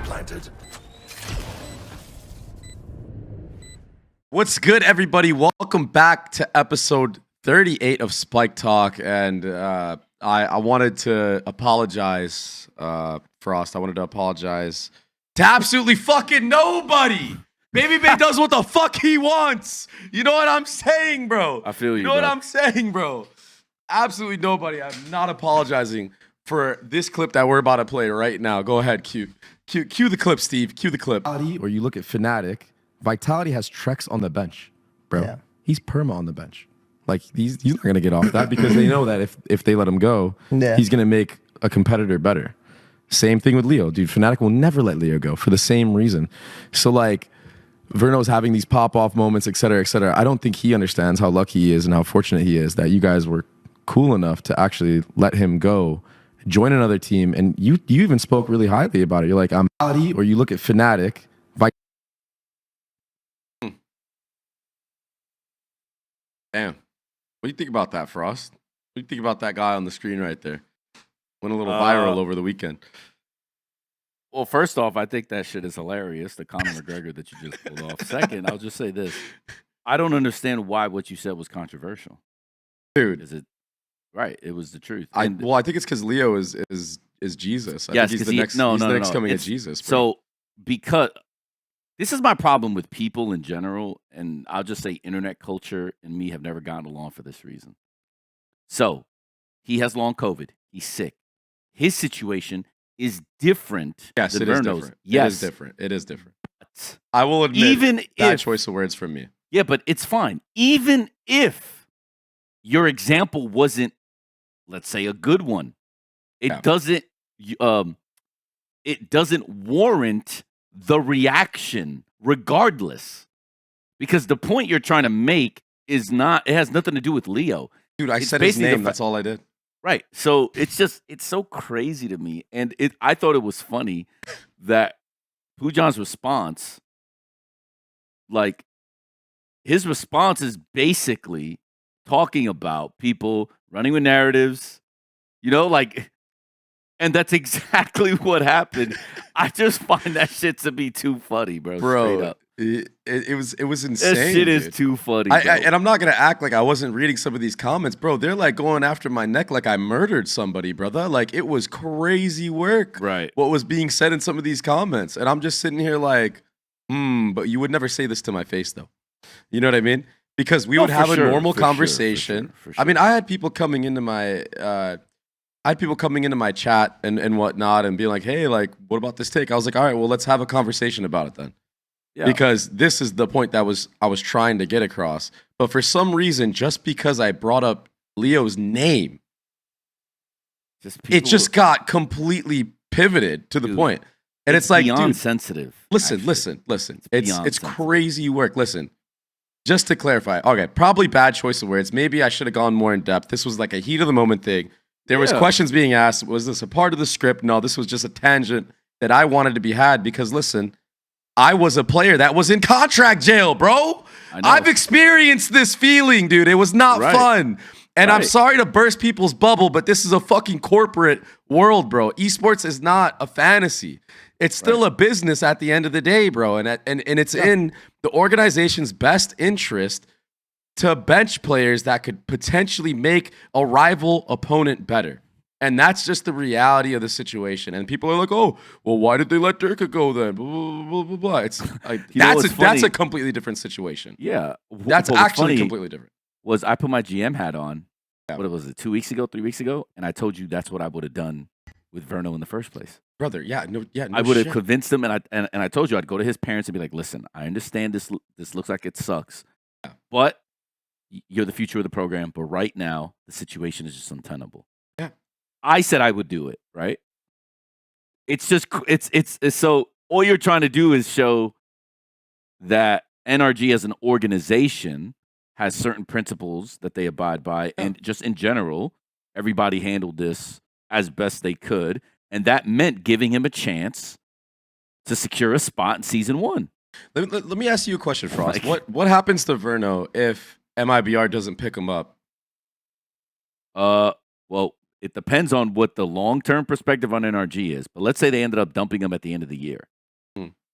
planted. What's good, everybody? Welcome back to episode 38 of SpikeTalk, and I wanted to apologize, Frost. I wanted to apologize to absolutely fucking nobody. Babybay does what the fuck he wants. You know what I'm saying, bro? I feel you. You know what I'm saying, bro? Absolutely nobody. I'm not apologizing for this clip that we're about to play right now. Go ahead, cue the clip, Steve. Cue the clip. Or you look at FNATIC, Vitality has Trex on the bench, bro. Yeah. He's perma on the bench. Like he's not gonna get off that because they know that if they let him go, he's gonna make a competitor better. Same thing with Leo, dude. FNATIC will never let Leo go for the same reason. So like, Verno's having these pop-off moments, et cetera, et cetera. I don't think he understands how lucky he is and how fortunate he is that you guys were cool enough to actually let him go, join another team, and you even spoke really highly about it. You're like, I'm out. Or you look at FNATIC. Damn. What do you think about that, Frost? What do you think about that guy on the screen right there? Went a little viral over the weekend. Well, first off, I think that shit is hilarious, the Conor McGregor that you just pulled off. Second, I'll just say this. I don't understand why what you said was controversial. Dude. Is it right? It was the truth. I think it's because Leo is Jesus. I Yes, think he's 'cause the next, no, he's no, the no, next no. coming of It's- Jesus. Bro. So, because this is my problem with people in general, and I'll just say internet culture and me have never gotten along for this reason. So, he has long COVID. He's sick. His situation is different yes, than it is Verno's. different. Yes. It is different. It is different. But I will admit, even bad if choice of words from me. yeah, but it's fine. Even if your example wasn't, let's say, a good one, it doesn't warrant the reaction regardless. Because the point you're trying to make is not, it has nothing to do with Leo. Dude, I It's said his basically the name. That's all I did. Right. So it's so crazy to me. And I thought it was funny that Pujan's response, like, his response is basically talking about people running with narratives, like, and that's exactly what happened. I just find that shit to be too funny, bro. Straight up. It was insane. That shit is dude. too funny. Bro. And I'm not gonna act like I wasn't reading some of these comments, bro. They're like going after my neck like I murdered somebody, brother. Like it was crazy work. Right. What was being said in some of these comments, and I'm just sitting here like, but you would never say this to my face, though. You know what I mean? Because we would have a normal conversation. For sure. I mean, I had people coming into my chat and whatnot, and being like, "Hey, like, what about this take?" I was like, "All right, well, let's have a conversation about it then." Yeah. Because this is the point that I was trying to get across. But for some reason, just because I brought up Leo's name, it just got completely pivoted to the point. And it's like, beyond dude, sensitive. Listen. It's sensitive. crazy work. Listen, just to clarify, okay, probably bad choice of words. Maybe I should have gone more in depth. This was like a heat of the moment thing. There was questions being asked. Was this a part of the script? No, this was just a tangent that I wanted to be had because, listen, I was a player that was in contract jail, bro. I've experienced this feeling, dude. It was not fun. And I'm sorry to burst people's bubble, but this is a fucking corporate world, bro. Esports is not a fantasy. It's still a business at the end of the day, bro. And it's in the organization's best interest to bench players that could potentially make a rival opponent better. And that's just the reality of the situation. And people are like, "Oh, well, why did they let Durka go then?" Blah, blah, blah, blah, blah. It's like that's a completely different situation. Yeah, that's actually completely different. Was I put my GM hat on? What was it? 2 weeks ago, 3 weeks ago, and I told you that's what I would have done with Verno in the first place, brother. No I would have convinced him, and I told you I'd go to his parents and be like, "Listen, I understand this looks like it sucks, but you're the future of the program. But right now, the situation is just untenable." Yeah. I said I would do it, right? It's just it's so all you're trying to do is show that NRG as an organization has certain principles that they abide by, and just in general, everybody handled this as best they could, and that meant giving him a chance to secure a spot in season 1. Let me ask you a question, Frost. What happens to Verno if MIBR doesn't pick him up? Well, it depends on what the long-term perspective on NRG is. But let's say they ended up dumping him at the end of the year.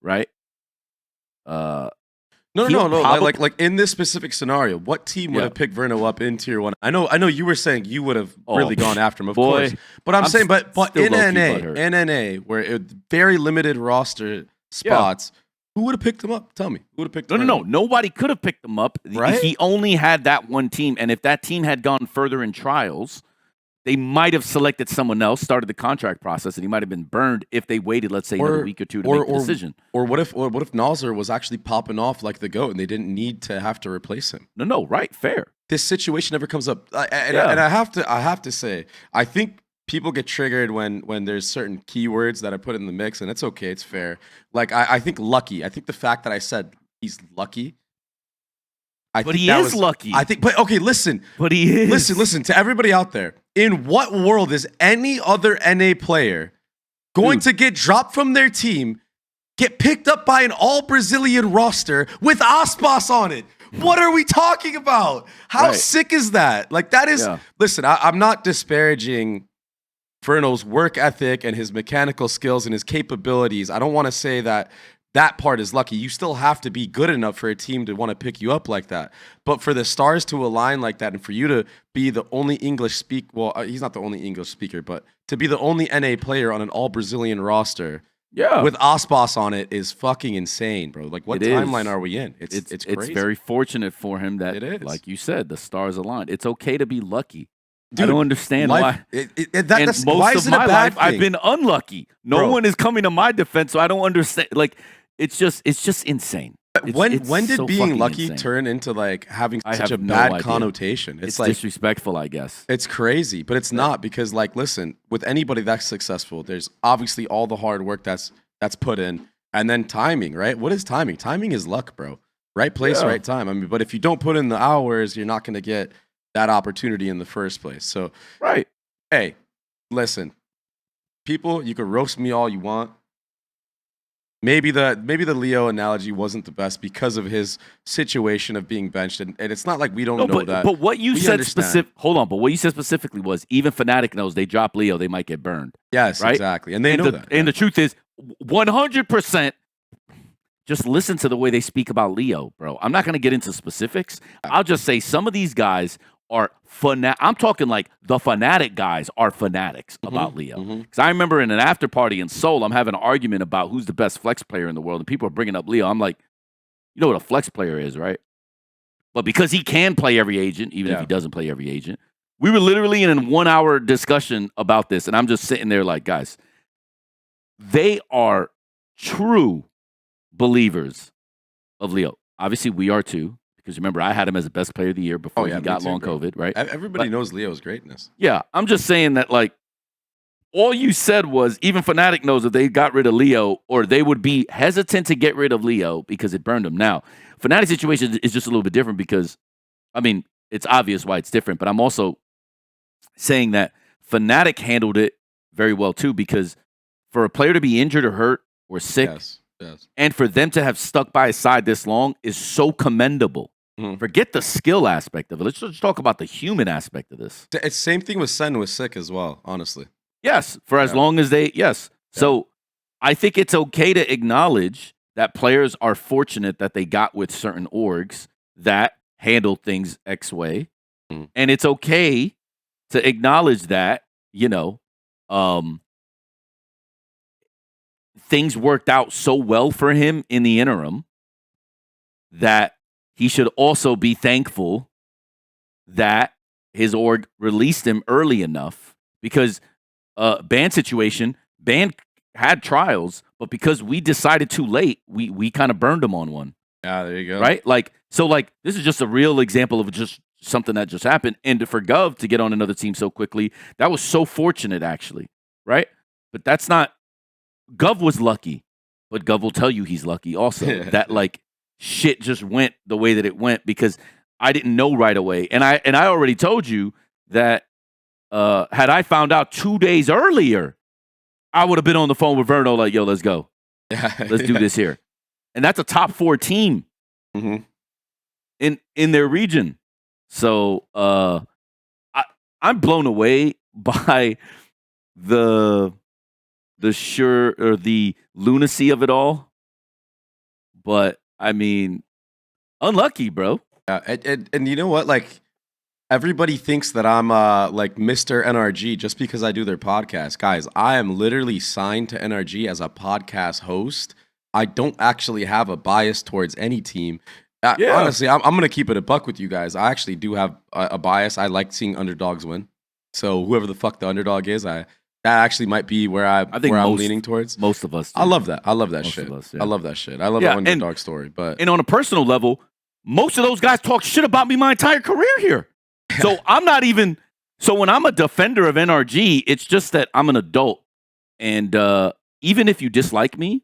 right? No, He'll no. probably- Like in this specific scenario, what team would have picked Verno up in tier 1? I know you were saying you would have really gone after him, of course. But I'm saying, but still in low-key NA, butthurt. where it very limited roster spots, who would have picked him up? Tell me, who would have picked him up? No. Nobody could have picked him up. Right? He only had that one team, and if that team had gone further in trials, they might have selected someone else, started the contract process, and he might have been burned if they waited, let's say, another week or two to make the decision. Or what if Nazar was actually popping off like the GOAT and they didn't need to have to replace him? No, right, fair. This situation never comes up, and I have to say, I think people get triggered when there's certain keywords that I put in the mix, and it's okay, it's fair. Like I think lucky. I think the fact that I said he's lucky. But he is lucky. I think. But okay, listen. But he is. Listen to everybody out there. In what world is any other NA player going to get dropped from their team, get picked up by an all-Brazilian roster with Aspas on it? What are we talking about? How sick is that? Like, that is... Yeah. Listen, I'm not disparaging Verno's work ethic and his mechanical skills and his capabilities. I don't want to say that part is lucky. You still have to be good enough for a team to want to pick you up like that. But for the stars to align like that and for you to be the only English speak, well, he's not the only English speaker, but to be the only NA player on an all-Brazilian roster with Aspas on it is fucking insane, bro. Like, what timeline are we in? It's crazy. It's very fortunate for him that, like you said, the stars aligned. It's okay to be lucky. Dude, I don't understand why. Most of my life, I've been unlucky. No one is coming to my defense, so I don't understand. Like, it's just insane. When did so being lucky turn into like having such a bad connotation? It's like disrespectful, I guess. It's crazy, but it's not, because like, listen, with anybody that's successful, there's obviously all the hard work that's put in, and then timing, right? What is timing? Timing is luck, bro. Right place, right time. I mean, but if you don't put in the hours, you're not going to get that opportunity in the first place. So, hey, listen, people, you can roast me all you want. Maybe the Leo analogy wasn't the best because of his situation of being benched, and it's not like we don't know that. But what you said but what you said specifically was, even FNATIC knows they drop Leo, they might get burned. Yes, right? Exactly, and they know that. And the truth is, 100%. Just listen to the way they speak about Leo, bro. I'm not going to get into specifics. I'll just say some of these guys are I'm talking like the FNATIC guys are fanatics about Leo. Because I remember in an after party in Seoul, I'm having an argument about who's the best flex player in the world, and people are bringing up Leo. I'm like, you know what a flex player is, right? But because he can play every agent, even if he doesn't play every agent, we were literally in a 1-hour discussion about this, and I'm just sitting there like, guys, they are true believers of Leo. Obviously, we are too. Because remember, I had him as the best player of the year before he got long COVID, right? Everybody knows Leo's greatness. Yeah, I'm just saying that, like, all you said was even FNATIC knows that they got rid of Leo, or they would be hesitant to get rid of Leo because it burned him. Now, FNATIC situation is just a little bit different because, I mean, it's obvious why it's different, but I'm also saying that FNATIC handled it very well too, because for a player to be injured or hurt or sick, and for them to have stuck by his side this long is so commendable. Forget the skill aspect of it. Let's just talk about the human aspect of this. It's same thing with Sen was sick as well, honestly. Yes, for as long as they, So I think it's okay to acknowledge that players are fortunate that they got with certain orgs that handle things X way. And it's okay to acknowledge that, things worked out so well for him in the interim that he should also be thankful that his org released him early enough, because ban situation, ban had trials, but because we decided too late, we kind of burned him on one. Yeah, there you go. Right? So this is just a real example of just something that just happened. And for Gov to get on another team so quickly, that was so fortunate, actually. Right? But that's not, Gov was lucky, but Gov will tell you he's lucky also. That shit just went the way that it went because I didn't know right away. And I already told you that had I found out 2 days earlier, I would have been on the phone with Verno like, yo, let's go. Let's do this here. And that's a top 4 team in their region. So I'm blown away by the lunacy of it all. But I mean, unlucky, bro. And you know what? Like, everybody thinks that I'm like Mr. NRG just because I do their podcast. Guys, I am literally signed to NRG as a podcast host. I don't actually have a bias towards any team. Honestly, I'm going to keep it a buck with you guys. I actually do have a bias. I like seeing underdogs win. So whoever the fuck the underdog is, that actually might be where I'm leaning towards. Most of us do. I love that. I love that Most shit. of us, yeah. I love that shit. I love the underdog story. And on a personal level, most of those guys talk shit about me my entire career here. So I'm not even. So when I'm a defender of NRG, it's just that I'm an adult, and even if you dislike me,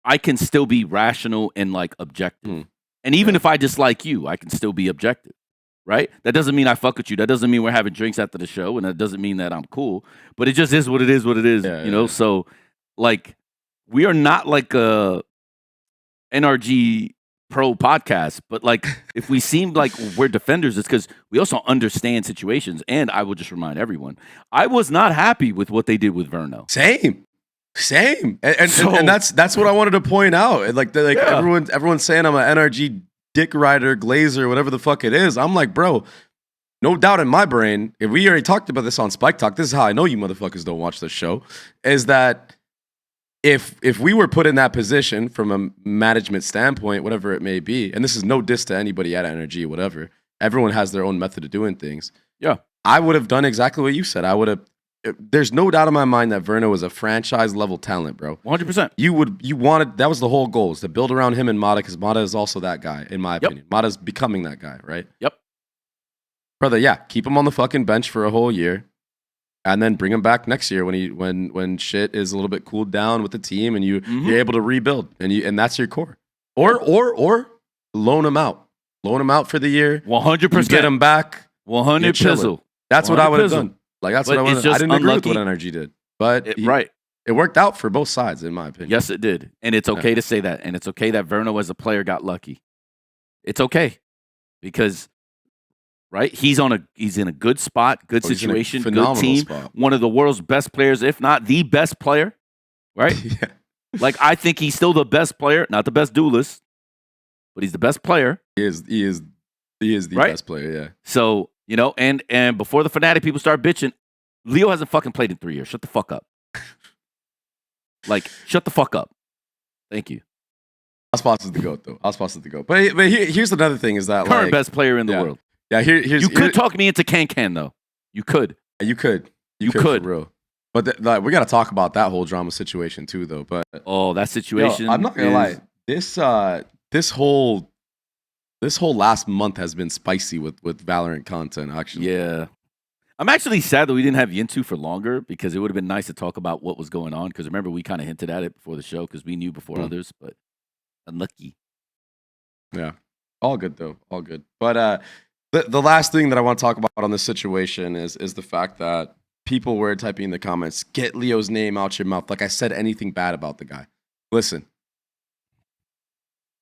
I can still be rational and like objective. And even if I dislike you, I can still be objective, right? That doesn't mean I fuck with you. That doesn't mean we're having drinks after the show, and that doesn't mean that I'm cool. But it just is what it is. What it is, you know. So like, we are not like a NRG pro podcast, but like if we seem like we're defenders, it's because we also understand situations. And I will just remind everyone, I was not happy with what they did with Verno. Same. And that's what I wanted to point out. Like everyone's saying I'm an NRG dick rider, glazer, whatever the fuck it is. I'm like, bro, no doubt in my brain, if we already talked about this on SpikeTalk, this is how I know you motherfuckers don't watch the show, is that if we were put in that position from a management standpoint, whatever it may be, and this is no diss to anybody at NRG, whatever, everyone has their own method of doing things. Yeah. I would have done exactly what you said. There's no doubt in my mind that Verno was a franchise level talent, bro. 100%. You wanted, that was the whole goal, is to build around him and Mata, because Mata is also that guy, in my opinion. Mata's becoming that guy, right? Yep. Brother, yeah, keep him on the fucking bench for a whole year. And then bring him back next year when shit is a little bit cooled down with the team and you're able to rebuild and that's your core. Or loan him out. Loan him out for the year. 100%. Get him back. 100 pizzle. That's what I would have done. Like that's but what I would. I didn't agree with what NRG did, but it worked out for both sides, in my opinion. Yes, it did, and it's okay to say that, and it's okay that Verno as a player got lucky. It's okay because. Right, he's in a good spot, good situation, good team. Spot. One of the world's best players, if not the best player. Right? Yeah. Like I think he's still the best player, not the best duelist, but he's the best player. He is the best player. Yeah. So and before the FNATIC people start bitching, Leo hasn't fucking played in 3 years. Shut the fuck up. Like shut the fuck up. Thank you. Ospas is the GOAT though. Ospas is the GOAT. But here's another thing: is that current best player in the world. Yeah, you could talk me into Can though. You could. You could. For real. But we got to talk about that whole drama situation too, though. But that situation. I'm not gonna lie. This whole last month has been spicy with Valorant content. Actually, yeah. I'm actually sad that we didn't have Yintu for longer because it would have been nice to talk about what was going on. Because remember, we kind of hinted at it before the show because we knew before others, but unlucky. Yeah, all good though. All good. But the last thing that I want to talk about on this situation is the fact that people were typing in the comments, get Leo's name out your mouth. Like I said anything bad about the guy. Listen,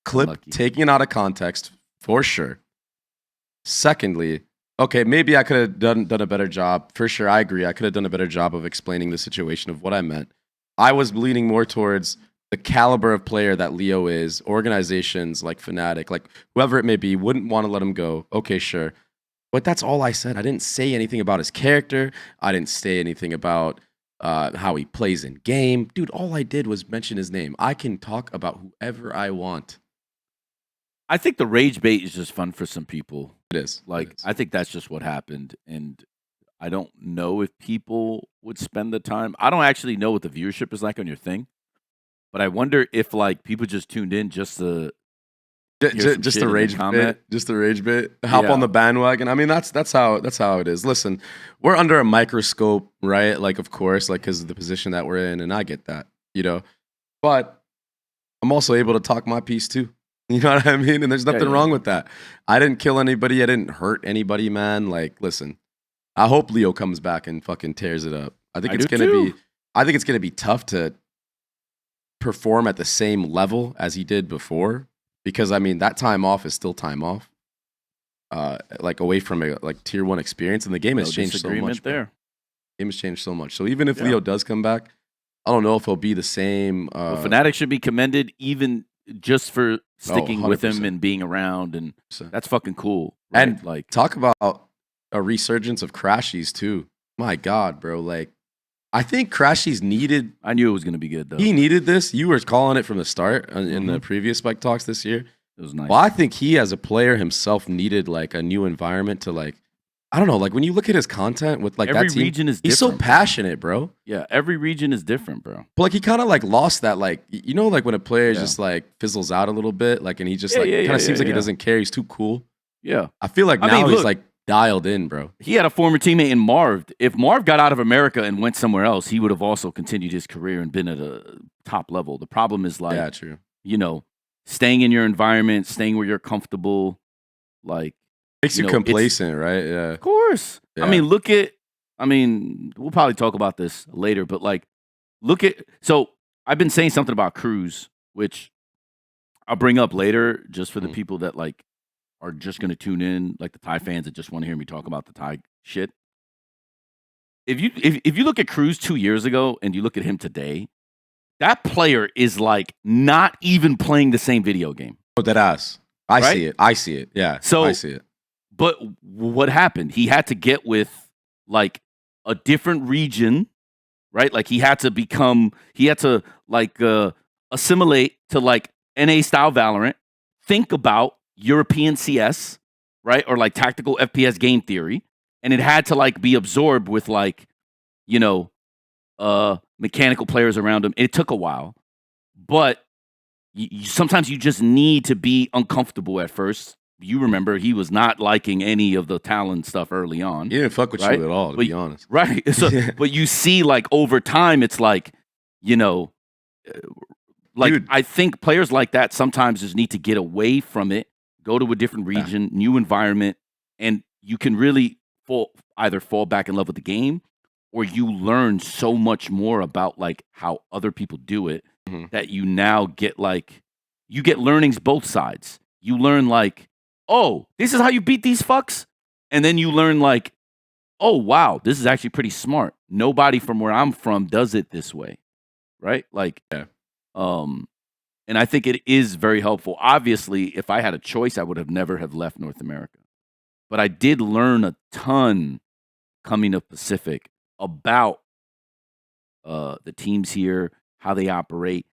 clip taken out of context for sure. Secondly, okay, maybe I could have done a better job. For sure, I agree. I could have done a better job of explaining the situation of what I meant. I was leaning more towards the caliber of player that Leo is. Organizations like FNATIC, like whoever it may be, wouldn't want to let him go. Okay, sure. But that's all I said. I didn't say anything about his character. I didn't say anything about how he plays in game. Dude, all I did was mention his name. I can talk about whoever I want. I think the rage bait is just fun for some people. It is. I think that's just what happened. And I don't know if people would spend the time. I don't actually know what the viewership is like on your thing. But I wonder if like people just tuned in just the rage bit, just the rage bit, hop on the bandwagon. I mean, that's how it is. Listen, we're under a microscope, right? Like, of course, like because of the position that we're in, and I get that, But I'm also able to talk my piece too. You know what I mean? And there's nothing wrong with that. I didn't kill anybody. I didn't hurt anybody, man. Like, listen, I hope Leo comes back and fucking tears it up. I think it's gonna be tough to perform at the same level as he did before, because I mean that time off is still time off, like away from a tier 1 experience, and the game has changed so much. The game has changed so much. So even if Leo does come back, I don't know if he'll be the same. FNATIC should be commended. Even just for sticking with him 100%. and being around, and 100%. that's fucking cool. Right? And like, talk about a resurgence of crashies too. My God, bro. Like, I think crashies needed. I knew it was gonna be good though. He needed this. You were calling it from the start in the previous Spike Talks this year. It was nice. Well, I think he, as a player himself, needed like a new environment to like. I don't know. Like when you look at his content with like Every that team, region is he's so different. passionate, bro. Yeah, every region is different, bro. But like he kind of like lost that like you know like when a player Yeah. just like fizzles out a little bit like and he just Yeah, like yeah, kind of yeah, seems like yeah. he doesn't care. He's too cool. Yeah. I feel like I now mean, he's look. like dialed in, bro. He had a former teammate in Marv. If Marv got out of America and went somewhere else, he would have also continued his career and been at a top level. The problem is like, Yeah, true. you know, staying in your environment, staying where you're comfortable, like, Makes you know, complacent, right? Yeah. of course. Yeah. I mean, we'll probably talk about this later, but like, so I've been saying something about crws, which I'll bring up later just for the people that like are just going to tune in, like the Thai fans that just want to hear me talk about the Thai shit. If you look at crws 2 years ago and you look at him today, that player is like not even playing the same video game. Oh, that ass. I Right? see it. I see it. Yeah. So- I see it. But what happened? He had to get with like a different region, right? Like he had to like assimilate to like NA style Valorant, think about European CS, right? Or like tactical FPS game theory. And it had to like be absorbed with like, you know, mechanical players around him. It took a while, but sometimes you just need to be uncomfortable at first. You remember he was not liking any of the Talon stuff early on. He didn't fuck with Right? you at all, to But- be honest. Right. So, but you see, like, over time, it's like, you know, like, Dude. I think players like that sometimes just need to get away from it, go to a different region, new environment, and you can really either fall back in love with the game or you learn so much more about, like, how other people do it that you now get, like, you get learnings both sides. You learn, like, oh, this is how you beat these fucks? And then you learn, like, oh, wow, this is actually pretty smart. Nobody from where I'm from does it this way, right? Like, Yeah. And I think it is very helpful. Obviously, if I had a choice, I would have never have left North America. But I did learn a ton coming to Pacific about the teams here, how they operate,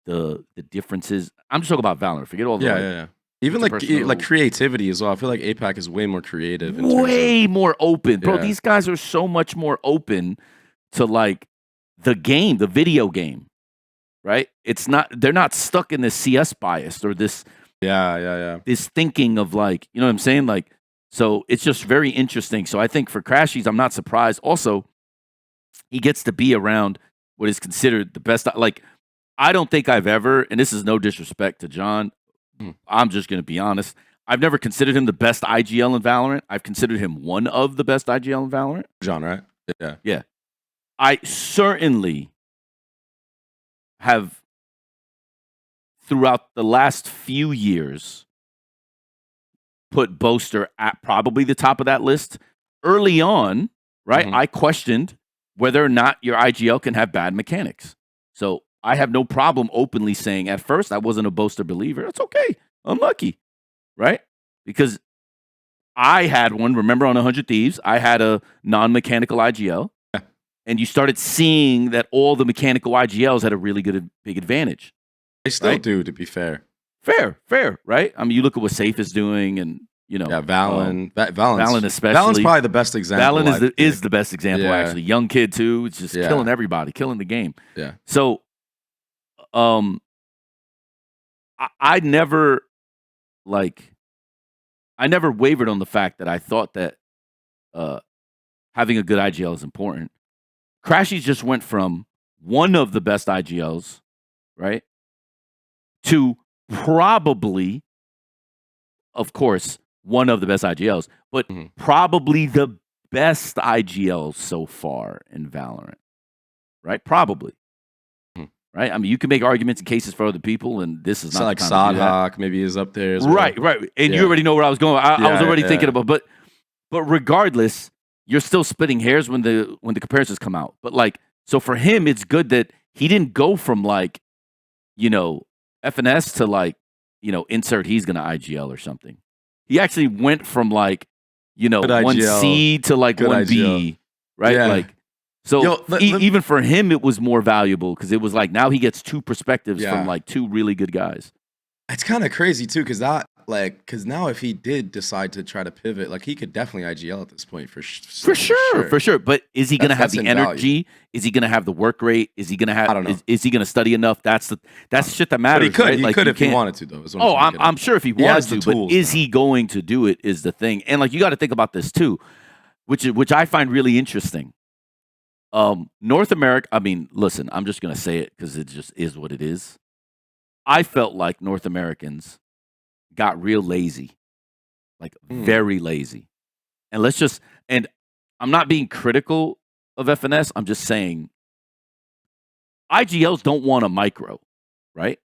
the differences. I'm just talking about Valorant. Forget all the Yeah. Even like interpersonal- like creativity as well. I feel like APAC is way more creative. In terms of, way more open. Bro, Yeah. these guys are so much more open to like the game, the video game. Right? They're not stuck in this CS bias or this this thinking of like, you know what I'm saying? Like, so it's just very interesting. So I think for crashies, I'm not surprised. Also, he gets to be around what is considered the best. Like, I don't think I've ever, and this is no disrespect to John, I'm just going to be honest. I've never considered him the best IGL in Valorant. I've considered him one of the best IGL in Valorant. John, right? Yeah. Yeah. I certainly have, throughout the last few years, put Boaster at probably the top of that list. Early on, right, I questioned whether or not your IGL can have bad mechanics. So I have no problem openly saying at first I wasn't a Boaster believer. That's okay. Unlucky, right? Because I had one, remember on 100 Thieves, I had a non-mechanical IGL. And you started seeing that all the mechanical IGLs had a really big advantage. They still Right? do, to be fair. Fair, right? I mean, you look at what sayf is doing, and you know, Yeah, Valen. Valen's Valen especially. Valen's probably the best example. Talon is the best example, Yeah. actually. Young kid too. It's just Yeah. killing everybody, killing the game. Yeah. So, I never wavered on the fact that I thought that having a good IGL is important. crashies just went from one of the best IGLs, right, to probably, of course, one of the best IGLs, but probably the best IGL so far in Valorant, right? Probably. Right? I mean, you can make arguments and cases for other people, and this is So not like the time to do that. Sodhawk maybe is up there as well. Right. And you Yeah. already know where I was going. I was already Yeah. thinking about, but regardless, you're still splitting hairs when the comparisons come out. But like, so for him, it's good that he didn't go from like, you know, FNS to like, insert he's gonna IGL or something. He actually went from like, Good IGL. 1C to like Good 1B, IGL. right? Yeah. Like, so Yo, even for him, it was more valuable because it was like now he gets two perspectives Yeah. from like two really good guys. It's kind of crazy too, because now if he did decide to try to pivot, like he could definitely IGL at this point for sure. But is he going to have the That's energy? Is he going to have the work rate? Is he going to have? I don't know. Is he going to study enough? That's shit that matters. But he could. Right? He Like, could you if he can't- wanted to, though. Is what Oh, trying to get at. I'm sure if he He has wanted the to, tools but is now. he going to do it? Is the thing, and like you got to think about this too, which I find really interesting. North America. I mean, listen, I'm just going to say it because it just is what it is. I felt like North Americans got real lazy, like very lazy, and I'm not being critical of FNS. I'm just saying IGLs don't want a micro, right?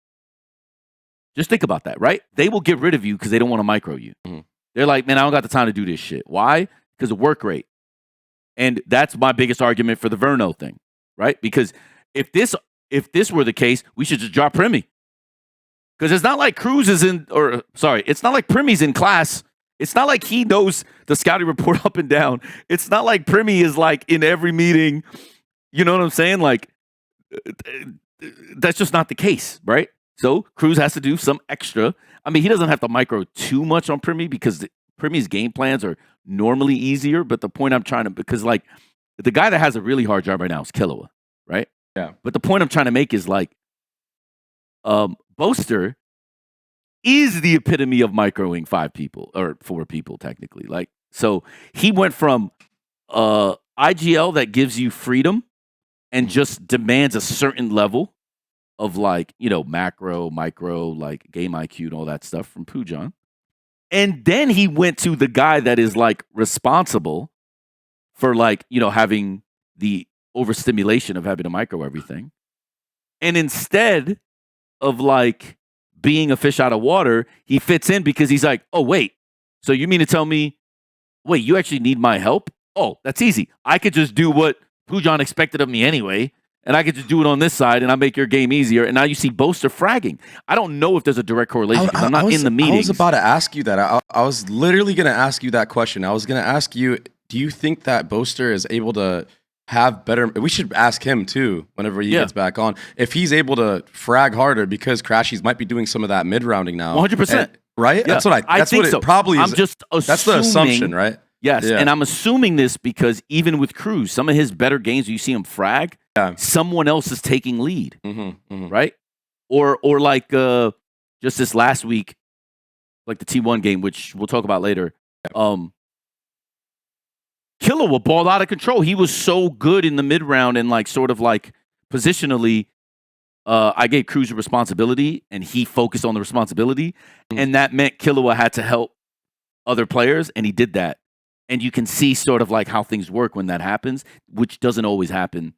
Just think about that, right? They will get rid of you because they don't want to micro you. Mhm. They're like, man, I don't got the time to do this shit. Why? Because of work rate. And that's my biggest argument for the Verno thing, right? Because if this were the case, we should just drop Primi. Because it's not like Cruz is it's not like Primi's in class. It's not like he knows the scouting report up and down. It's not like Primi is like in every meeting. You know what I'm saying? Like, that's just not the case, right? So Cruz has to do some extra. I mean, he doesn't have to micro too much on Primi because Primi's game plans are normally easier. But the point I'm trying to, because like the guy that has a really hard job right now is Killua, right? Yeah. But the point I'm trying to make is like, Boaster is the epitome of microing 5 people or 4 people technically. Like, so he went from IGL that gives you freedom and just demands a certain level of like, macro, micro, like game IQ and all that stuff from Pujan. And then he went to the guy that is like responsible for like, having the overstimulation of having to micro everything. And instead of like being a fish out of water, he fits in because he's like, oh, wait, so you mean to tell me, wait, you actually need my help? Oh, that's easy. I could just do what Pujan expected of me anyway, and I could just do it on this side, and I make your game easier. And now you see Boaster fragging. I don't know if there's a direct correlation because I'm not in the meetings. I was about to ask you that. I was literally going to ask you that question. I was going to ask you, do you think that Boaster is able to have better? We should ask him too whenever he gets back on if he's able to frag harder because Crashies might be doing some of that mid rounding now. 100%, right? Yeah. That's what I think. It probably is. I'm just assuming, that's the assumption, right? Yes, and I'm assuming this because even with Cruz, some of his better games, you see him frag. Yeah. Someone else is taking lead, Mm-hmm. right? Or like just this last week, like the T1 game, which we'll talk about later. Killua balled out of control. He was so good in the mid round and like sort of like positionally. I gave Cruz a responsibility, and he focused on the responsibility, and that meant Killua had to help other players, and he did that. And you can see sort of like how things work when that happens, which doesn't always happen.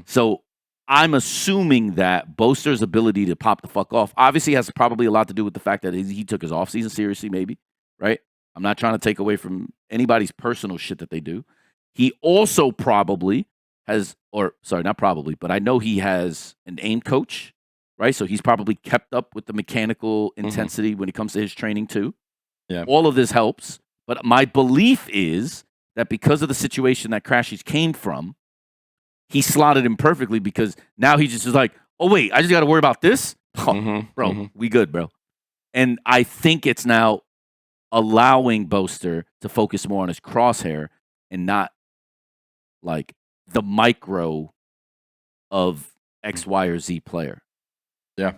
So I'm assuming that Boaster's ability to pop the fuck off obviously has probably a lot to do with the fact that he took his offseason seriously, maybe, right? I'm not trying to take away from anybody's personal shit that they do. He also probably has, or sorry, not probably, but I know he has an aim coach, right? So he's probably kept up with the mechanical intensity when it comes to his training too. Yeah. All of this helps. But my belief is that because of the situation that crashies came from, he slotted him perfectly because now he just is like, oh, wait, I just got to worry about this? Oh, bro, we good, bro. And I think it's now allowing Boaster to focus more on his crosshair and not like the micro of X, Y, or Z player. Yeah.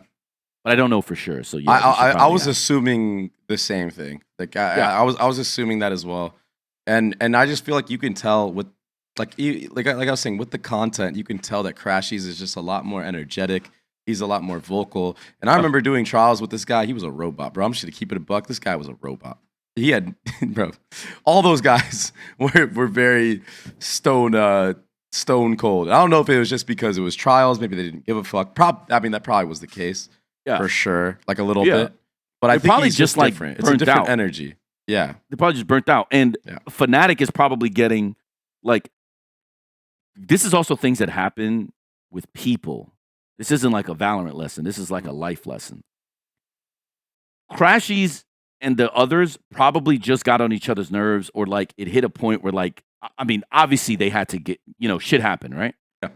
But I don't know for sure. So yeah, I was assuming the same thing. Like I was assuming that as well, and I just feel like you can tell with like I was saying with the content, you can tell that Crashies is just a lot more energetic. He's a lot more vocal. And I remember doing trials with this guy. He was a robot, bro. I'm just gonna keep it a buck. This guy was a robot. He had, bro, all those guys were very stone cold. I don't know if it was just because it was trials. Maybe they didn't give a fuck. I mean, that probably was the case. Yeah, for sure, like a little bit. But I think probably he's just like different. It's a different energy. Yeah, they probably just burnt out. And FNATIC is probably getting like. This is also things that happen with people. This isn't like a Valorant lesson. This is like a life lesson. Crashies and the others probably just got on each other's nerves, or like it hit a point where, like, I mean, obviously they had to get, shit happened, right? Yeah.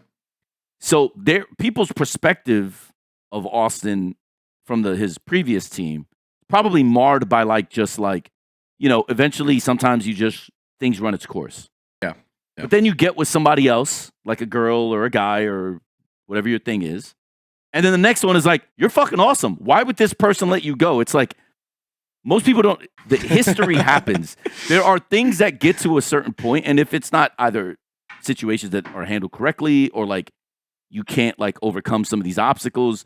So people's perspective of Austin from his previous team probably marred by eventually sometimes things run its course. Yeah. But then you get with somebody else, like a girl or a guy or whatever your thing is. And then the next one is like, you're fucking awesome. Why would this person let you go? It's like, most people don't. The history happens. There are things that get to a certain point, and if it's not either situations that are handled correctly or like you can't like overcome some of these obstacles,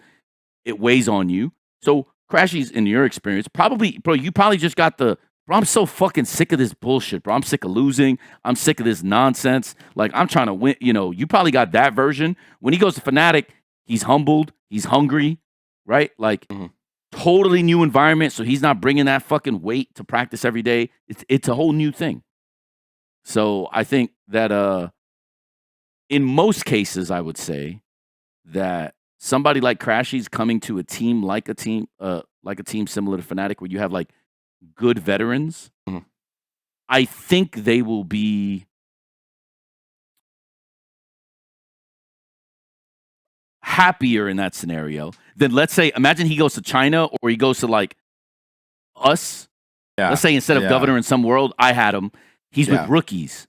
it weighs on you. So Crashies, in your experience, you probably just got bro, I'm so fucking sick of this bullshit, bro. I'm sick of losing. I'm sick of this nonsense. Like, I'm trying to win. You probably got that version. When he goes to FNATIC, he's humbled. He's hungry, right? Like. Mm-hmm. Totally new environment, so he's not bringing that fucking weight to practice every day. It's a whole new thing. So I think that in most cases, I would say that somebody like Crashies coming to a team like a team similar to FNATIC, where you have like good veterans, mm-hmm. I think they will be happier in that scenario than, let's say, imagine he goes to China or he goes to like us. Yeah. Let's say instead of governor in some world, I had him. He's with rookies.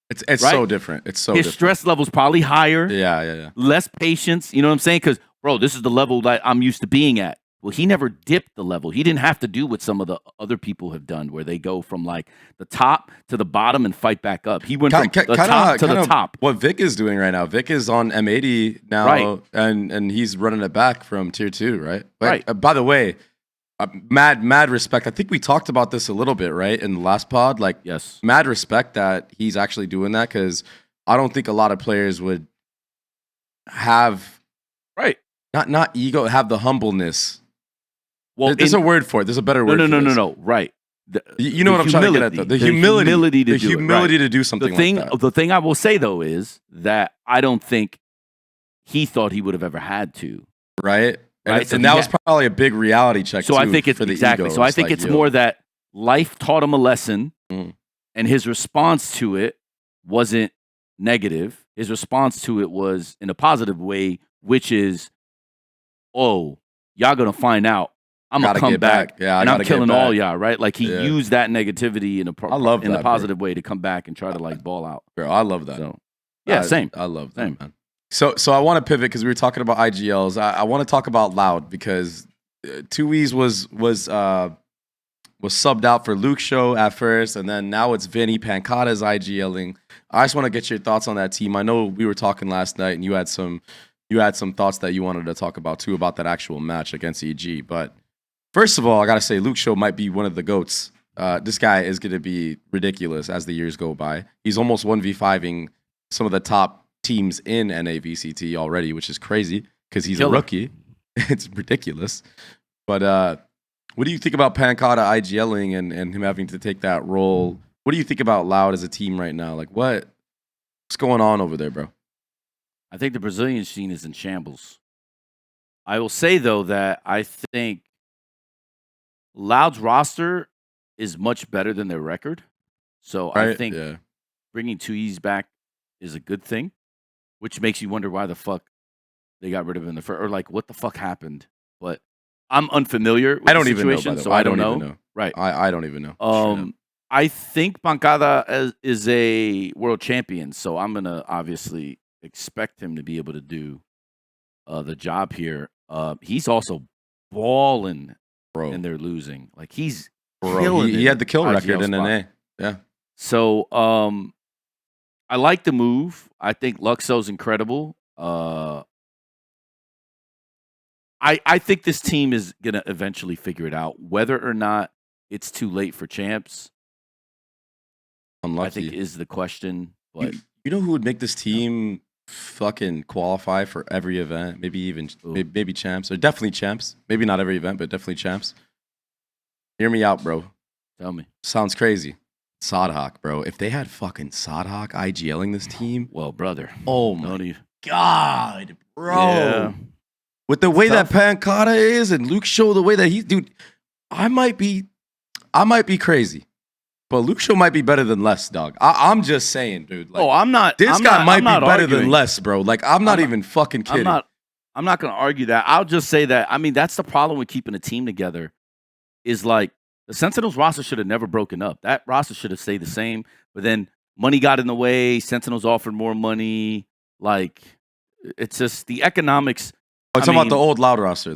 It's right? So different. It's so his different. Stress level's probably higher. Yeah. Less patience. You know what I'm saying? Because, bro, this is the level that I'm used to being at. Well, he never dipped the level. He didn't have to do what some of the other people have done, where they go from like the top to the bottom and fight back up. He went from the top to the top. What Vic is doing right now. Vic is on M80 now, right. and he's running it back from tier 2, right? But, right. By the way, mad respect. I think we talked about this a little bit, right, in the last pod. Like, yes, mad respect that he's actually doing that, because I don't think a lot of players would have not ego, have the humbleness. Well, there's a word for it. There's a better word. No. Right. You know what I'm trying to get at, though. The humility to do something like that. The thing I will say, though, is that I don't think he thought he would have ever had to. Right. And that was probably a big reality check. So I think it's exactly. So I think it's more that life taught him a lesson, and his response to it wasn't negative. His response to it was in a positive way, which is, "Oh, y'all gonna find out. I'm gonna come back, and I'm killing all y'all." Right? Like, he used that negativity in a positive way to come back and try to like ball out. Bro, I love that. So, same. I love that, man. So I want to pivot, because we were talking about IGLs. I want to talk about Loud, because 2E's was subbed out for Luke Show at first, and then now it's Vinny Pancata's IGLing. I just want to get your thoughts on that team. I know we were talking last night, and you had some thoughts that you wanted to talk about too, about that actual match against EG. But first of all, I gotta say, Luke Show might be one of the GOATs. This guy is gonna be ridiculous as the years go by. He's almost 1v5ing some of the top teams in NAVCT already, which is crazy, because he's a rookie. It's ridiculous. But what do you think about Pancata IGLing and him having to take that role? What do you think about Loud as a team right now? Like, what's going on over there, bro? I think the Brazilian scene is in shambles. I will say, though, that I think Loud's roster is much better than their record. So I think bringing 2E's back is a good thing, which makes you wonder why the fuck they got rid of him in the first, or like what the fuck happened. But I'm unfamiliar with the situation, so I don't know. Right. I don't even know. I think Pancata is a world champion, so I'm going to obviously expect him to be able to do the job here. He's also balling, bro, and they're losing. Like, he's he had the kill record in NA. Yeah. So I like the move. I think Luxo's incredible. I think this team is gonna eventually figure it out. Whether or not it's too late for champs, unlucky, I think is the question. But you know who would make this team fucking qualify for every event? Maybe even maybe champs, or definitely champs. Maybe not every event, but definitely champs. Hear me out, bro. Tell me. Sounds crazy. Sodhawk, bro. If they had fucking Sodhawk IGLing this team, well, brother. Oh my God, bro. Yeah. With the way that Pancata is, and Luke Show, the way that dude, I might be crazy, but Lucio might be better than Les, dog. I'm just saying, dude. Like, I'm not. This guy might be better arguing. than Les, bro. Like, I'm not even fucking kidding. I'm not going to argue that. I'll just say that. I mean, that's the problem with keeping a team together. Is like the Sentinels roster should have never broken up. That roster should have stayed the same. But then money got in the way. Sentinels offered more money. Like, it's just the economics. Oh, talking about the old Loud roster.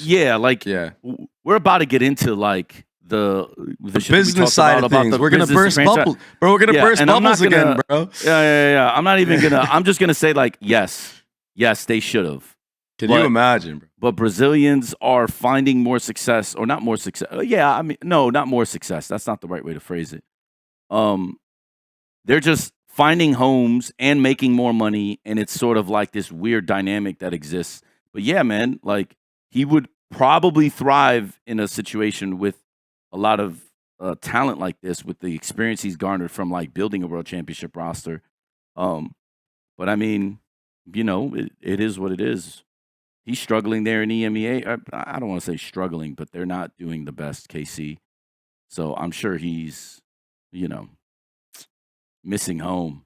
Yeah, like we're about to get into like the business side of things. We're gonna burst bubbles, bro. We're gonna burst bubbles again, bro. Yeah. I'm not even gonna. I'm just gonna say like yes, they should have. Can you imagine, bro? But Brazilians are finding more success, or not more success. Yeah, I mean, no, not more success. That's not the right way to phrase it. They're just finding homes and making more money, and it's sort of like this weird dynamic that exists. But yeah, man, like he would probably thrive in a situation with a lot of talent like this, with the experience he's garnered from like building a world championship roster. But I mean, you know, it is what it is. He's struggling there in EMEA. I don't want to say struggling, but they're not doing the best, KC. So I'm sure he's, you know, missing home.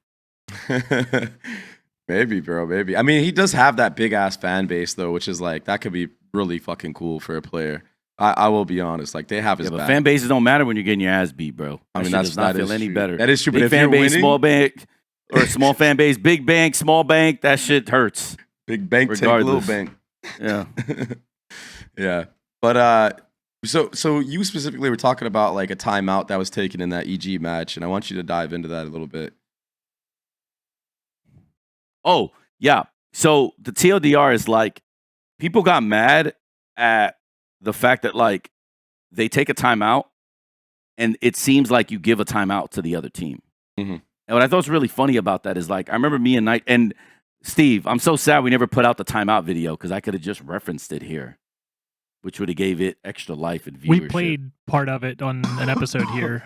Maybe, bro. Maybe. I mean, he does have that big ass fan base though, which is like that could be really fucking cool for a player. I will be honest. Like they have his back. Fan bases don't matter when you're getting your ass beat, bro. I mean, does not feel any better. That is true. Big but if fan you're base, winning, small bank, or a small fan base, big bank, small bank, that shit hurts. Big bank, take little bank. Yeah, yeah. But so you specifically were talking about like a timeout that was taken in that EG match, and I want you to dive into that a little bit. Oh, yeah. So the TLDR is like people got mad at the fact that like they take a timeout and it seems like you give a timeout to the other team. Mm-hmm. And what I thought was really funny about that is like I remember me and Steve, I'm so sad we never put out the timeout video because I could have just referenced it here, which would have gave it extra life and viewership. We played part of it on an episode here.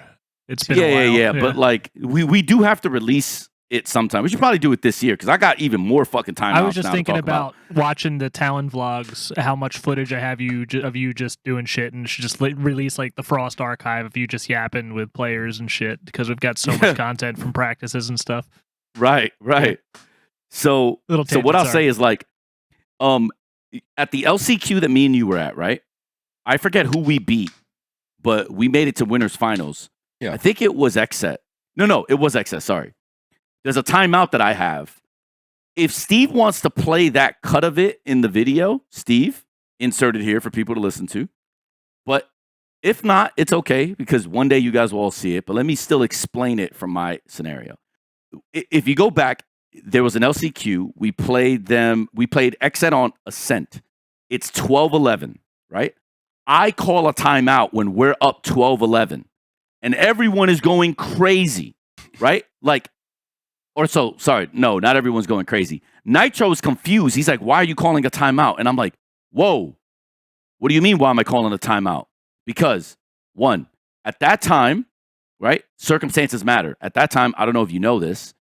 It's been a while. Yeah. But like we do have to release it sometime. We should probably do it this year because I got even more fucking timeouts. I was just thinking about watching the Talon vlogs, how much footage I have of you just doing shit, and should just release like the Frost archive of you just yapping with players and shit because we've got so much content from practices and stuff. Right. So what I'll say is like, at the LCQ that me and you were at, right? I forget who we beat, but we made it to winners finals. Yeah, I think it was XSET. No, it was XSET. Sorry. There's a timeout that I have. If Steve wants to play that cut of it in the video, Steve, insert it here for people to listen to. But if not, it's okay because one day you guys will all see it. But let me still explain it from my scenario. If you go back, there was an LCQ. We played XSET on Ascent. It's 12-11, right? I call a timeout when we're up 12-11. And everyone is going crazy, right? No, not everyone's going crazy. Nitro's confused. He's like, why are you calling a timeout? And I'm like, whoa, what do you mean, why am I calling a timeout? Because, one, at that time, right, circumstances matter. At that time, I don't know if you know this,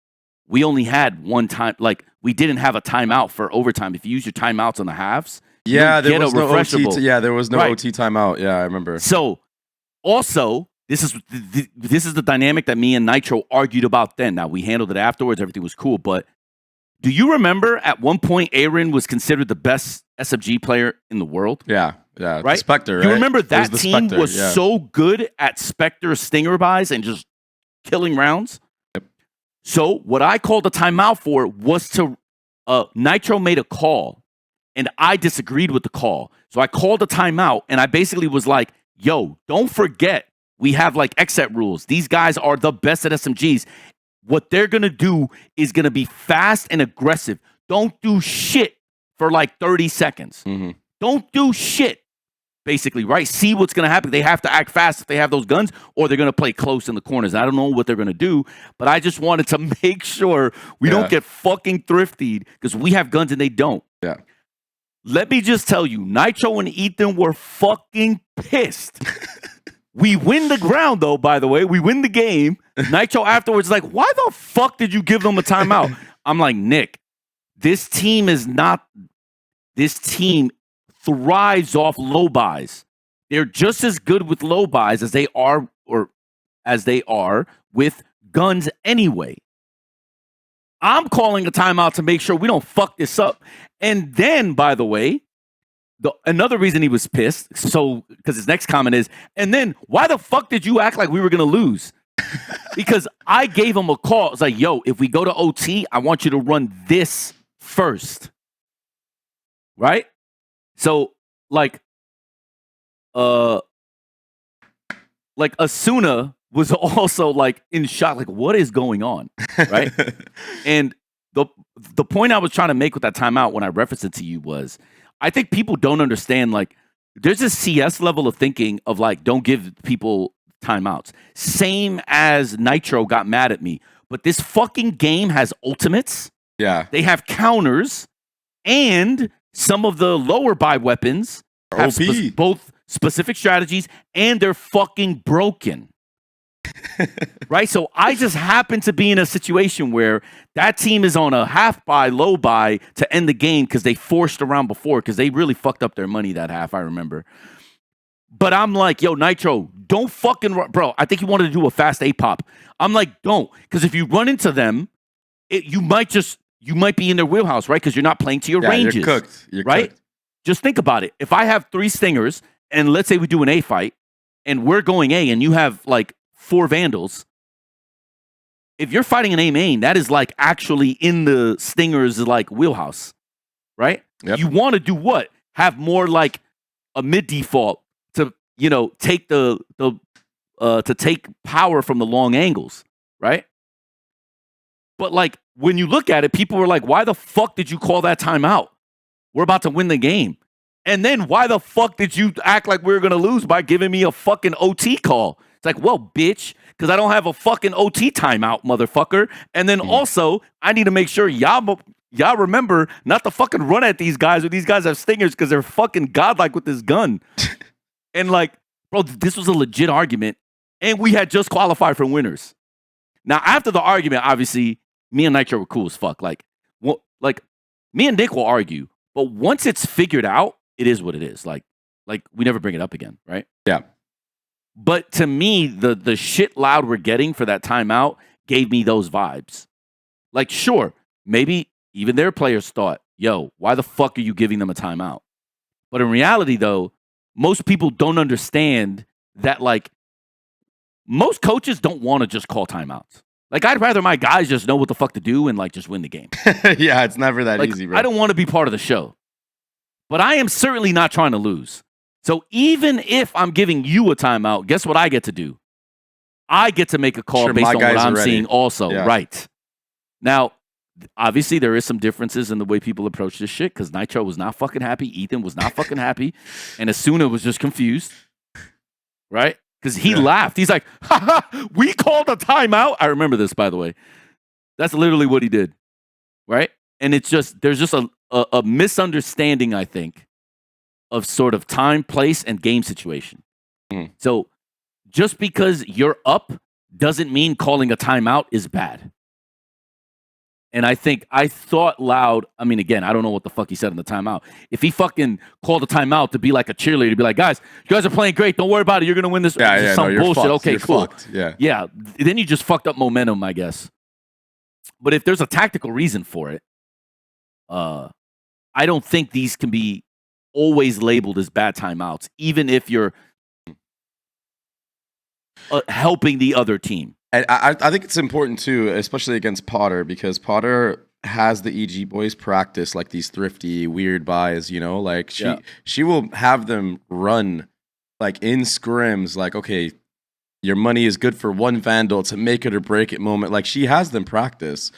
we only had one time, like, we didn't have a timeout for overtime. If you use your timeouts on the halves, there was no OT. There was no OT timeout. Yeah, I remember. So, also, This is the dynamic that me and Nitro argued about then. Now, we handled it afterwards. Everything was cool. But do you remember at one point Aaron was considered the best SFG player in the world? Yeah. Right? Spectre, right? You remember that team Spectre, was so good at Spectre stinger buys and just killing rounds? Yep. So what I called a timeout for was to Nitro made a call, and I disagreed with the call. So I called a timeout, and I basically was like, yo, don't forget, we have like XSET rules. These guys are the best at SMGs. What they're going to do is going to be fast and aggressive. Don't do shit for like 30 seconds. Mm-hmm. Don't do shit, basically, right? See what's going to happen. They have to act fast if they have those guns, or they're going to play close in the corners. I don't know what they're going to do, but I just wanted to make sure we don't get fucking thriftied because we have guns and they don't. Yeah. Let me just tell you, Nitro and Ethan were fucking pissed. We win the ground, though, by the way. We win the game. Nitro afterwards is like, why the fuck did you give them a timeout? I'm like, Nick, this team thrives off low buys. They're just as good with low buys as they are with guns anyway. I'm calling a timeout to make sure we don't fuck this up. And then, by the way, another reason he was pissed, because his next comment is, and then why the fuck did you act like we were going to lose? Because I gave him a call. It's like, yo, if we go to OT, I want you to run this first. Right? So, Asuna was also like in shock, like, what is going on? Right? And the point I was trying to make with that timeout when I referenced it to you was, I think people don't understand, like, there's a CS level of thinking of like, don't give people timeouts. Same as Nitro got mad at me. But this fucking game has ultimates. Yeah. They have counters, and some of the lower buy weapons have both specific strategies, and they're fucking broken. Right? So I just happen to be in a situation where that team is on a half buy, low buy to end the game because they forced around before, because they really fucked up their money that half, I remember. But I'm like, yo, Nitro, don't fucking run. Bro, I think you wanted to do a fast A-pop. I'm like, don't. Because if you run into them, you might be in their wheelhouse, right? Because you're not playing to your ranges. You're cooked. Right? Cooked. Just think about it. If I have 3 stingers, and let's say we do an A fight, and we're going A, and you have like 4 vandals, if you're fighting an A main, that is like actually in the stingers like wheelhouse, right? Yep. You want to do what? Have more like a mid default to, take to take power from the long angles, right? But like when you look at it, people were like, why the fuck did you call that timeout? We're about to win the game. And then why the fuck did you act like we were going to lose by giving me a fucking OT call? It's like, well, bitch, because I don't have a fucking OT timeout, motherfucker. And then also, I need to make sure y'all remember not to fucking run at these guys when these guys have stingers, because they're fucking godlike with this gun. And like, bro, this was a legit argument. And we had just qualified for winners. Now, after the argument, obviously, me and Nitro were cool as fuck. Like me and Nick will argue. But once it's figured out, it is what it is. Like we never bring it up again, right? Yeah. But to me, the shit loud we're getting for that timeout gave me those vibes. Like, sure, maybe even their players thought, yo, why the fuck are you giving them a timeout? But in reality, though, most people don't understand that, like, most coaches don't want to just call timeouts. Like, I'd rather my guys just know what the fuck to do and, like, just win the game. Yeah, it's never that like, easy, bro. I don't want to be part of the show. But I am certainly not trying to lose. So even if I'm giving you a timeout, guess what I get to do? I get to make a call based on what I'm seeing also. Yeah. Right. Now, obviously, there is some differences in the way people approach this shit, because Nitro was not fucking happy. Ethan was not fucking happy. And Asuna was just confused. Right? Because he laughed. He's like, ha ha, we called a timeout. I remember this, by the way. That's literally what he did. Right? And it's just, there's just a misunderstanding, I think, of sort of time, place, and game situation. So just because you're up doesn't mean calling a timeout is bad. And I thought loud, I mean, again, I don't know what the fuck he said in the timeout. If he fucking called a timeout to be like a cheerleader, to be like, guys, you guys are playing great. Don't worry about it. You're going to win this. Yeah, some no, bullshit. Fucked. Okay, you're cool. Fucked. Yeah. Yeah. Then you just fucked up momentum, I guess. But if there's a tactical reason for it, I don't think these can be always labeled as bad timeouts, even if you're helping the other team. And I think it's important too, especially against Potter, because Potter has the EG boys practice like these thrifty, weird buys, like she will have them run like in scrims, like, okay, your money is good for one Vandal to make it or break it moment. Like, she has them practice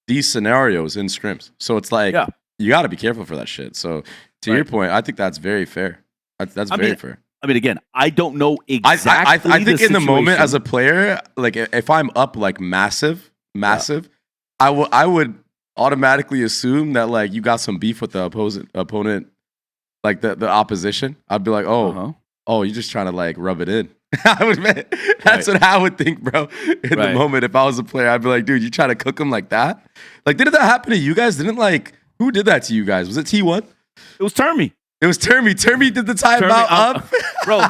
these scenarios in scrims. So it's like, you got to be careful for that shit. So to your point, I think that's very fair. That's very fair. I mean, again, I don't know exactly. I think in the moment as a player, like if I'm up like massive, I would automatically assume that like you got some beef with the opponent, like the opposition. I'd be like, oh, you're just trying to like rub it in. That's what I would think, bro. In the moment, if I was a player, I'd be like, dude, you trying to cook him like that? Like, didn't that happen to you guys? Who did that to you guys? Was it T1? It was Termy. It was Termy. Termy did the timeout up. bro.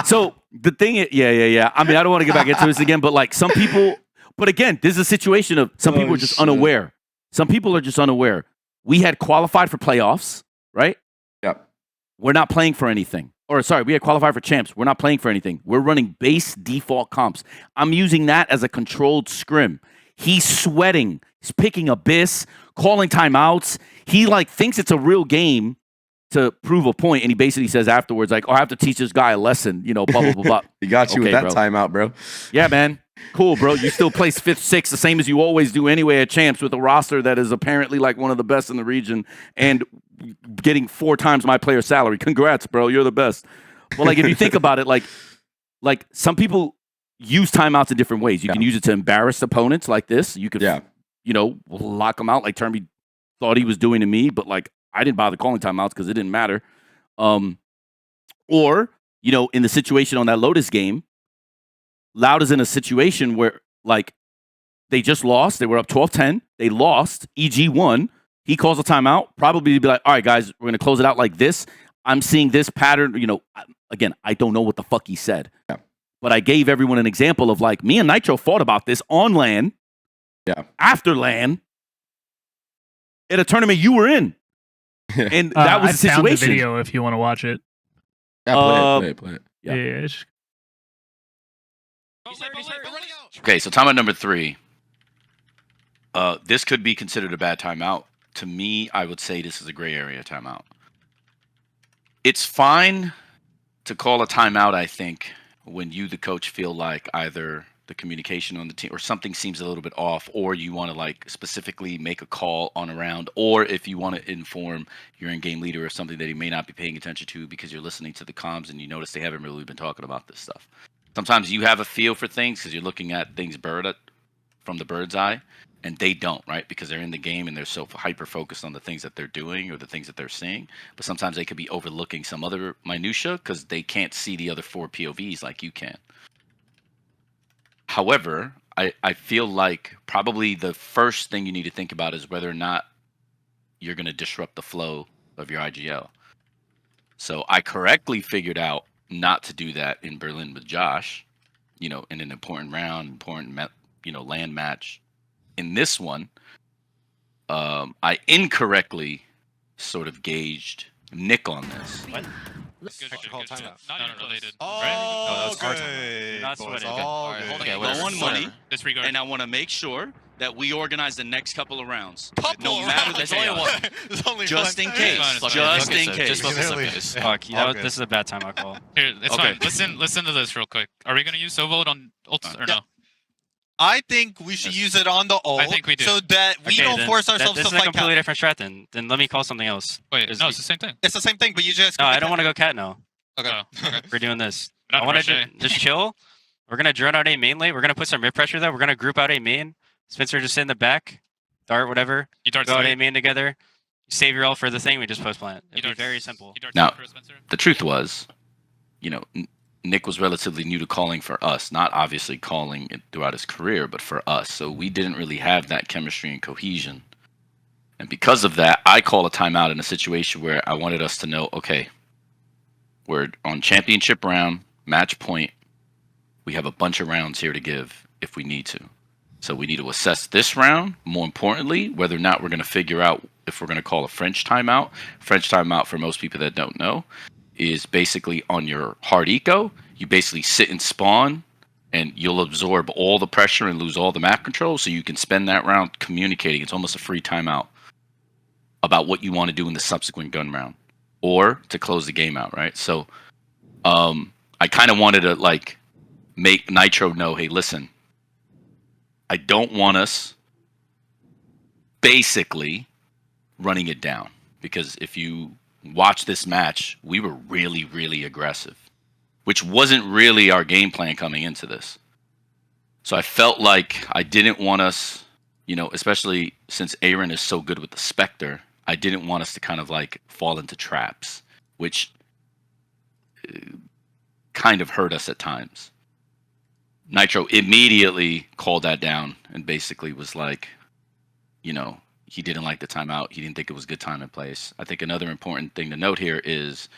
So the thing is, yeah. I mean, I don't want to get back into this again, but like some people, but again, this is a situation of some people are just unaware. Some people are just unaware. We had qualified for playoffs, right? Yep. We're not playing for anything. Or sorry, we had qualified for champs. We're not playing for anything. We're running base default comps. I'm using that as a controlled scrim. He's sweating. He's picking Abyss, calling timeouts. He like thinks it's a real game to prove a point, and he basically says afterwards, like, "Oh, I have to teach this guy a lesson," blah blah blah blah. He got you with that timeout, bro. Yeah, man. Cool, bro. You still place 5th, 6th, the same as you always do anyway at champs with a roster that is apparently like one of the best in the region and getting 4 times my player salary. Congrats, bro. You're the best. Well, like if you think about it, like some people use timeouts in different ways. You can use it to embarrass opponents like this. You could, lock them out like Termy thought he was doing to me, but like I didn't bother calling timeouts because it didn't matter. Or, in the situation on that Lotus game, Loud is in a situation where like they just lost. They were up 12-10. They lost. EG won. He calls a timeout, probably to be like, all right, guys, we're going to close it out like this. I'm seeing this pattern. Again, I don't know what the fuck he said. Yeah. But I gave everyone an example of like me and Nitro fought about this on LAN. Yeah. After LAN. At a tournament you were in. And that was the situation. I found the video if you want to watch it. Yeah, play it. Yeah. Okay, so timeout number 3. This could be considered a bad timeout. To me, I would say this is a gray area timeout. It's fine to call a timeout, I think, when you, the coach, feel like either the communication on the team or something seems a little bit off, or you want to like specifically make a call on a round, or if you want to inform your in-game leader of something that he may not be paying attention to because you're listening to the comms and you notice they haven't really been talking about this stuff. Sometimes you have a feel for things because you're looking at things from the bird's eye, and they don't, right? Because they're in the game and they're so hyper-focused on the things that they're doing or the things that they're seeing. But sometimes they could be overlooking some other minutia because they can't see the other 4 POVs like you can. However, I feel like probably the first thing you need to think about is whether or not you're going to disrupt the flow of your IGL. So I correctly figured out not to do that in Berlin with Josh, in an important round, LAN match. In this one, I incorrectly sort of gauged Nick on this. What? Good. Not even related. Oh, right? okay. Not sweating. Okay, low on money, and I want to make sure that we organize the next couple of rounds. No matter the chaos. Just in case. Just in case. Just focus. Fuck, this is a bad time I call. Here, it's fine. Listen to this real quick. Are we going to use Sovold on ults or no? I think we should use it on the ult. I think we do. So that we don't force ourselves to fight. This is a completely different strat then. Then let me call something else. Wait, no, it's the same thing. It's the same thing, but you just... No, I don't want to go cat now. Okay. We're doing this. I want to just chill. We're going to drone out A main lane. We're going to put some mid pressure there. We're going to group out A main. Spencer just sit in the back. Dart, whatever. You dart go out A main together. You save your ult for the thing. We just post plant. It'd be very simple. Now, the truth was, Nick was relatively new to calling for us, not obviously calling it throughout his career, but for us. So we didn't really have that chemistry and cohesion. And because of that, I call a timeout in a situation where I wanted us to know, okay, we're on championship round, match point. We have a bunch of rounds here to give if we need to. So we need to assess this round, more importantly, whether or not we're going to figure out if we're going to call a French timeout. French timeout, for most people that don't know, is basically on your hard eco. You basically sit and spawn, and you'll absorb all the pressure and lose all the map control, so you can spend that round communicating. It's almost a free timeout about what you want to do in the subsequent gun round, or to close the game out, right? So I kind of wanted to like make Nitro know, hey, listen, I don't want us basically running it down, because if you watch this match, we were really, really aggressive, which wasn't really our game plan coming into this. So I felt like I didn't want us, especially since Aaron is so good with the Spectre, I didn't want us to kind of like fall into traps, which kind of hurt us at times. Nitro immediately called that down and basically was like, he didn't like the timeout. He didn't think it was a good time and place. I think another important thing to note here is,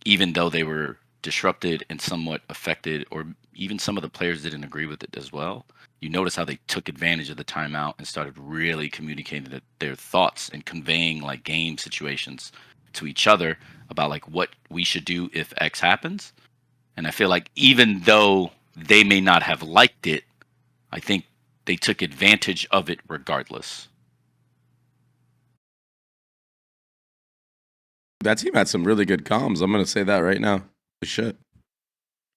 even though they were disrupted and somewhat affected, or even some of the players didn't agree with it as well. You notice how they took advantage of the timeout and started really communicating their thoughts and conveying like game situations to each other about like what we should do if X happens. And I feel like even though they may not have liked it, I think they took advantage of it regardless. That team had some really good comms. I'm gonna say that right now. Shit.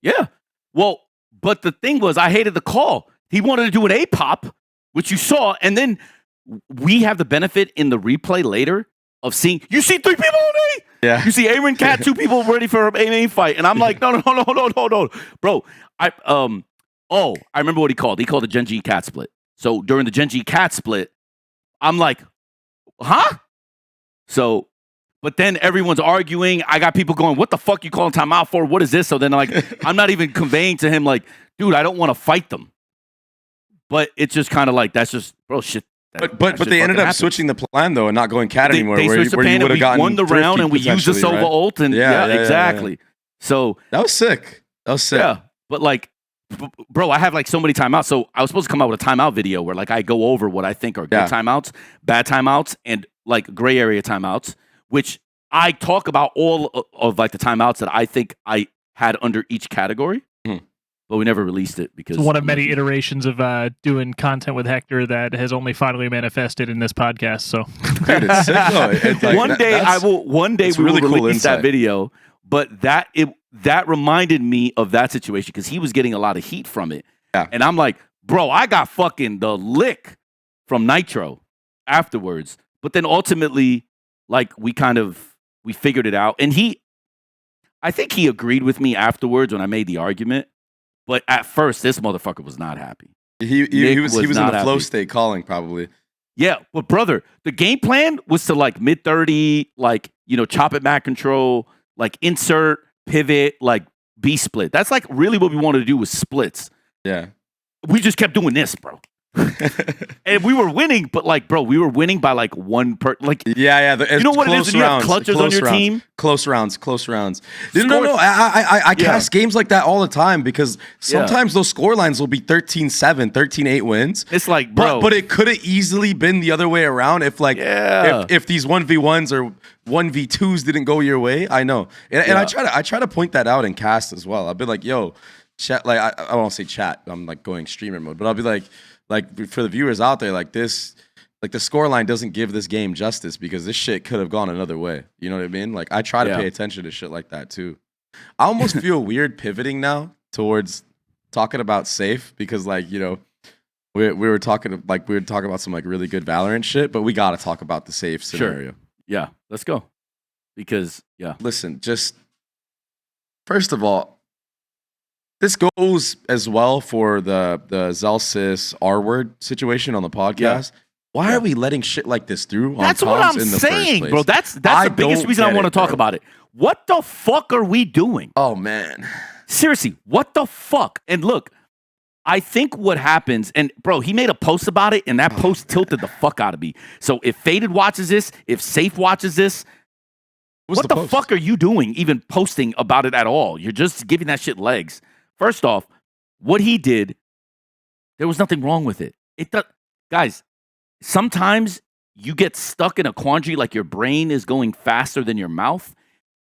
Yeah. Well, but the thing was, I hated the call. He wanted to do an A-pop, which you saw, and then we have the benefit in the replay later of seeing, you see 3 people on A? Yeah. You see Aaron Cat, 2 people ready for a main fight. And I'm like, no. Bro, I remember what he called. He called a Gen G Cat split. So during the Gen G Cat split, I'm like, huh? So, but then everyone's arguing. I got people going, what the fuck you calling timeout for? What is this? So then like, I'm not even conveying to him like, dude, I don't want to fight them. But it's just kind of like, that's just, bro, shit. But they ended up switching the plan though and not going cat anymore. They switched the plan and we won the round and we used the Sova ult and yeah, exactly. Yeah. So that was sick. Yeah, but like, bro, I have like so many timeouts. So I was supposed to come out with a timeout video where like I go over what I think are good timeouts, bad timeouts, and like gray area timeouts, which I talk about all of like the timeouts that I think I had under each category. But we never released it because it's one of many iterations of doing content with Hector that has only finally manifested in this podcast. So, dude, it's sick though. It's like, one day we will release that video. But that reminded me of that situation because he was getting a lot of heat from it. Yeah. And I'm like, bro, I got fucking the lick from Nitro afterwards. But then ultimately, like we figured it out. And I think he agreed with me afterwards when I made the argument. But at first, this motherfucker was not happy. He was in the flow state calling probably. Yeah, but brother, the game plan was to like mid 30, like, chop it back control, like insert, pivot, like B split. That's like really what we wanted to do was splits. Yeah. We just kept doing this, bro. And we were winning, but like, bro, we were winning by like one per. Like, yeah. You know what it is when you have clutches on your team? Close rounds. No. I cast games like that all the time because sometimes those score lines will be 13-7, 13-8 wins. It's like, bro, but it could have easily been the other way around if like if these 1v1s or 1v2s didn't go your way. I know, and I try to point that out in cast as well. I'll be like, yo, chat. Like I won't say chat. I'm like going streamer mode, but I'll be like for the viewers out there, like this, like the scoreline doesn't give this game justice because this shit could have gone another way. You know what I mean? Like I try to pay attention to shit like that too. I almost feel weird pivoting now towards talking about sayf because like, we were talking about some like really good Valorant shit, but we got to talk about the sayf scenario. Sure. Yeah, let's go. Because listen, just first of all, this goes as well for the Zelsys R-word situation on the podcast. Yeah. Why are we letting shit like this through? That's what I'm saying, bro. That's the biggest reason I want to talk about it. What the fuck are we doing? Oh, man. Seriously, what the fuck? And look, I think what happens, and bro, he made a post about it, and that post tilted the fuck out of me. So if Faded watches this, if sayf watches this, what the fuck are you doing even posting about it at all? You're just giving that shit legs. First off, what he did, there was nothing wrong with it. Guys, sometimes you get stuck in a quandary like your brain is going faster than your mouth.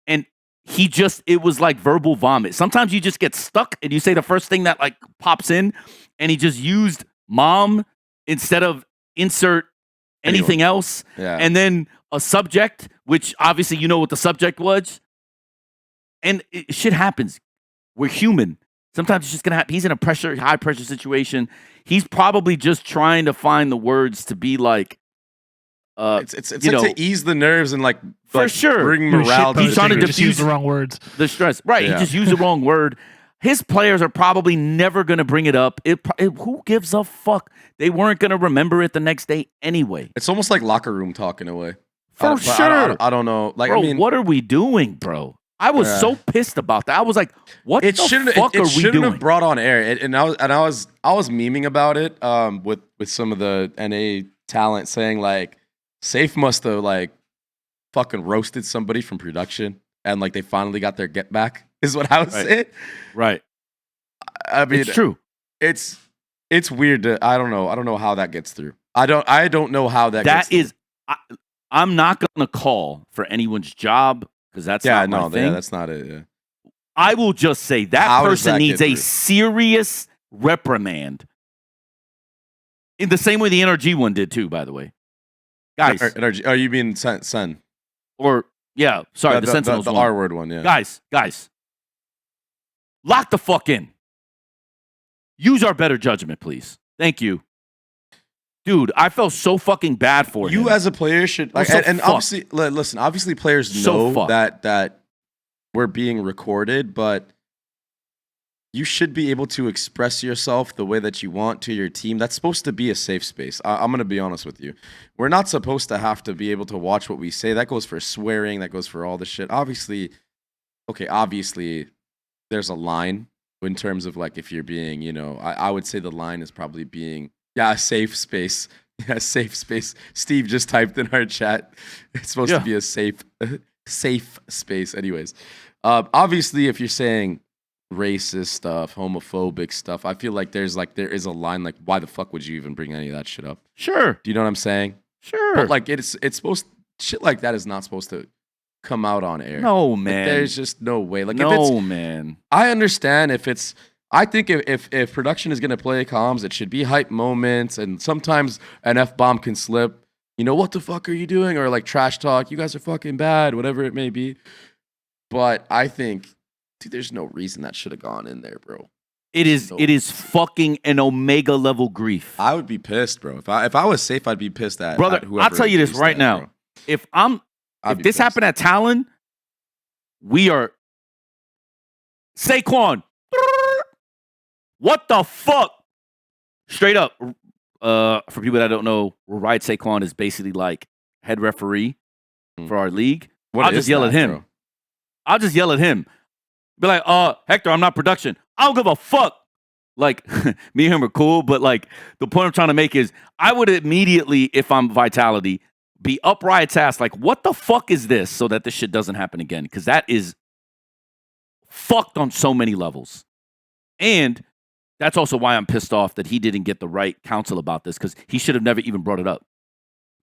And it was like verbal vomit. Sometimes you just get stuck and you say the first thing that like pops in and he just used mom instead of insert anything else. Yeah. And then a subject, which obviously you know what the subject was. And shit happens. We're human. Sometimes it's just gonna happen. He's in a high pressure situation. He's probably just trying to find the words to be like, it's like to ease the nerves and like for sure bring morale. He's trying to diffuse the wrong words. The stress, right? Yeah. He just used the wrong word. His players are probably never gonna bring it up. Who gives a fuck? They weren't gonna remember it the next day anyway. It's almost like locker room talk in a way. For sure. I don't know. Like, bro, I mean, what are we doing, bro? I was so pissed about that. I was like, "What the fuck are we doing?" It shouldn't have brought on air. And I was memeing about it with some of the NA talent saying like, sayf must have like fucking roasted somebody from production and like they finally got their get back. is what I would say. Right. I mean, It's true. It's weird. I don't know how that gets through. I don't know how that gets through. I'm not going to call for anyone's job because that's not my thing. Yeah, that's not it. Yeah. I will just say that How does person that needs get a through? serious reprimand. In the same way the NRG one did too, by the way. Guys. Oh, you mean Sun? Or, yeah, sorry, the Sentinels the one. R word one, yeah. Guys. Lock the fuck in. Use our better judgment, please. Thank you. Dude, I felt so fucking bad for him. You as a player should like, so and obviously, listen. Obviously, players know that we're being recorded, but you should be able to express yourself the way that you want to your team. That's supposed to be a safe space. I'm going to be honest with you. We're not supposed to have to be able to watch what we say. That goes for swearing. That goes for all this shit. Obviously, there's a line in terms of like if you're being, I would say the line is probably being, a safe space. Yeah, safe space. Steve just typed in our chat. It's supposed to be a safe space. Anyways, obviously, if you're saying racist stuff, homophobic stuff, I feel like there is a line like, why the fuck would you even bring any of that shit up? Sure. Do you know what I'm saying? Sure. But like it's supposed shit like that is not supposed to come out on air. No, man. Like, there's just no way. Like man. I understand if it's. I think if production is gonna play comms, it should be hype moments, and sometimes an F-bomb can slip. What the fuck are you doing? Or like trash talk. You guys are fucking bad, whatever it may be. But I think, dude, there's no reason that should have gone in there, bro. It is fucking an Omega level grief. I would be pissed, bro. If I was safe, I'd be pissed at brother. At whoever I'll tell you this right now. Bro. If this happened at Talon, we are Saquon. What the fuck? Straight up. For people that don't know, Riot Saquon is basically like head referee for our league. I'll just yell at him. Bro? I'll just yell at him. Be like, Hector, I'm not production. I don't give a fuck. Like, me and him are cool, but like, the point I'm trying to make is I would immediately, if I'm Vitality, be up Riot's ass like, what the fuck is this? So that this shit doesn't happen again. Because that is fucked on so many levels. And that's also why I'm pissed off that he didn't get the right counsel about this, because he should have never even brought it up.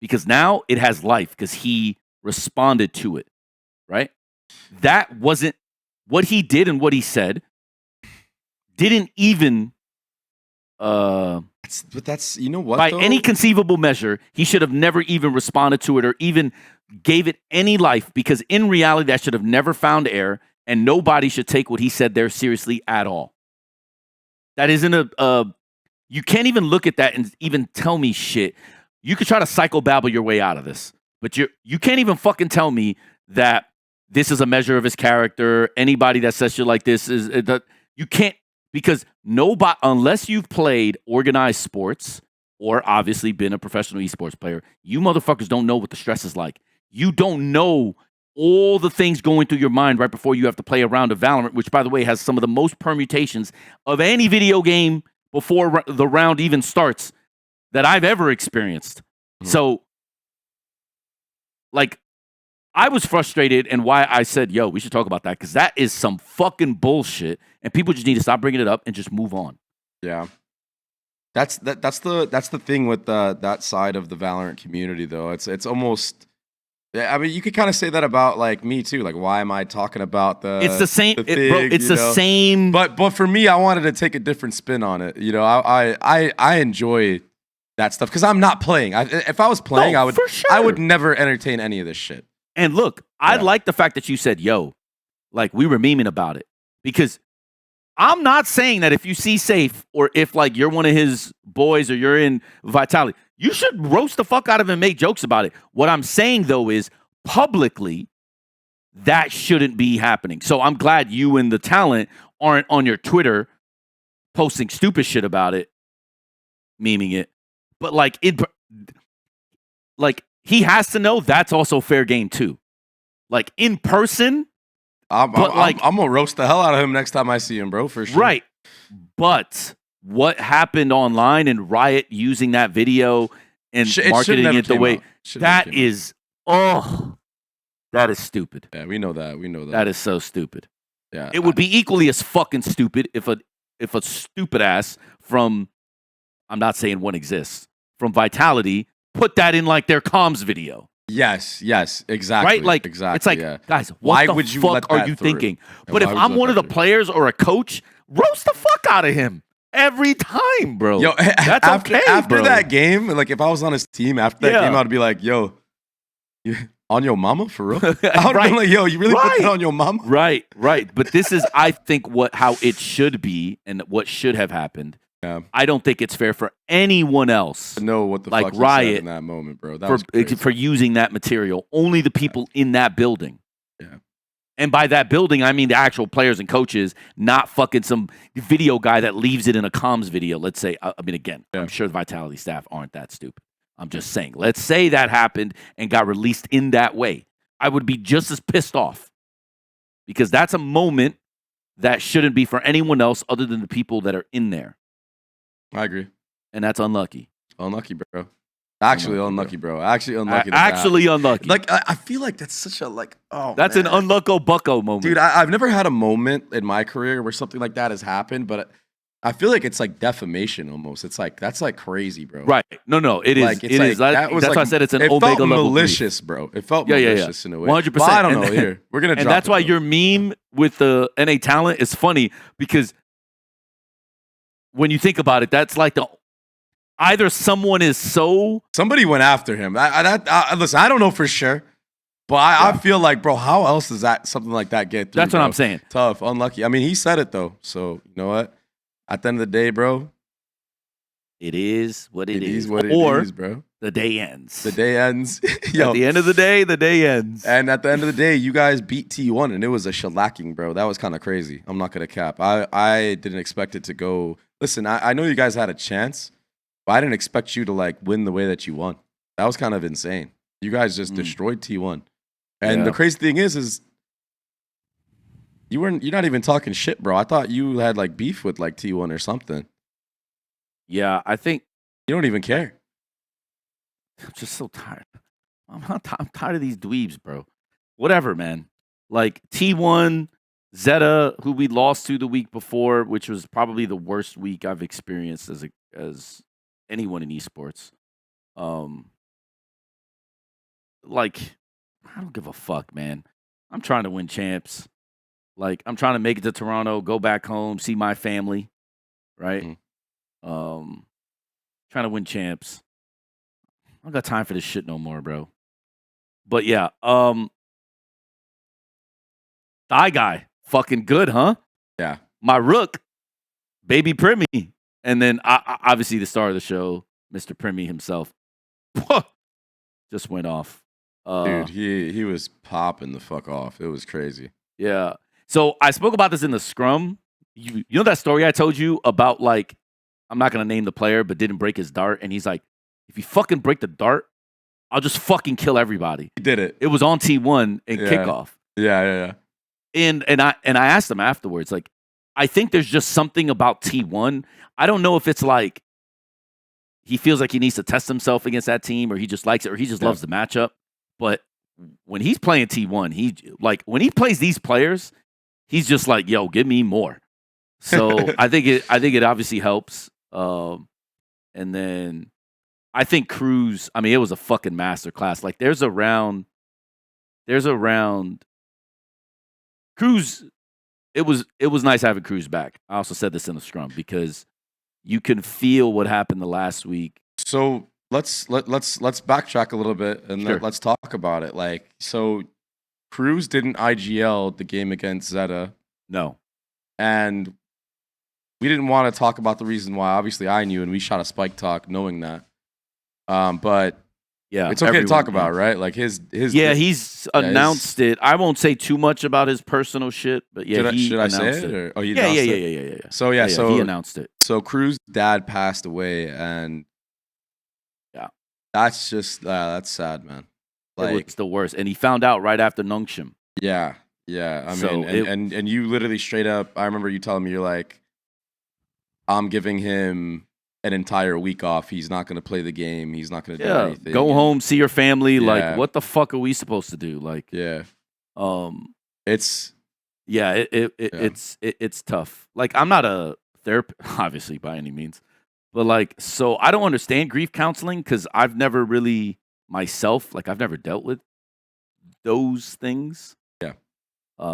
Because now it has life because he responded to it, right? That wasn't what he did, and what he said didn't even but that's what, by though? any conceivable measure, he should have never even responded to it or even gave it any life, because in reality that should have never found air, and nobody should take what he said there seriously at all. That isn't you can't even look at that and even tell me shit. You could try to psychobabble your way out of this, but you can't even fucking tell me that this is a measure of his character. Anybody that says shit like this you can't, because nobody, unless you've played organized sports or obviously been a professional esports player, you motherfuckers don't know what the stress is like. You don't know all the things going through your mind right before you have to play a round of Valorant, which, by the way, has some of the most permutations of any video game before the round even starts that I've ever experienced. So, like, I was frustrated, and why I said, yo, we should talk about that, because that is some fucking bullshit, and people just need to stop bringing it up and just move on. Yeah. That's the thing with that side of the Valorant community, though. It's almost... I mean, you could kind of say that about like me too. Like, why am I talking about the? It's the same, the thing, bro. It's the same. But for me, I wanted to take a different spin on it. I enjoy that stuff because I'm not playing. If I was playing, I would. For sure. I would never entertain any of this shit. And look, I like the fact that you said, "Yo," like we were memeing about it, because I'm not saying that if you see Safe or if like you're one of his boys or you're in Vitality, you should roast the fuck out of him and make jokes about it. What I'm saying, though, is publicly, that shouldn't be happening. So I'm glad you and the talent aren't on your Twitter posting stupid shit about it, memeing it. But like he has to know that's also fair game too. Like in person, I'm gonna roast the hell out of him next time I see him, bro, for sure. Right. But what happened online and Riot using that video and marketing it the way that is, that is stupid. Yeah, we know that. That is so stupid. Yeah. It would be equally as fucking stupid if a stupid ass from, I'm not saying one exists, from Vitality put that in like their comms video. Yes, exactly. Right? Like, exactly. it's like, guys, what the would you fuck let are that you through? thinking? And But if why would you I'm let one of the that through? players or a coach, roast the fuck out of him every time, bro. Yo, That's after bro. that game, like if I was on his team after that game, I'd be like, yo, you on your mama for real? I would have been like, yo, you really put that on your mama? Right. But this is, I think, how it should be and what should have happened. Yeah. I don't think it's fair for anyone else To know what the like fuck he Riot said in that moment, bro. That was for using that material. Only the people in that building. Yeah. And by that building, I mean the actual players and coaches, not fucking some video guy that leaves it in a comms video. Let's say, I mean, again, I'm sure the Vitality staff aren't that stupid. I'm just saying, let's say that happened and got released in that way. I would be just as pissed off because that's a moment that shouldn't be for anyone else other than the people that are in there. I agree. And that's unlucky. Unlucky, bro. Actually unlucky, bro. Actually unlucky. Unlucky. Like, I feel like that's such a, like, oh, that's man. an unlucko bucko moment. Dude, I've never had a moment in my career where something like that has happened, but I feel like it's like defamation almost. It's like, that's like crazy, bro. Right. No, it is. Like, It is. That's why I said it's an Omega felt level malicious, bro. It felt malicious in a way. 100%. Well, I don't know. Here, we're going to drop And that's it, why bro. your meme with the NA talent is funny because when you think about it, that's like either someone is so... Somebody went after him. Listen, I don't know for sure, but I feel like, bro, how else does something like that get through? That's what I'm saying. Tough, unlucky. I mean, he said it though, so you know what? At the end of the day, bro, it is what it is. What or it is, bro. The day ends. The day ends. At the end of the day ends. And at the end of the day, you guys beat T1, and it was a shellacking, bro. That was kind of crazy. I'm not gonna cap. I didn't expect it to go. Listen, I know you guys had a chance, but I didn't expect you to like win the way that you won. That was kind of insane. You guys just destroyed T1. And the crazy thing is you're not even talking shit, bro. I thought you had like beef with like T1 or something. Yeah, I think you don't even care. I'm just so tired. I'm tired of these dweebs, bro. Whatever, man. Like T1, Zeta, who we lost to the week before, which was probably the worst week I've experienced as anyone in esports. Like, I don't give a fuck, man. I'm trying to win champs. Like, I'm trying to make it to Toronto, go back home, see my family, right? Trying to win champs. I don't got time for this shit no more, bro. But yeah, Thigh Guy, fucking good, huh? Yeah. My rook, Baby Primmy. And then, obviously, the star of the show, Mr. Primmy himself, just went off. Dude, he was popping the fuck off. It was crazy. Yeah. So I spoke about this in the scrum. You know that story I told you about, like, I'm not going to name the player, but didn't break his dart. And he's like, if you fucking break the dart, I'll just fucking kill everybody. He did it. It was on T1 in kickoff. Yeah. And I asked him afterwards, like, I think there's just something about T1. I don't know if it's like he feels like he needs to test himself against that team, or he just likes it, or he just loves the matchup. But when he's playing T1, when he plays these players, he's just like, yo, give me more. So I think it obviously helps. And then I think crws, I mean, it was a fucking masterclass. Like there's a round crws. It was nice having crws back. I also said this in the scrum because you can feel what happened the last week. So let's backtrack a little bit and let's talk about it. Like, so crws didn't IGL the game against Zeta. No. And we didn't want to talk about the reason why. Obviously, I knew, and we shot a SpikeTalk knowing that. But yeah, it's okay to talk about, right? Like he's announced it. I won't say too much about his personal shit, but yeah, should I say it? Or, he announced it. Yeah. So so he announced it. So crws' dad passed away, and that's just that's sad, man. Like it's the worst, and he found out right after Nungshim. Yeah. I mean, and you literally straight up. I remember you telling me, you're like, I'm giving him an entire week off. He's not going to play the game. He's not going to do anything. Go home, see your family. Like, what the fuck are we supposed to do? Like, it's Yeah, it's tough. Like, I'm not a therapist, obviously, by any means. But, like, so I don't understand grief counseling because I've never really myself, like, I've never dealt with those things. Yeah.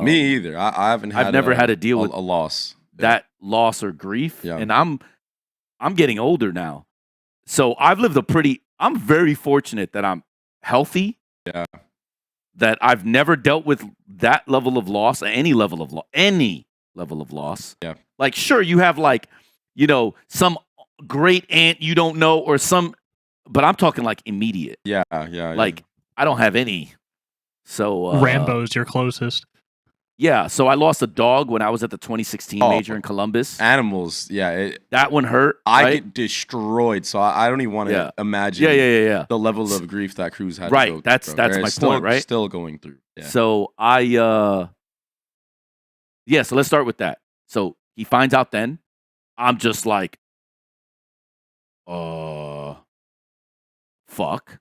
Me either. I haven't had I've never had to deal with a loss. that loss or grief. Yeah. And I'm getting older now. So I'm very fortunate that I'm healthy. Yeah. That I've never dealt with that level of loss, any level of loss. Yeah. Like, sure, you have, like, you know, some great aunt you don't know or some, but I'm talking like immediate. Yeah. Like, I don't have any. So Rambo's your closest. Yeah, so I lost a dog when I was at the 2016 major in Columbus. Animals, yeah. That one hurt. I get destroyed, so I don't even want to imagine the level of grief that crws had to go through. That's my point, right? Still going through. Yeah. So so let's start with that. So he finds out then. I'm just like, fuck.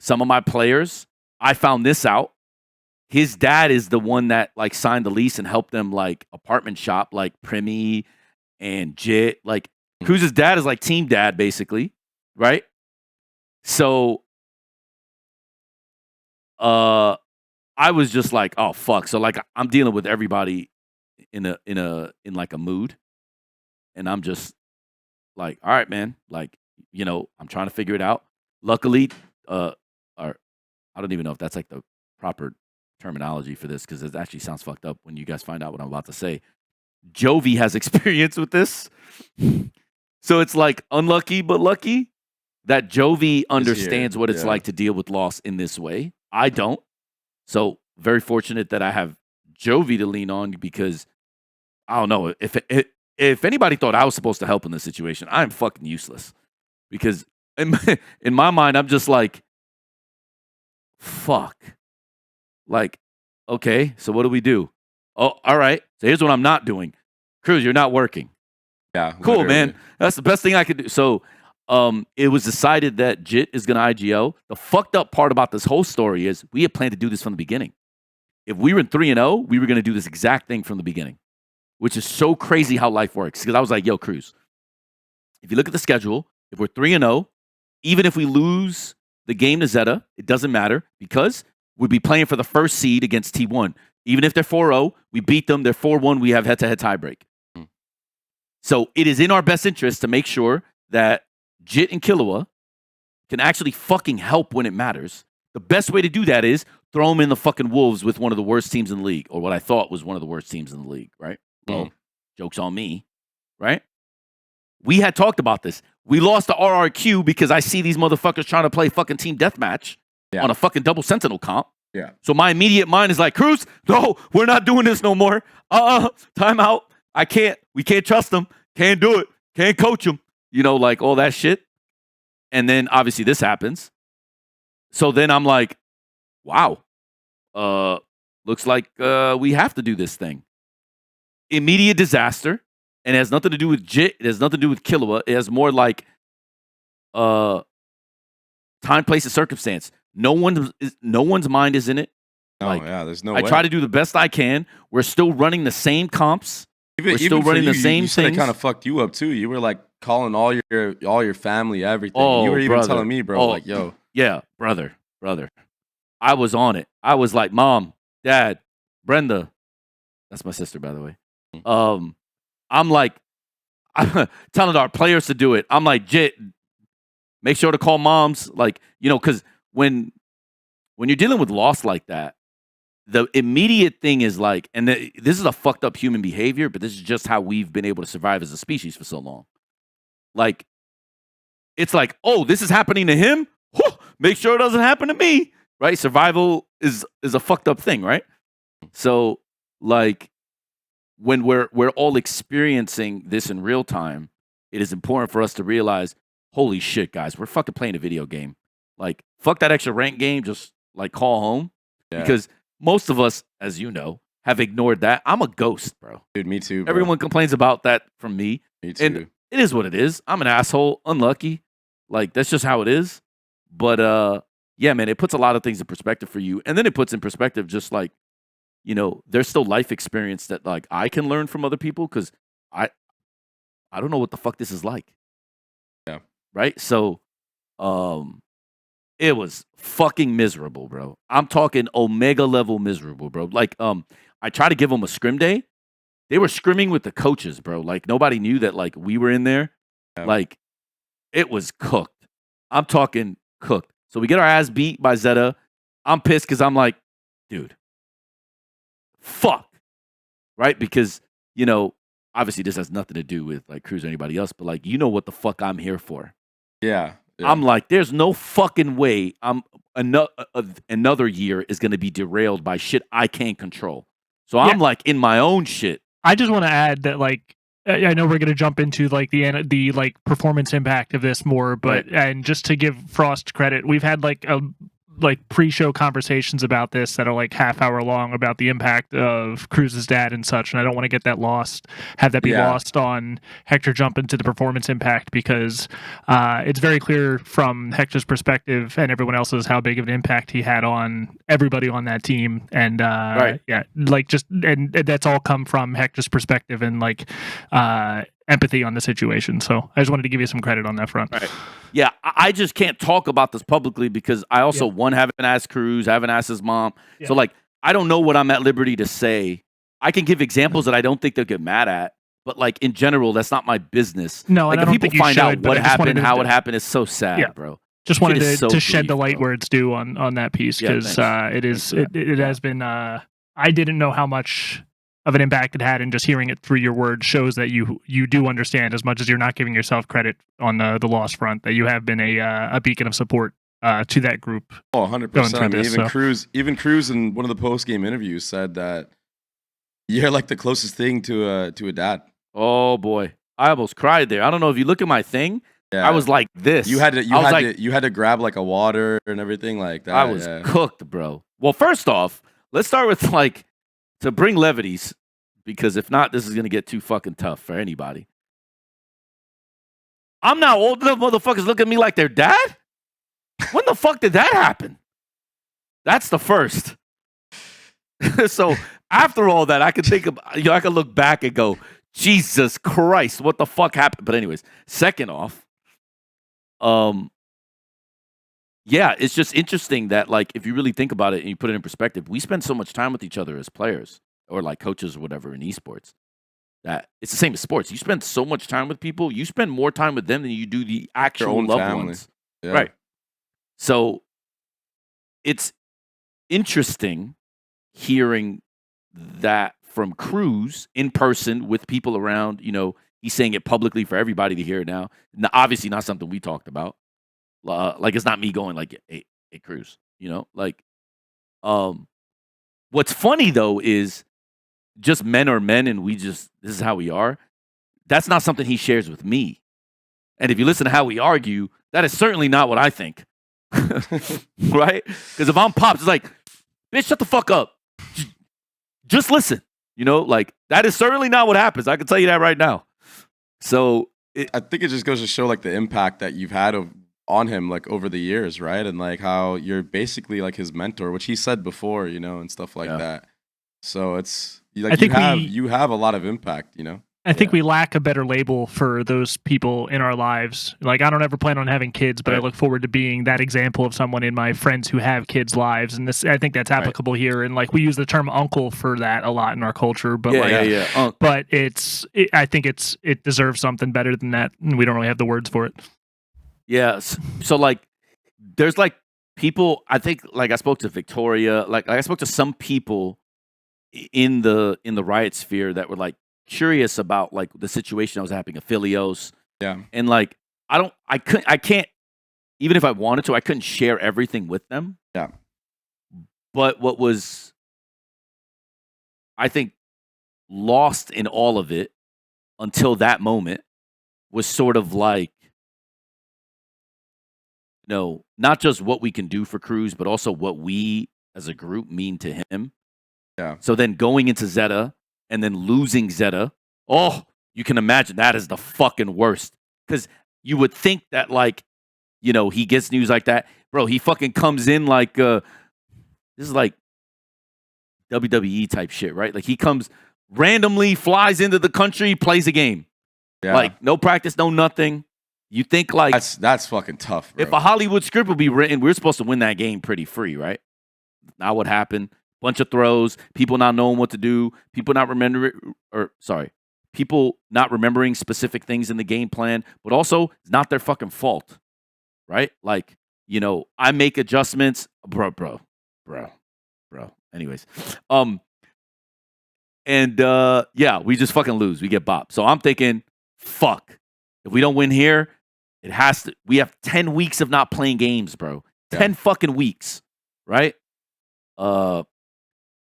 Some of my players, I found this out. His dad is the one that, like, signed the lease and helped them, like, apartment shop, like Primi and Jit. Like, Cruz's dad is like team dad, basically, right? So, I was just like, oh fuck. So, like, I'm dealing with everybody in like a mood, and I'm just like, all right, man. Like, you know, I'm trying to figure it out. Luckily, I don't even know if that's like the proper terminology for this because it actually sounds fucked up when you guys find out what I'm about to say. Jovi has experience with this. So it's like unlucky but lucky that Jovi understands what it's like to deal with loss in this way. I don't. So very fortunate that I have Jovi to lean on because I don't know if anybody thought I was supposed to help in this situation, I'm fucking useless because in my mind I'm just like, fuck. Like, okay, so what do we do? Oh, all right. So here's what I'm not doing. Cruz, you're not working. Yeah. Cool, literally. man. That's the best thing I could do. So it was decided that Jit is going to IGO. The fucked up part about this whole story is we had planned to do this from the beginning. If we were in 3-0, we were going to do this exact thing from the beginning, which is so crazy how life works. Because I was like, yo, Cruz, if you look at the schedule, if we're 3-0, even if we lose the game to Zeta, it doesn't matter because we'd be playing for the first seed against T1. Even if they're 4-0, we beat them. They're 4-1. We have head-to-head tiebreak. So it is in our best interest to make sure that Jit and Killua can actually fucking help when it matters. The best way to do that is throw them in the fucking Wolves with one of the worst teams in the league, or what I thought was one of the worst teams in the league, right? Well, joke's on me, right? We had talked about this. We lost the RRQ because I see these motherfuckers trying to play fucking team deathmatch on a fucking double sentinel comp. Yeah. So my immediate mind is like, Cruz, no, we're not doing this no more. Timeout. We can't trust them. Can't do it. Can't coach them. You know, like all that shit. And then obviously this happens. So then I'm like, wow. Looks like we have to do this thing. Immediate disaster. And it has nothing to do with Jit. It has nothing to do with Killua. It has more like time, place, and circumstance. No one's mind is in it. There's no way. I try to do the best I can. We're still running the same comps. We're still running the same things. It kind of fucked you up too. You were like calling all your family, everything. Oh, you were even brother. telling me, bro, like, yo. Yeah, brother. I was on it. I was like, Mom, Dad, Brenda. That's my sister, by the way. I'm like, I'm telling our players to do it. I'm like, Jit, make sure to call moms. Like, you know, because when you're dealing with loss like that, the immediate thing is like, and this is a fucked up human behavior, but this is just how we've been able to survive as a species for so long. Like, it's like, oh, this is happening to him? Whew, make sure it doesn't happen to me, right? Survival is a fucked up thing, right? So, like, when we're all experiencing this in real time, it is important for us to realize, holy shit, guys, we're fucking playing a video game. Like, fuck that extra rank game, just, like, call home. Yeah. Because most of us, as you know, have ignored that. I'm a ghost, bro. Dude, me too, bro. Everyone complains about that from me. Me too. And it is what it is. I'm an asshole, unlucky. Like, that's just how it is. But, yeah, man, it puts a lot of things in perspective for you. And then it puts in perspective just, like, there's still life experience that like I can learn from other people because I don't know what the fuck this is like. Yeah. Right. So, it was fucking miserable, bro. I'm talking omega level miserable, bro. Like, I tried to give them a scrim day. They were scrimming with the coaches, bro. Like nobody knew that like we were in there. Yeah. Like it was cooked. I'm talking cooked. So we get our ass beat by Zeta. I'm pissed because I'm like, dude, fuck. Right? Because, obviously this has nothing to do with like crws or anybody else, but like, what the fuck I'm here for. Yeah. I'm like, there's no fucking way another year is going to be derailed by shit I can't control. So I'm like in my own shit. I just want to add that like I know we're going to jump into like the like performance impact of this more, but and just to give Frost credit, we've had like pre-show conversations about this that are like half hour long about the impact of Cruz's dad and such, and I don't want to get that have that be lost on Hector jump into the performance impact because it's very clear from Hector's perspective and everyone else's how big of an impact he had on everybody on that team, and and that's all come from Hector's perspective and like empathy on the situation. So I just wanted to give you some credit on that front. Right. Yeah, I just can't talk about this publicly because I also, haven't asked Cruz, haven't asked his mom. Yeah. So, like, I don't know what I'm at liberty to say. I can give examples that I don't think they'll get mad at, but, like, in general, that's not my business. No, like, and I don't think you find should, out what happened, how it happened, it's so sad, bro. Just wanted to shed the light where it's due on that piece because it has been. I didn't know how much of an impact it had, and just hearing it through your words shows that you do understand, as much as you're not giving yourself credit on the loss front, that you have been a beacon of support to that group. Oh, 100%. I mean, even Cruz in one of the post-game interviews said that you're like the closest thing to a dad. Oh boy, I almost cried there. I don't know if you look at my thing. Yeah. I was like this. You had to grab like a water and everything like that. I was cooked, bro. Well, first off, let's start with like to bring levities, because if not, this is gonna get too fucking tough for anybody. I'm now old enough motherfuckers look at me like their dad? When the fuck did that happen? That's the first. So after all that, I can think of, I can look back and go, Jesus Christ, what the fuck happened? But anyways, second off, yeah, it's just interesting that, like, if you really think about it and you put it in perspective, we spend so much time with each other as players or like coaches or whatever in esports that it's the same as sports. You spend so much time with people. You spend more time with them than you do the actual loved ones. Yeah. Right. So it's interesting hearing that from crws in person with people around. He's saying it publicly for everybody to hear now. Obviously not something we talked about. Like, it's not me going like, hey crws, what's funny though is just men are men and this is how we are. That's not something he shares with me. And if you listen to how we argue, that is certainly not what I think. Right? Because if I'm Pops, it's like, bitch, shut the fuck up. Just listen. That is certainly not what happens. I can tell you that right now. So I think it just goes to show like the impact that you've had on him like over the years, right? And like how you're basically like his mentor, which he said before, and stuff like that. So it's like you have a lot of impact, I think we lack a better label for those people in our lives. Like, I don't ever plan on having kids, but I look forward to being that example of someone in my friends who have kids' lives. And I think that's applicable here. And like, we use the term uncle for that a lot in our culture, but but I think it deserves something better than that. And we don't really have the words for it. Yes. So like, there's like people, I think, like I spoke to Victoria, like I spoke to some people in the riot sphere that were like curious about like the situation that was happening at Philios. Yeah. And like, I can't, even if I wanted to, I couldn't share everything with them. Yeah. But what was, I think, lost in all of it until that moment was sort of like, not just what we can do for crws, but also what we as a group mean to him. Yeah. So then going into Zeta and then losing Zeta, you can imagine that is the fucking worst. Because you would think that, like, he gets news like that. Bro, he fucking comes in like, this is like WWE type shit, right? Like he comes randomly, flies into the country, plays a game. Yeah. Like no practice, no nothing. You think like that's fucking tough, bro. if a Hollywood script would be written, we're supposed to win that game pretty free, right? Not what happened. Bunch of throws, people not knowing what to do, people not remembering specific things in the game plan, but also it's not their fucking fault, right? Like, I make adjustments, bro. Anyways, we just fucking lose. We get bopped. So I'm thinking, fuck. If we don't win here, we have 10 weeks of not playing games, bro. 10 fucking weeks, right?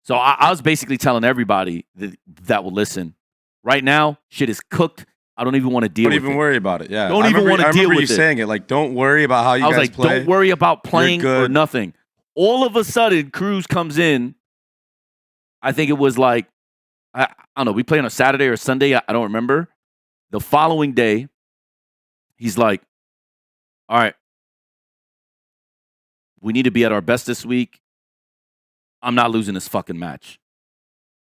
So I was basically telling everybody that will listen. Right now, shit is cooked. I don't even want to deal with it. Don't even worry about it. Yeah. Don't even want to deal with it. I remember you saying it. Like, don't worry about how you guys play. Don't worry about playing or nothing. All of a sudden, Cruz comes in. I think it was like, I don't know, we played on a Saturday or Sunday. I don't remember. The following day, he's like, all right, we need to be at our best this week. I'm not losing this fucking match.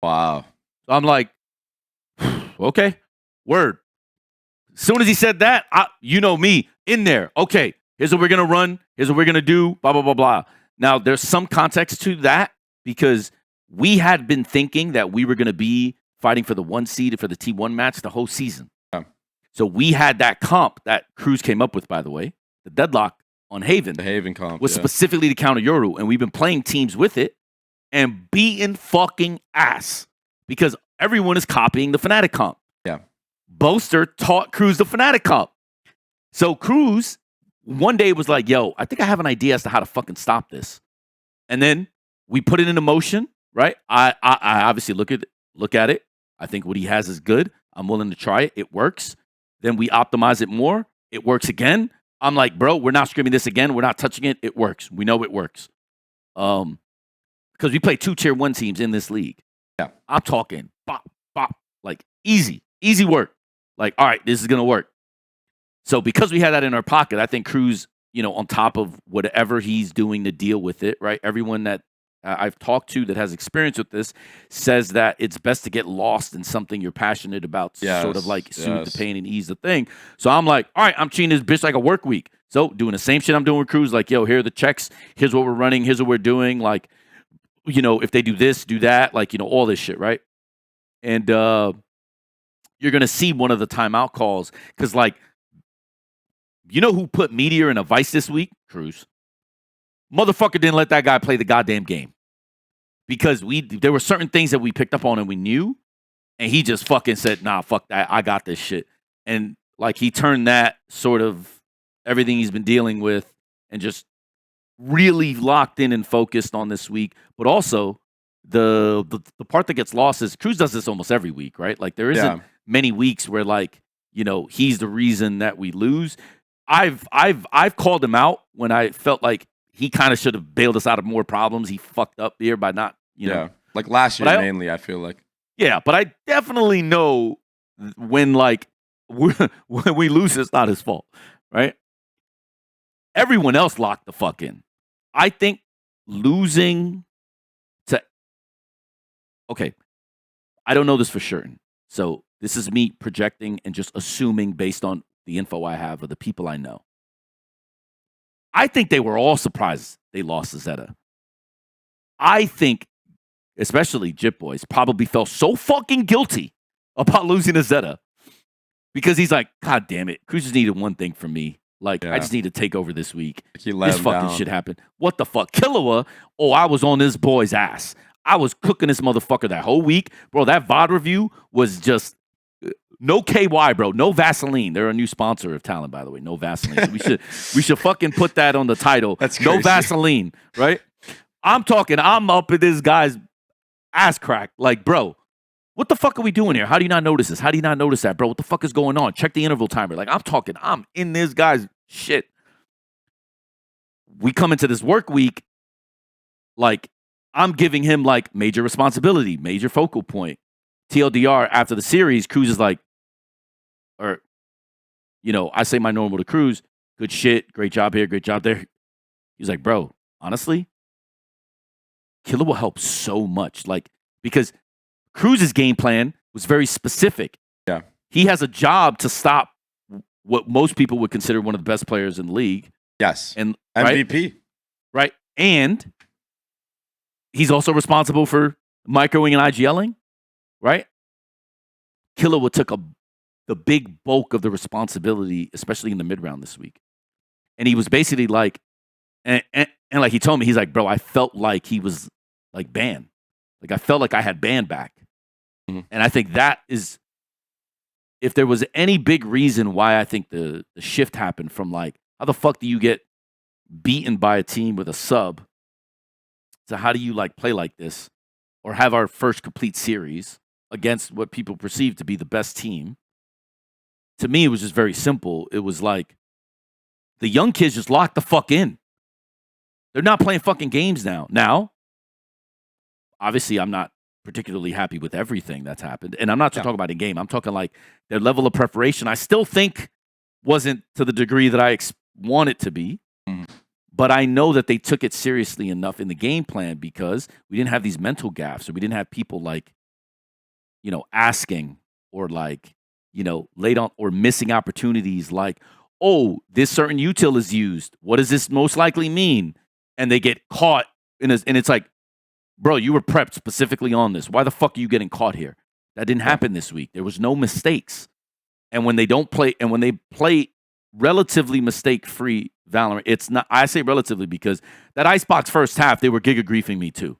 Wow. So I'm like, okay, word. As soon as he said that, you know me, in there. Okay, here's what we're going to run. Here's what we're going to do, blah, blah, blah, blah. Now, there's some context to that because we had been thinking that we were going to be fighting for the 1 seed for the T1 match the whole season. Yeah. So we had that comp that Cruz came up with, by the way, the deadlock on Haven. The Haven comp. Was specifically to counter Yoru, and we've been playing teams with it and beating fucking ass because everyone is copying the FNATIC comp. Yeah. Boaster taught Cruz the FNATIC comp. So Cruz one day was like, yo, I think I have an idea as to how to fucking stop this. And then we put it into motion, right? I obviously look at it. I think what he has is good. I'm willing to try it. It works. Then we optimize it more. It works again. I'm like, bro, we're not screaming this again. We're not touching it. It works. We know it works. Because we play 2 tier 1 teams in this league. Yeah. I'm talking bop, bop, like easy work. Like, all right, this is going to work. So because we had that in our pocket, I think Cruz, on top of whatever he's doing to deal with it, right? Everyone that I've talked to that has experience with this says that it's best to get lost in something you're passionate about, sort of like soothe the pain and ease the thing. So I'm like, all right, I'm treating this bitch like a work week. So doing the same shit I'm doing with Cruz, like, yo, here are the checks. Here's what we're running. Here's what we're doing. Like, if they do this, do that, like, all this shit, right? And you're going to see one of the timeout calls because, like, who put Meteor in a vice this week? Cruz. Motherfucker didn't let that guy play the goddamn game because there were certain things that we picked up on and we knew, and he just fucking said, nah, fuck that. I got this shit. And, like, he turned that sort of everything he's been dealing with and just really locked in and focused on this week. But also the part that gets lost is Cruz does this almost every week, right? Like there isn't many weeks where like, he's the reason that we lose. I've called him out when I felt like he kind of should have bailed us out of more problems. He fucked up here by not, know. Like last year mainly, I feel like. Yeah, but I definitely know when like when we lose, it's not his fault, right? Everyone else locked the fuck in. I think losing to... Okay, I don't know this for sure. So this is me projecting and just assuming based on the info I have of the people I know. I think they were all surprised they lost to Zeta. I think, especially Jip Boys, probably felt so fucking guilty about losing to Zeta because he's like, God damn it, Cruz just needed one thing from me. Like, I just need to take over this week. This fucking shit happened. What the fuck? Killua, I was on this boy's ass. I was cooking this motherfucker that whole week. Bro, that VOD review was just no KY, bro. No Vaseline. They're a new sponsor of Talon, by the way. No Vaseline. So we should fucking put that on the title. That's no crazy. Vaseline, right? I'm up at this guy's ass crack. Like, bro, what the fuck are we doing here? How do you not notice this? How do you not notice that, bro? What the fuck is going on? Check the interval timer. Like, I'm in this guy's shit. We come into this work week, like, I'm giving him, like, major responsibility, major focal point. TLDR, after the series, Cruz is like, I say my normal to Cruz, good shit, great job here, great job there. He's like, bro, honestly, Killer will help so much. Like, because Cruz's game plan was very specific. Yeah. He has a job to stop what most people would consider one of the best players in the league. Yes. And MVP. Right. And he's also responsible for microing and IGLing. Right. Killer took the big bulk of the responsibility, especially in the mid round this week. And he was basically like, and like he told me, he's like, bro, I felt like he was like Ban. Like I felt like I had Ban back. Mm-hmm. And I think that is, if there was any big reason why I think the shift happened from like, how the fuck do you get beaten by a team with a sub? So how do you like play like this or have our first complete series against what people perceive to be the best team? To me, it was just very simple. It was like the young kids just locked the fuck in. They're not playing fucking games now. Now, obviously, I'm not particularly happy with everything that's happened. And I'm not talking about a game. I'm talking like their level of preparation. I still think wasn't to the degree that I want it to be. But I know that they took it seriously enough in the game plan because we didn't have these mental gaps. Or we didn't have people like, asking or like, late on or missing opportunities like, oh, this certain util is used. What does this most likely mean? And they get caught and it's like, bro, you were prepped specifically on this. Why the fuck are you getting caught here? That didn't happen this week. There was no mistakes. And when they don't play, and when they play relatively mistake-free Valorant, it's not, I say relatively because that Icebox first half, they were giga griefing me too.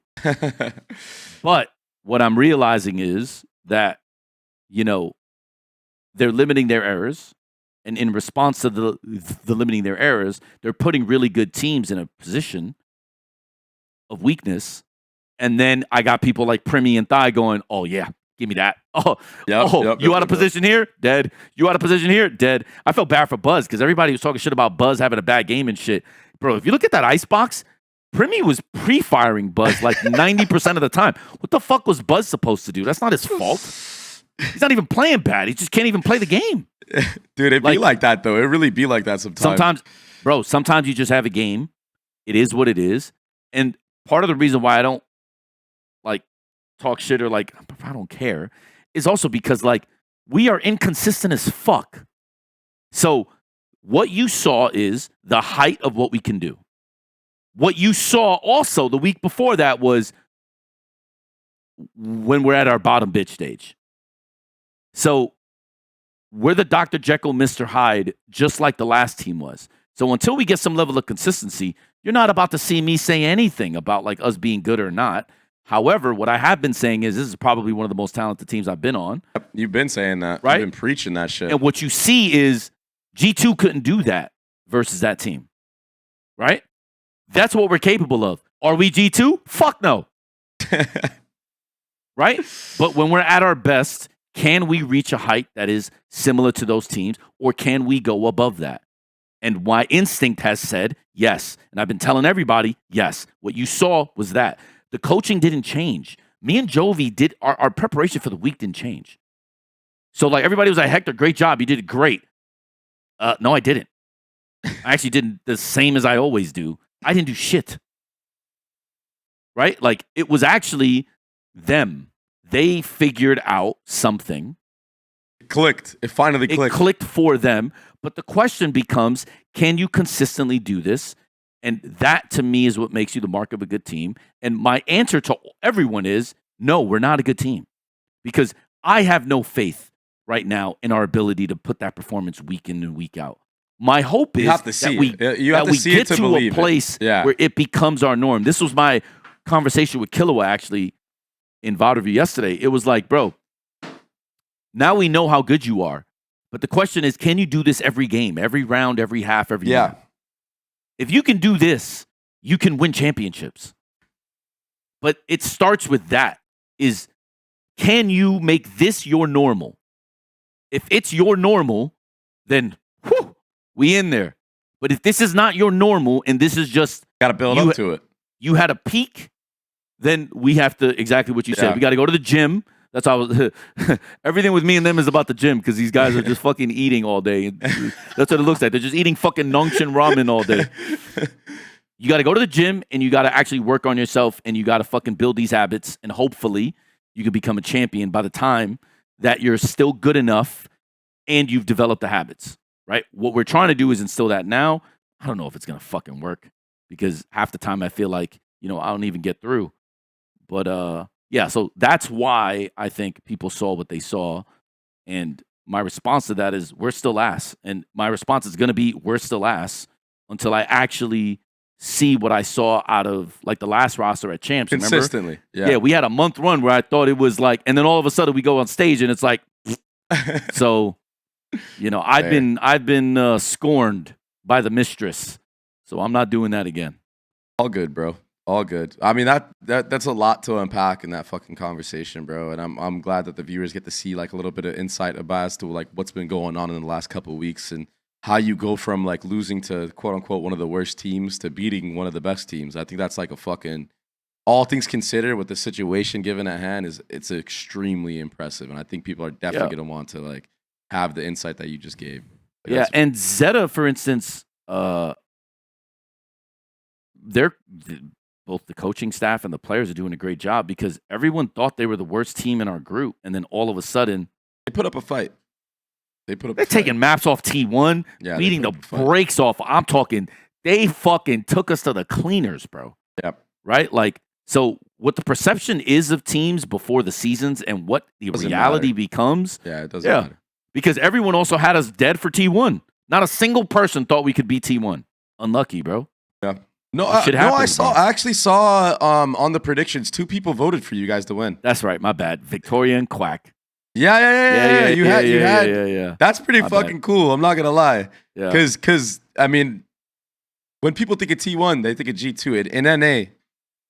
But what I'm realizing is that, they're limiting their errors. And in response to the limiting their errors, they're putting really good teams in a position of weakness. And then I got people like Primy and Thigh going, oh, yeah, give me that. You out of position here? Dead. You out of position here? Dead. I felt bad for Buzz because everybody was talking shit about Buzz having a bad game and shit. Bro, if you look at that Icebox, Primy was pre-firing Buzz like 90% of the time. What the fuck was Buzz supposed to do? That's not his fault. He's not even playing bad. He just can't even play the game. Dude, it'd be like that, though. It really be like that sometimes. Sometimes you just have a game. It is what it is. And part of the reason why I don't like talk shit or like I don't care is also because like we are inconsistent as fuck. So what you saw is the height of what we can do. What you saw also the week before that was when we're at our bottom bitch stage. So we're the Dr. Jekyll, Mr. Hyde, just like the last team was. So until we get some level of consistency, you're not about to see me say anything about like us being good or not. However, what I have been saying is this is probably one of the most talented teams I've been on. You've been saying that. Right? You've been preaching that shit. And what you see is G2 couldn't do that versus that team. Right? That's what we're capable of. Are we G2? Fuck no. Right? But when we're at our best, can we reach a height that is similar to those teams, or can we go above that? And my instinct has said yes. And I've been telling everybody, yes. What you saw was that. The coaching didn't change. Me and Jovi did, our preparation for the week didn't change. So like everybody was like, Hector, great job. You did great. No, I didn't. I actually did the same as I always do. I didn't do shit. Right? Like it was actually them. They figured out something. It clicked. It finally clicked. It clicked for them. But the question becomes, can you consistently do this? And that, to me, is what makes you the mark of a good team. And my answer to everyone is, no, we're not a good team. Because I have no faith right now in our ability to put that performance week in and week out. My hope is that we get to a place where it becomes our norm. This was my conversation with Killua, actually, in VOD review yesterday. It was like, bro, now we know how good you are. But the question is, can you do this every game, every round, every half, every minute? If you can do this, you can win championships. But it starts with that, is can you make this your normal? If it's your normal, then whew, we in there. But if this is not your normal and this is just... Got to build up to it. You had a peak, then we have to, exactly what you said. We got to go to the gym. That's how I was, everything with me and them is about the gym because these guys are just fucking eating all day. That's what it looks like. They're just eating fucking Nongchin ramen all day. You got to go to the gym and you got to actually work on yourself and you got to fucking build these habits and hopefully you can become a champion by the time that you're still good enough and you've developed the habits, right? What we're trying to do is instill that now. I don't know if it's going to fucking work because half the time I feel like, I don't even get through. But yeah, so that's why I think people saw what they saw. And my response to that is we're still ass. And my response is going to be we're still ass until I actually see what I saw out of like the last roster at Champs. Consistently. Remember? Yeah, we had a month run where I thought it was like, and then all of a sudden we go on stage and it's like, so, I've been scorned by the mistress. So I'm not doing that again. All good, bro. All good. I mean, that's a lot to unpack in that fucking conversation, bro. And I'm glad that the viewers get to see like a little bit of insight about as to like what's been going on in the last couple of weeks and how you go from like losing to quote unquote one of the worst teams to beating one of the best teams. I think that's like a fucking, all things considered with the situation given at hand, it's extremely impressive. And I think people are definitely going to want to like have the insight that you just gave. Like, yeah. And Zeta, for instance, they're both the coaching staff and the players are doing a great job because everyone thought they were the worst team in our group. And then all of a sudden they put up a fight. They're taking maps off T1, beating the brakes off. I'm talking, they fucking took us to the cleaners, bro. Yep. Right? Like, so what the perception is of teams before the seasons and what the reality becomes. Yeah, it doesn't matter. Because everyone also had us dead for T1. Not a single person thought we could beat T1. Unlucky, bro. Yeah. I actually saw on the predictions 2 people voted for you guys to win. That's right, my bad. Victoria and Quack. Yeah. You had. Yeah. That's pretty fucking cool. I'm not gonna lie. Yeah. Because I mean, when people think of T1, they think of G2. In NA,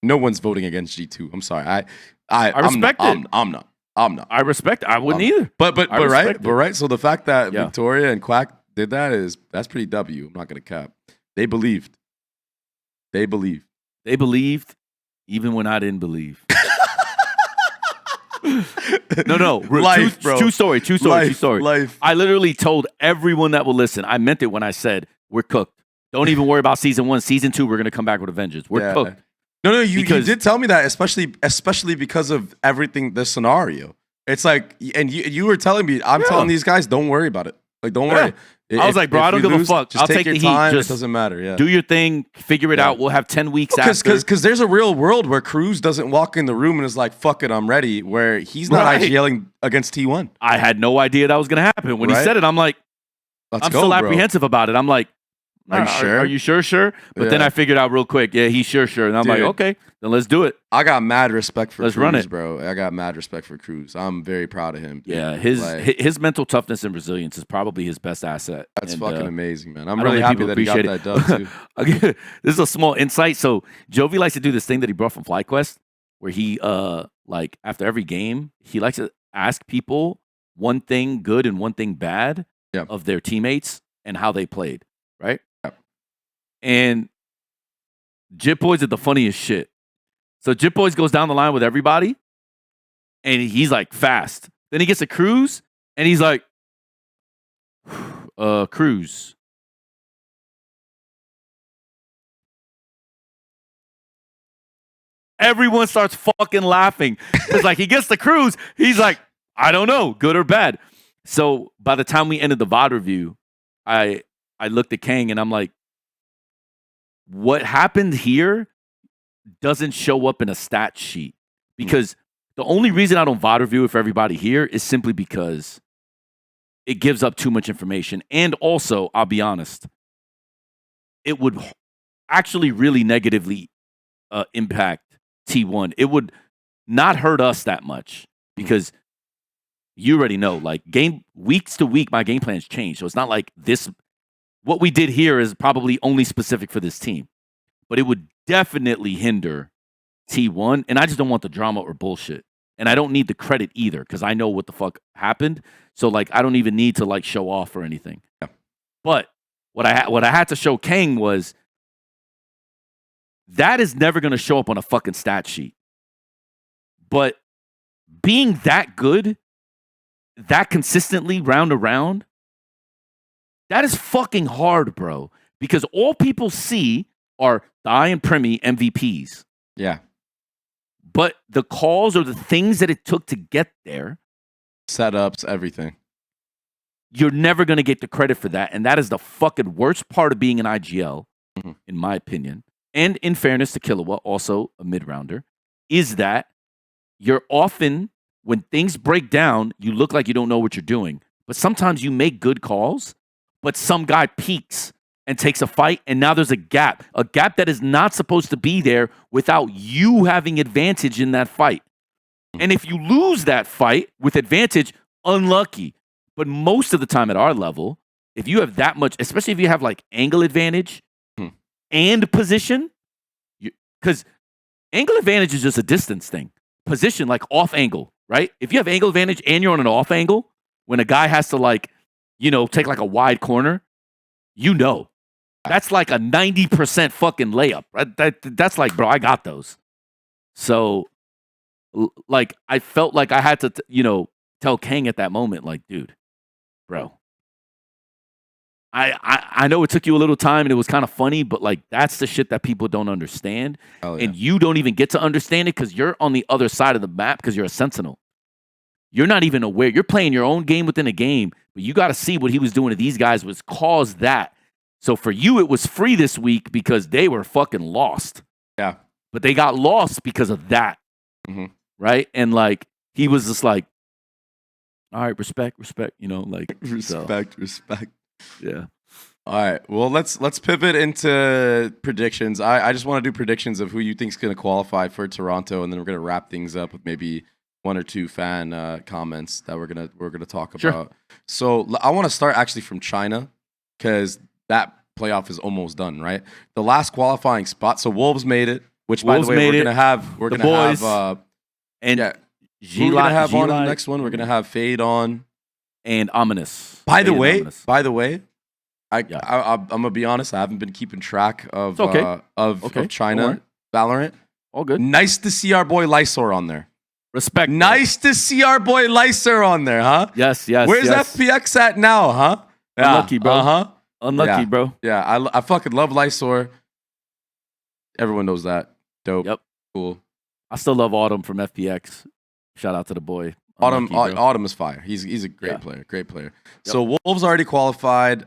no one's voting against G2. I'm sorry. I respect it. I'm not. I respect it. I wouldn't either. But right. So the fact that Victoria and Quack did that's pretty W. I'm not gonna cap. They believed. They believed even when I didn't believe. No. Life, bro. True story. Life. I literally told everyone that will listen. I meant it when I said, we're cooked. Don't even worry about season 1. Season 2, we're going to come back with a vengeance. We're cooked. No, you did tell me that, especially because of everything, the scenario. It's like, and you were telling me, I'm telling these guys, don't worry about it. Like, don't worry. I was like, bro, I don't give a fuck. I'll take the heat. Just, it doesn't matter. Yeah. Do your thing. Figure it out. We'll have 10 weeks after. Because there's a real world where Cruz doesn't walk in the room and is like, fuck it, I'm ready. Where he's not IGLing against T1. I had no idea that was going to happen. When he said it, I'm like, I'm still apprehensive about it. I'm like, are you sure? Are you sure? But then I figured out real quick, he's sure. And I'm like, okay, then let's do it. I got mad respect for Cruz, run it, bro. I got mad respect for Cruz. I'm very proud of him. Dude. Yeah, his mental toughness and resilience is probably his best asset. That's fucking amazing, man. I'm really happy that he got that dub, too. This is a small insight. So Jovi likes to do this thing that he brought from FlyQuest, where he, like, after every game, he likes to ask people one thing good and one thing bad of their teammates and how they played, right? And Jit Boys did the funniest shit. So Jit Boys goes down the line with everybody, and he's like fast. Then he gets a crws, and he's like, crws. Everyone starts fucking laughing. It's like he gets the crws. He's like, I don't know, good or bad. So by the time we ended the VOD review, I looked at Kang, and I'm like, what happened here doesn't show up in a stat sheet because the only reason I don't VOD review it for everybody here is simply because it gives up too much information. And also, I'll be honest, it would actually really negatively impact T1. It would not hurt us that much because you already know, like weeks to week, my game plans change. So it's not like this. What we did here is probably only specific for this team, but it would definitely hinder T1. And I just don't want the drama or bullshit. And I don't need the credit either because I know what the fuck happened. So like, I don't even need to like show off or anything. Yeah. But what I had to show Kang was that is never going to show up on a fucking stat sheet. But being that good, that consistently round around, that is fucking hard, bro. Because all people see are Thai and Premi MVPs. Yeah. But the calls or the things that it took to get there, setups, everything. You're never going to get the credit for that. And that is the fucking worst part of being an IGL, in my opinion. And in fairness to Killua, also a mid-rounder, is that you're often, when things break down, you look like you don't know what you're doing. But sometimes you make good calls, but some guy peaks and takes a fight, and now there's a gap that is not supposed to be there without you having advantage in that fight. And if you lose that fight with advantage, unlucky. But most of the time at our level, if you have that much, especially if you have like angle advantage and position, because angle advantage is just a distance thing. Position, like off angle, right? If you have angle advantage and you're on an off angle, when a guy has to like, take like a wide corner, that's like a 90% fucking layup. That's like, bro, I got those. So, like, I felt like I had to, tell Kang at that moment, like, dude, bro, I know it took you a little time and it was kind of funny, but like, that's the shit that people don't understand. Oh, yeah. And you don't even get to understand it because you're on the other side of the map because you're a sentinel. You're not even aware. You're playing your own game within a game, but you got to see what he was doing to these guys was caused that. So for you, it was free this week because they were fucking lost. Yeah. But they got lost because of that. Right? And like, he was just like, all right, respect, like respect. Yeah. All right. Well, let's pivot into predictions. I just want to do predictions of who you think is going to qualify for Toronto, and then we're going to wrap things up with maybe one or two fan comments that we're gonna talk about. So I want to start actually from China because that playoff is almost done, right? The last qualifying spot. So Wolves made it, which by the way we're gonna have we're gonna have we're gonna have on the next one. We're gonna have Fade on and Ominous. By the way, I'm gonna be honest. I haven't been keeping track of China Valorant. All good. Nice to see our boy Lysor on there. Respect. Nice to see our boy Lysor on there, huh? Yes. Where's FPX at now, huh? Yeah. Unlucky, bro. Unlucky, bro. Yeah, I fucking love Lysor. Everyone knows that. Dope. Yep. Cool. I still love Autumn from FPX. Shout out to the boy. Autumn is fire. He's a great player. Great player. Yep. So Wolves already qualified.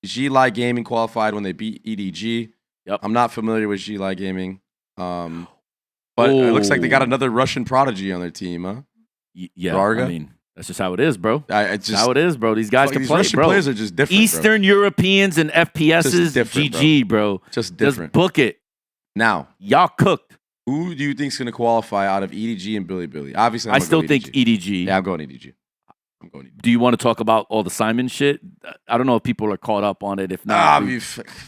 G-Li Gaming qualified when they beat EDG. Yep. I'm not familiar with G-Li Gaming. But it looks like they got another Russian prodigy on their team, huh? Yeah, Rarga? I mean, that's just how it is, bro. It's just how it is, bro. These guys can play, Russian bro. players are just different, Eastern Europeans and FPSs, GG, bro. Just different. Just book it. Now, y'all cooked. Who do you think is going to qualify out of EDG and Billy? Obviously, I still think EDG. Yeah, I'm going EDG. Do you want to talk about all the Simon shit? I don't know if people are caught up on it. If not,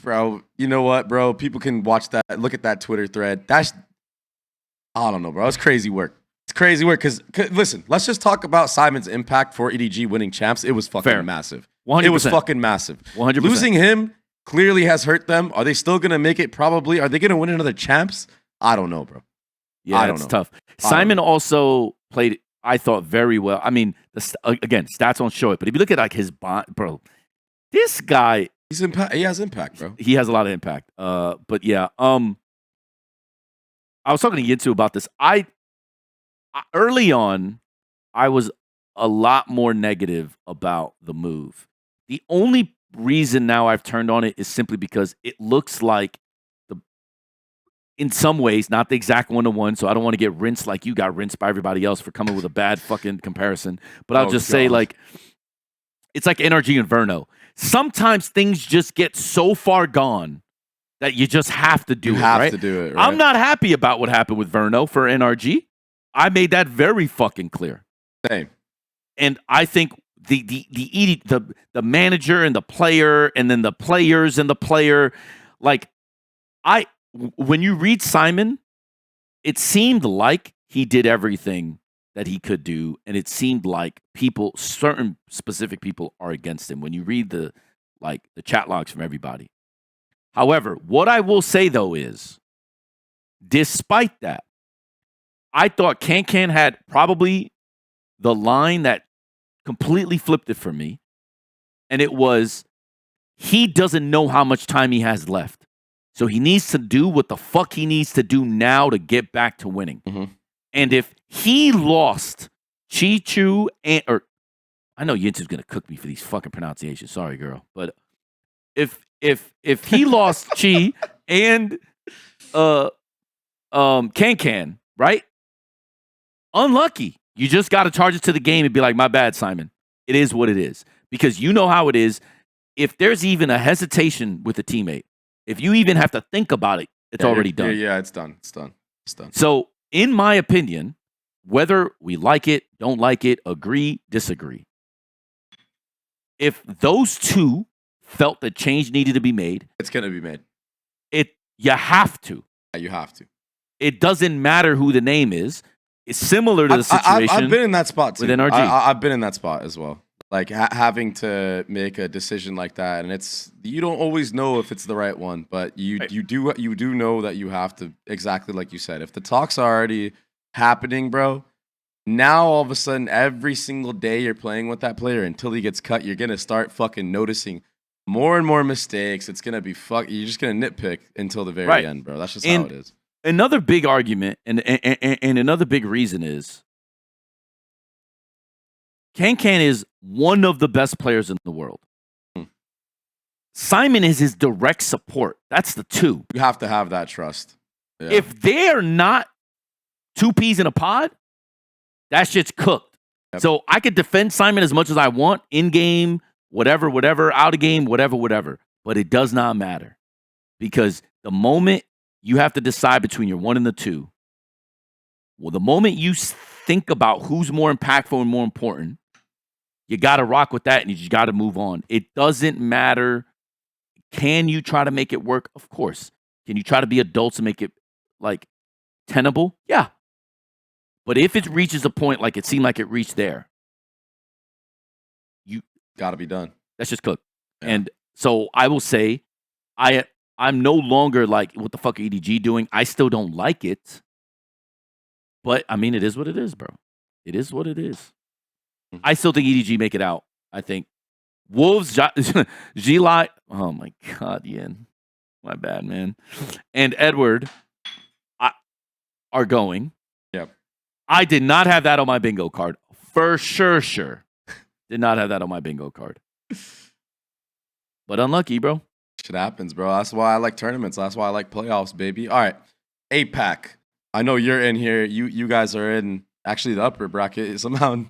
bro, you know what, bro? People can watch that. Look at that Twitter thread. I don't know, bro. It's crazy work. It's crazy work because listen, let's just talk about Simon's impact for EDG winning champs. It was fucking massive. 100%. It was fucking massive. 100%. Losing him clearly has hurt them. Are they still gonna make it? Probably. Are they gonna win another champs? I don't know, bro. Yeah, it's tough. Simon also played, I thought, very well. I mean, again, stats don't show it, but if you look at like his bond, bro, this guy, he has impact, bro. He has a lot of impact. But yeah, I was talking to Yintu about this. Early on, I was a lot more negative about the move. The only reason now I've turned on it is simply because it looks like in some ways, not the exact 1-to-1, so I don't want to get rinsed like you got rinsed by everybody else for coming with a bad fucking comparison. But I'll just say, like, it's like NRG and Verno. Sometimes things just get so far gone that you just have to do it, right? To do it, right? I'm not happy about what happened with Verno for NRG. I made that very fucking clear. Same. And I think the manager and the player and then the players and the player, like, when you read Simon, it seemed like he did everything that he could do, and it seemed like certain specific people are against him when you read the chat logs from everybody. However, what I will say though is, despite that, I thought Can had probably the line that completely flipped it for me, and it was, he doesn't know how much time he has left. So he needs to do what the fuck he needs to do now to get back to winning. Mm-hmm. And if he lost Chi-Chu or I know Yinsu's gonna cook me for these fucking pronunciations. Sorry, girl. But if he lost Chi and Can, right? Unlucky. You just got to charge it to the game and be like, my bad, Simon. It is what it is. Because you know how it is. If there's even a hesitation with a teammate, if you even have to think about it, it's already done. Yeah, it's done. It's done. It's done. So, in my opinion, whether we like it, don't like it, agree, disagree, if those two felt that change needed to be made, it's going to be made. You have to. Yeah, you have to. It doesn't matter who the name is. It's similar to the situation. I've been in that spot too. With NRG. I've been in that spot as well. Like having to make a decision like that, and you don't always know if it's the right one, but you do know that you have to, exactly like you said. If the talks are already happening, bro, now all of a sudden every single day you're playing with that player until he gets cut, you're gonna start fucking noticing more and more mistakes. It's gonna be you're just gonna nitpick until the very end, bro. That's just how it is. Another big argument and another big reason is Can is one of the best players in the world. Simon is his direct support. That's the two. You have to have that trust. Yeah. If they're not two peas in a pod, that shit's cooked. Yep. So I could defend Simon as much as I want, in game, whatever, out of game, whatever. But it does not matter. Because the moment you have to decide between your one and the two, well, the moment you think about who's more impactful and more important, you got to rock with that and you just got to move on. It doesn't matter. Can you try to make it work? Of course. Can you try to be adults and make it like tenable? Yeah. But if it reaches a point like it seemed like it reached there, you got to be done. That's just cooked. Yeah. And so I will say, I'm no longer like, what the fuck are EDG doing? I still don't like it. But, I mean, it is what it is, bro. It is what it is. Mm-hmm. I still think EDG make it out. I think Wolves, G-Lot, oh, my God, Yin. My bad, man. And Edward are going. Yep. I did not have that on my bingo card. For sure. Did not have that on my bingo card. But unlucky, bro. Shit happens, bro. That's why I like tournaments. That's why I like playoffs, baby. All right. APAC. I know you're in here. You guys are in actually the upper bracket. Somehow,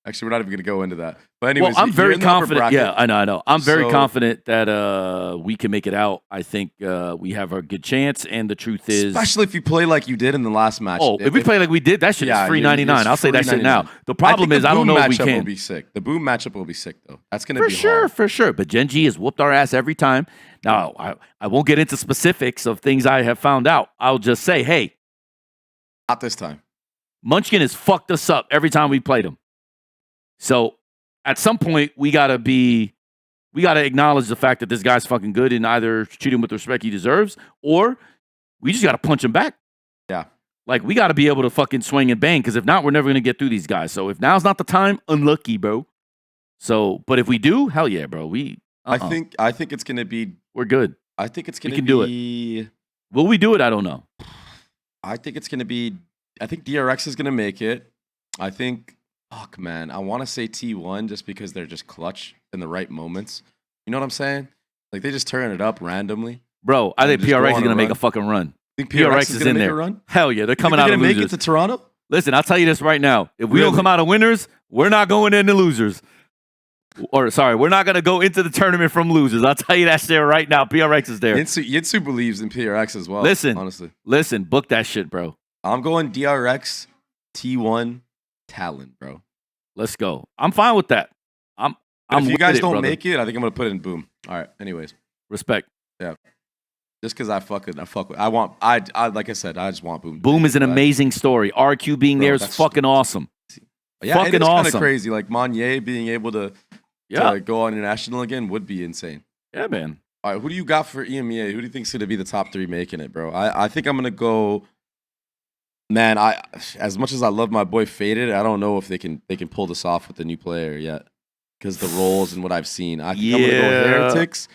actually, we're not even going to go into that. But anyways, I'm very confident. Yeah, I know. I'm very confident that we can make it out. I think we have a good chance. And the truth is, especially if you play like you did in the last match. Oh, if we play like we did, that shit is free 99. I'll say that shit now. The problem is, I don't know if we can. Will be sick. The boom matchup will be sick though. That's going to be hard. For sure. But Gen G has whooped our ass every time. Now, I won't get into specifics of things I have found out. I'll just say, hey, not this time. Munchkin has fucked us up every time we played him. So at some point, we gotta acknowledge the fact that this guy's fucking good and either treat him with the respect he deserves, or we just gotta punch him back. Yeah. Like, we gotta be able to fucking swing and bang, because if not, we're never gonna get through these guys. So if now's not the time, unlucky, bro. So, but if we do, hell yeah, bro. I think it's gonna be. We're good. I think it's gonna we can do it. Will we do it? I don't know. I think it's gonna be. I think DRX is gonna make it. I think. Fuck, man. I want to say T1 just because they're just clutch in the right moments. You know what I'm saying? Like, they just turn it up randomly. Bro, I think PRX is going to make a fucking run. Think PRX is in there? Run? Hell yeah, they're coming out of losers. Make it to Toronto? Listen, I'll tell you this right now. If we don't come out of winners, we're not going into losers. Or, sorry, we're not going to go into the tournament from losers. I'll tell you that shit right now. PRX is there. Yinsu believes in PRX as well. Listen, book that shit, bro. I'm going DRX, T1, Talon, bro. Let's go. I'm fine with that. If you guys don't make it, I think I'm gonna put it in boom. All right. Anyways, respect. Yeah. Just because I fuck with. I like I said, I just want boom. Boom is an amazing story. RQ being there is fucking awesome. Yeah, fucking awesome. Kind of crazy. Like Monye being able to go on international again would be insane. Yeah, man. All right. Who do you got for EMEA? Who do you think's gonna be the top 3 making it, bro? I think I'm gonna go. Man, as much as I love my boy Faded, I don't know if they can pull this off with the new player yet, because the roles and what I've seen. I think I'm gonna go Heretics.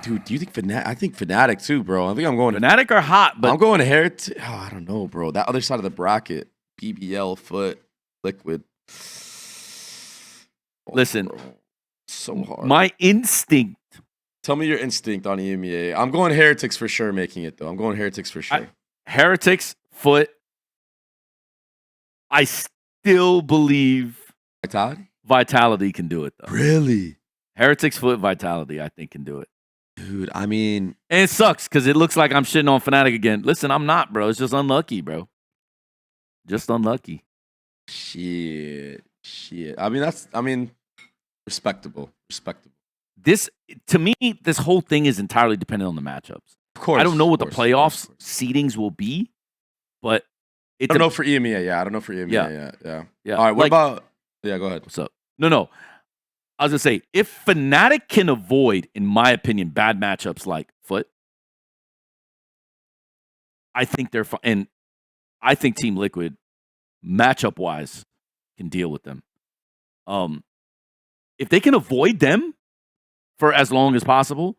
Dude, do you think Fnatic? I think Fnatic too, bro. I think I'm going. FNATIC are hot, but I'm going Heretic. Oh, I don't know, bro. That other side of the bracket, BBL, Foot, Liquid. Listen, bro. So hard. My instinct. Tell me your instinct on EMEA. I'm going Heretics for sure making it, though. I'm going Heretics for sure. Heretics, Foot. I still believe Vitality can do it, though. Really? Heretics, Foot, Vitality, I think can do it. Dude, I mean... And it sucks, because it looks like I'm shitting on FNATIC again. Listen, I'm not, bro. It's just unlucky, bro. Just unlucky. Shit. I mean, respectable. This, to me, this whole thing is entirely dependent on the matchups. Of course. I don't know what the playoffs seedings will be, but I don't know for EMEA. Yeah, I don't know for EMEA. Yeah. All right, what about... Yeah, go ahead. What's up? No. I was going to say, if FNATIC can avoid, in my opinion, bad matchups like Foot, I think they're fine. And I think Team Liquid, matchup-wise, can deal with them. If they can avoid them for as long as possible,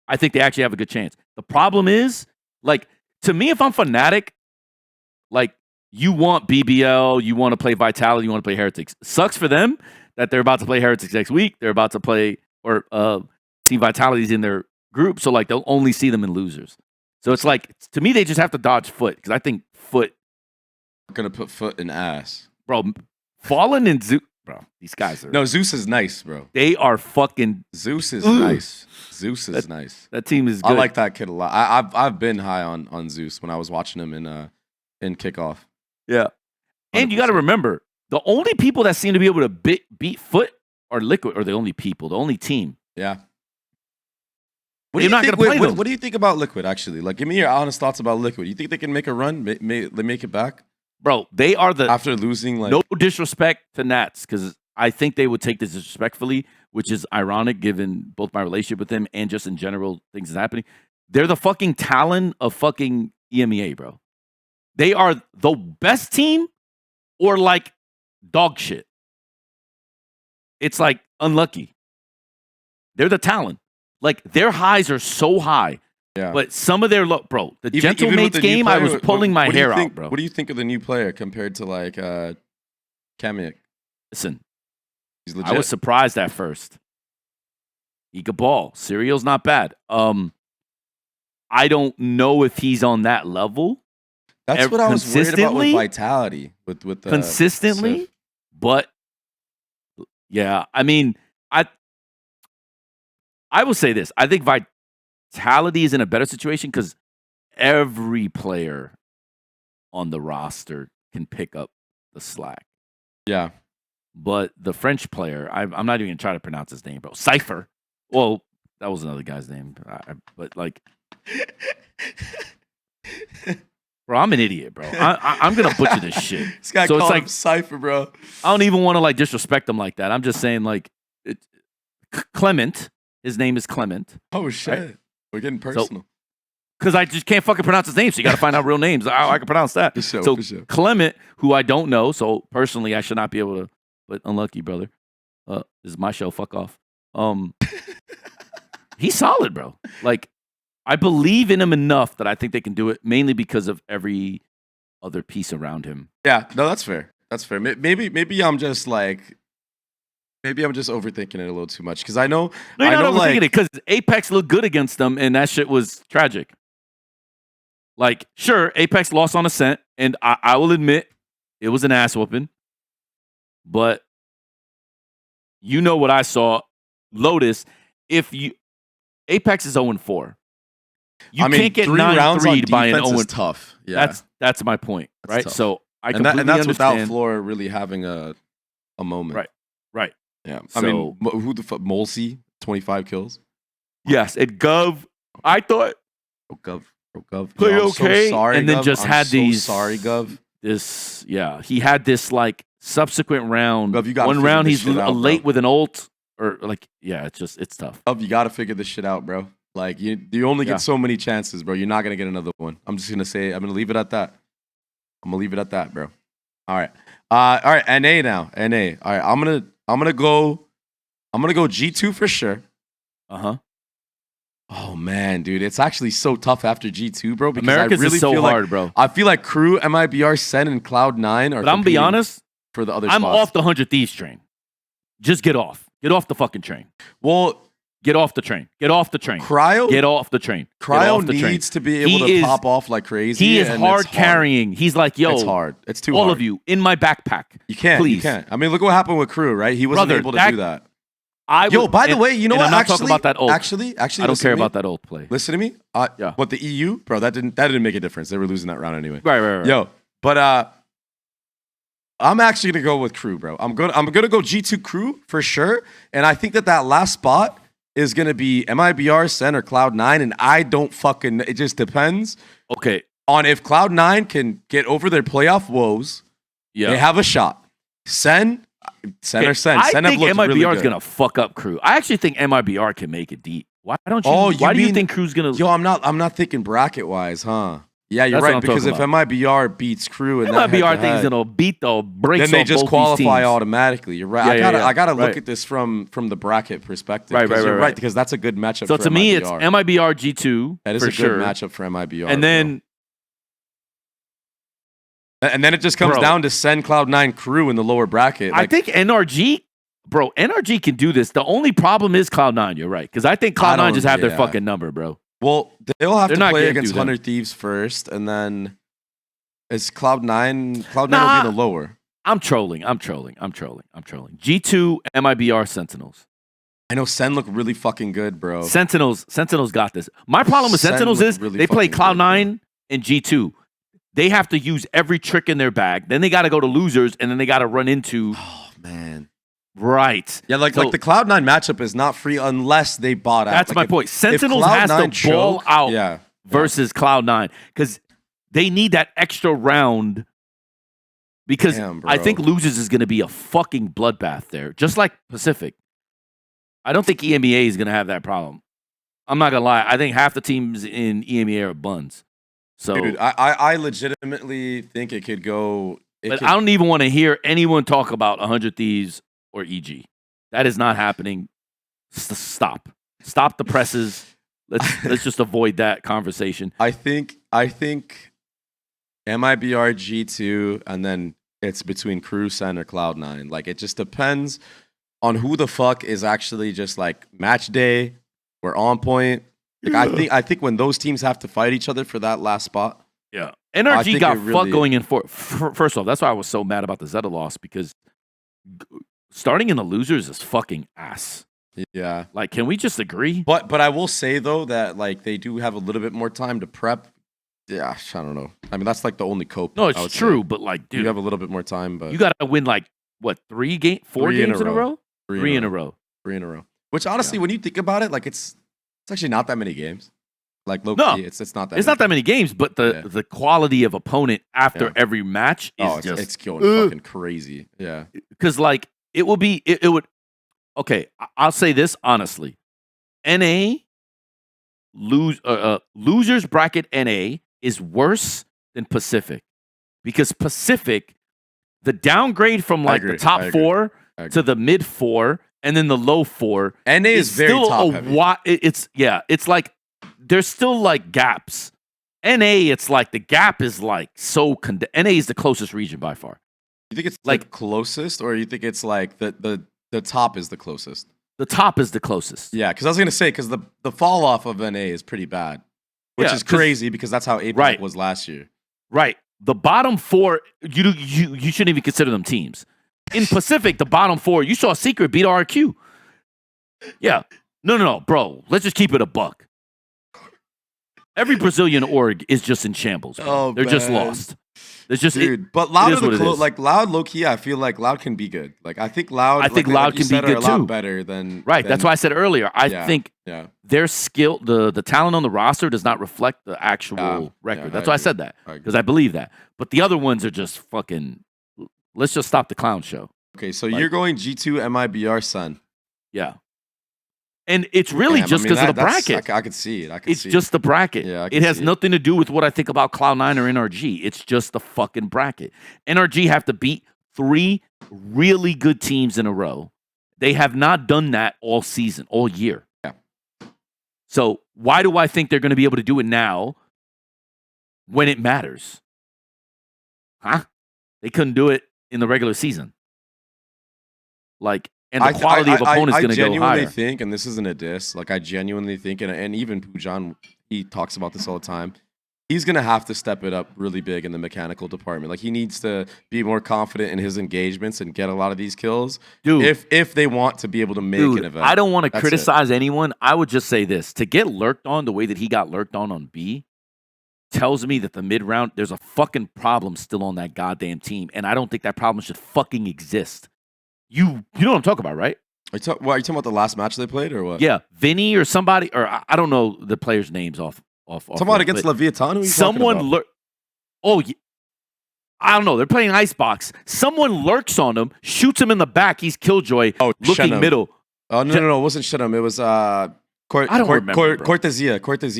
I think they actually have a good chance. The problem is, like, to me, if I'm FNATIC, like, you want BBL, you want to play Vitality, you want to play Heretics. Sucks for them that they're about to play Heretics next week. They're about to play, or Team Vitality's in their group, so, like, they'll only see them in losers. So it's like, to me, they just have to dodge Foot, because I think Foot... I'm going to put Foot in ass. Bro, Fallen and Zeus... Bro, these guys are... No, Zeus is nice, bro. They are fucking... Zeus is nice. Zeus is nice. That team is good. I like that kid a lot. I've been high on Zeus when I was watching him in kickoff. Yeah. 100%. And you got to remember, the only people that seem to be able to beat Foot are Liquid, or the only people, the only team. Yeah. What do you think? What do you think about Liquid, actually? Like, give me your honest thoughts about Liquid. You think they can make a run? They make it back? Bro, they are the... After losing, like... No disrespect to Nats, because I think they would take this disrespectfully, which is ironic given both my relationship with them and just in general things that's happening. They're the fucking Talon of fucking EMEA, bro. They are the best team or, like, dog shit. It's, like, unlucky. They're the Talon. Like, their highs are so high. Yeah. But some of their bro, the Gentlemates game, I was pulling my hair out, bro. What do you think of the new player compared to, like, Kamiak? Listen, he's legit. I was surprised at first. He could ball. Serial's not bad. I don't know if he's on that level. That's what I was worried about with Vitality. With the consistently, Sif. But yeah, I mean, I will say this. I think Vitality is in a better situation because every player on the roster can pick up the slack. Yeah. But the French player, I'm not even going to try to pronounce his name, bro. Cypher. Well, that was another guy's name. But, like... Bro, I'm an idiot, bro. I'm going to butcher this shit. This guy called him Cypher, bro. I don't even want to, like, disrespect him like that. I'm just saying, like, Clement. His name is Clement. Oh, shit. Right? We're getting personal. Because I just can't fucking pronounce his name, so you got to find out real names. I can pronounce that. For sure. Clement, who I don't know, so personally I should not be able to, but unlucky, brother. This is my show. Fuck off. He's solid, bro. Like, I believe in him enough that I think they can do it, mainly because of every other piece around him. Yeah, no, that's fair. That's fair. Maybe I'm just like... Maybe I'm just overthinking it a little too much because I know. No, you're not overthinking it because Apex looked good against them, and that shit was tragic. Like, sure, Apex lost on Ascent, and I will admit it was an ass whooping. But you know what I saw, Lotus. Apex is 0-4. You can't get 9-3 by an 0. Tough. Yeah, that's my point, right? Tough. So I completely and that's understand. without Floor really having a moment. Right. Yeah. So, I mean, who the fuck? Molsey, 25 kills. Yes, and Gov. I thought. Gov. Played okay, so sorry, and then Gov. just I'm had so these. Sorry, Gov. He had this like subsequent round. Gov, you gotta one round he's out, late with an ult, or like it's tough. Gov, you got to figure this shit out, bro. Like you only get so many chances, bro. You're not gonna get another one. I'm just gonna say. I'm gonna leave it at that. Bro. All right. NA now. NA. All right. I'm gonna go G2 for sure. Oh man, dude, it's actually so tough after G2, bro. Because Americans I really is so feel hard, like, bro. I feel like Crew, MIBR, Sen, and Cloud9 are. But I'm gonna be honest. For the other I'm spots. off the 100 Thieves train. Just get off. Get off the fucking train. Well, get off the train. Get off the train. Cryo. Get off the train. Cryo needs to be able to pop off like crazy. He is hard carrying. He's like, yo, it's hard. It's too all hard. of you in my backpack. You can't. Please. You can't. I mean, look what happened with Crew, right? He wasn't able to do that. Yo, by the way, you know what? I'm not talking about that ult. Actually, I don't care about that ult play. Listen to me. Yeah. What the EU, bro? That didn't make a difference. They were losing that round anyway. Right. Yo, but I'm actually gonna go with Crew, bro. I'm gonna go G2 Crew for sure, and I think that last spot is gonna be MIBR, Sen, or Cloud9, and I don't fucking. It just depends. Okay. On if Cloud9 can get over their playoff woes. Yeah. They have a shot. Sen or Sen. I Sen think have looked MIBR really is gonna fuck up Crew. I actually think MIBR can make it deep. Why don't you? Why do you think Crew's gonna? Yo, I'm not thinking bracket wise, huh? Yeah, you're That's right. Because if MIBR beats Crew and MIBR thinks gonna beat the brakes, then they just both qualify these automatically. You're right. Yeah, I gotta right. look at this from the bracket perspective. Right, You're right. because that's a good matchup. So for to me, MIBR. it's MIBR G2. That is for a good sure. matchup for MIBR. And then. And then it just comes down to Sen, Cloud9, Crew in the lower bracket. I think NRG, bro, NRG can do this. The only problem is Cloud9. You're right, because I think Cloud9 just have their fucking number, bro. Well, they'll have They're to not play getting against through them. 100 Thieves first, and then it's Cloud9. Cloud9 will be in the lower. I'm trolling. G2, MIBR, Sentinels. I know Sen look really fucking good, bro. Sentinels got this. My problem with Sen Sentinels look is really they play fucking good, Cloud9 and G2. They have to use every trick in their bag. Then they got to go to losers, and then they got to run into. Oh man. Right. Yeah, like the Cloud9 matchup is not free unless they bought out. That's my point. Sentinels has to ball out versus Cloud9 because they need that extra round. Because I think losers is going to be a fucking bloodbath there, just like Pacific. I don't think EMEA is going to have that problem. I'm not going to lie. I think half the teams in EMEA are buns. So, dude, I legitimately think it could go. But I don't even want to hear anyone talk about 100 Thieves or EG. That is not happening. Stop the presses. Let's just avoid that conversation. I think MIBR G2, and then it's between Crew, Sen, or Cloud9. Like, it just depends on who the fuck is actually just like match day. We're on point. Like, I think when those teams have to fight each other for that last spot. Yeah. NRG got fucked going in for. First off, that's why I was so mad about the Zeta loss, because starting in the losers is fucking ass. Yeah. Like, can we just agree? But I will say, though, that like they do have a little bit more time to prep. Yeah, I don't know. I mean, that's like the only cope. No, it's true, but like, dude, you have a little bit more time, but you got to win like what, 4 games in a row? Three in a row. Which honestly, when you think about it, like it's actually not that many games. Like low key, it's not that. It's not that many games, but the quality of opponent after every match is it's going fucking crazy. Yeah, because like it will be it would. Okay, I'll say this honestly, losers bracket NA is worse than Pacific, because Pacific, the downgrade from like the top 4 to the mid 4 and then the low 4, NA is very still top heavy. It's like there's still like gaps. NA, it's like the gap is like so. NA is the closest region by far. You think it's like the closest, or you think it's like the top is the closest? The top is the closest. Yeah, because I was gonna say, because the fall off of NA is pretty bad, which is crazy because that's how APAC was last year. Right. The bottom 4, you shouldn't even consider them teams. In Pacific, the bottom 4, you saw Secret beat RQ. Yeah. No, bro. Let's just keep it a buck. Every Brazilian org is just in shambles. Bro. They're just lost. There's just but Loud Loud low key, I feel like Loud can be good. Like I think Loud Loud can be good a too. lot better than that's why I said earlier. I think their skill, the talent on the roster does not reflect the actual record. That's why I said that, because I believe that. But the other ones are just fucking. Let's just stop the clown show. Okay, so you're going G2 MIBR Sun. Yeah. And it's really just because of the bracket. I could see it. It's just the bracket. Yeah, it has nothing to do with what I think about Cloud9 or NRG. It's just the fucking bracket. NRG have to beat 3 really good teams in a row. They have not done that all season, all year. Yeah. So why do I think they're going to be able to do it now when it matters? Huh? They couldn't do it in the regular season. Like, and the quality of opponents going to go higher. I genuinely think, and this isn't a diss, like I genuinely think, and even Pujan, he talks about this all the time, he's going to have to step it up really big in the mechanical department. Like, he needs to be more confident in his engagements and get a lot of these kills. Dude, if they want to be able to make an event. I don't want to criticize anyone. I would just say this. To get lurked on the way that he got lurked on B tells me that the mid-round, there's a fucking problem still on that goddamn team, and I don't think that problem should fucking exist. You know what I'm talking about, right? Are you talking about the last match they played or what? Yeah, Vinny or somebody, or I don't know the players' names off. Talking about against Leviathan? Someone Oh, yeah. I don't know. They're playing Icebox. Someone lurks on him, shoots him in the back. He's Killjoy, looking Shenham. middle. Oh, no. It wasn't Shenham. It was I don't remember, Cortesia. Because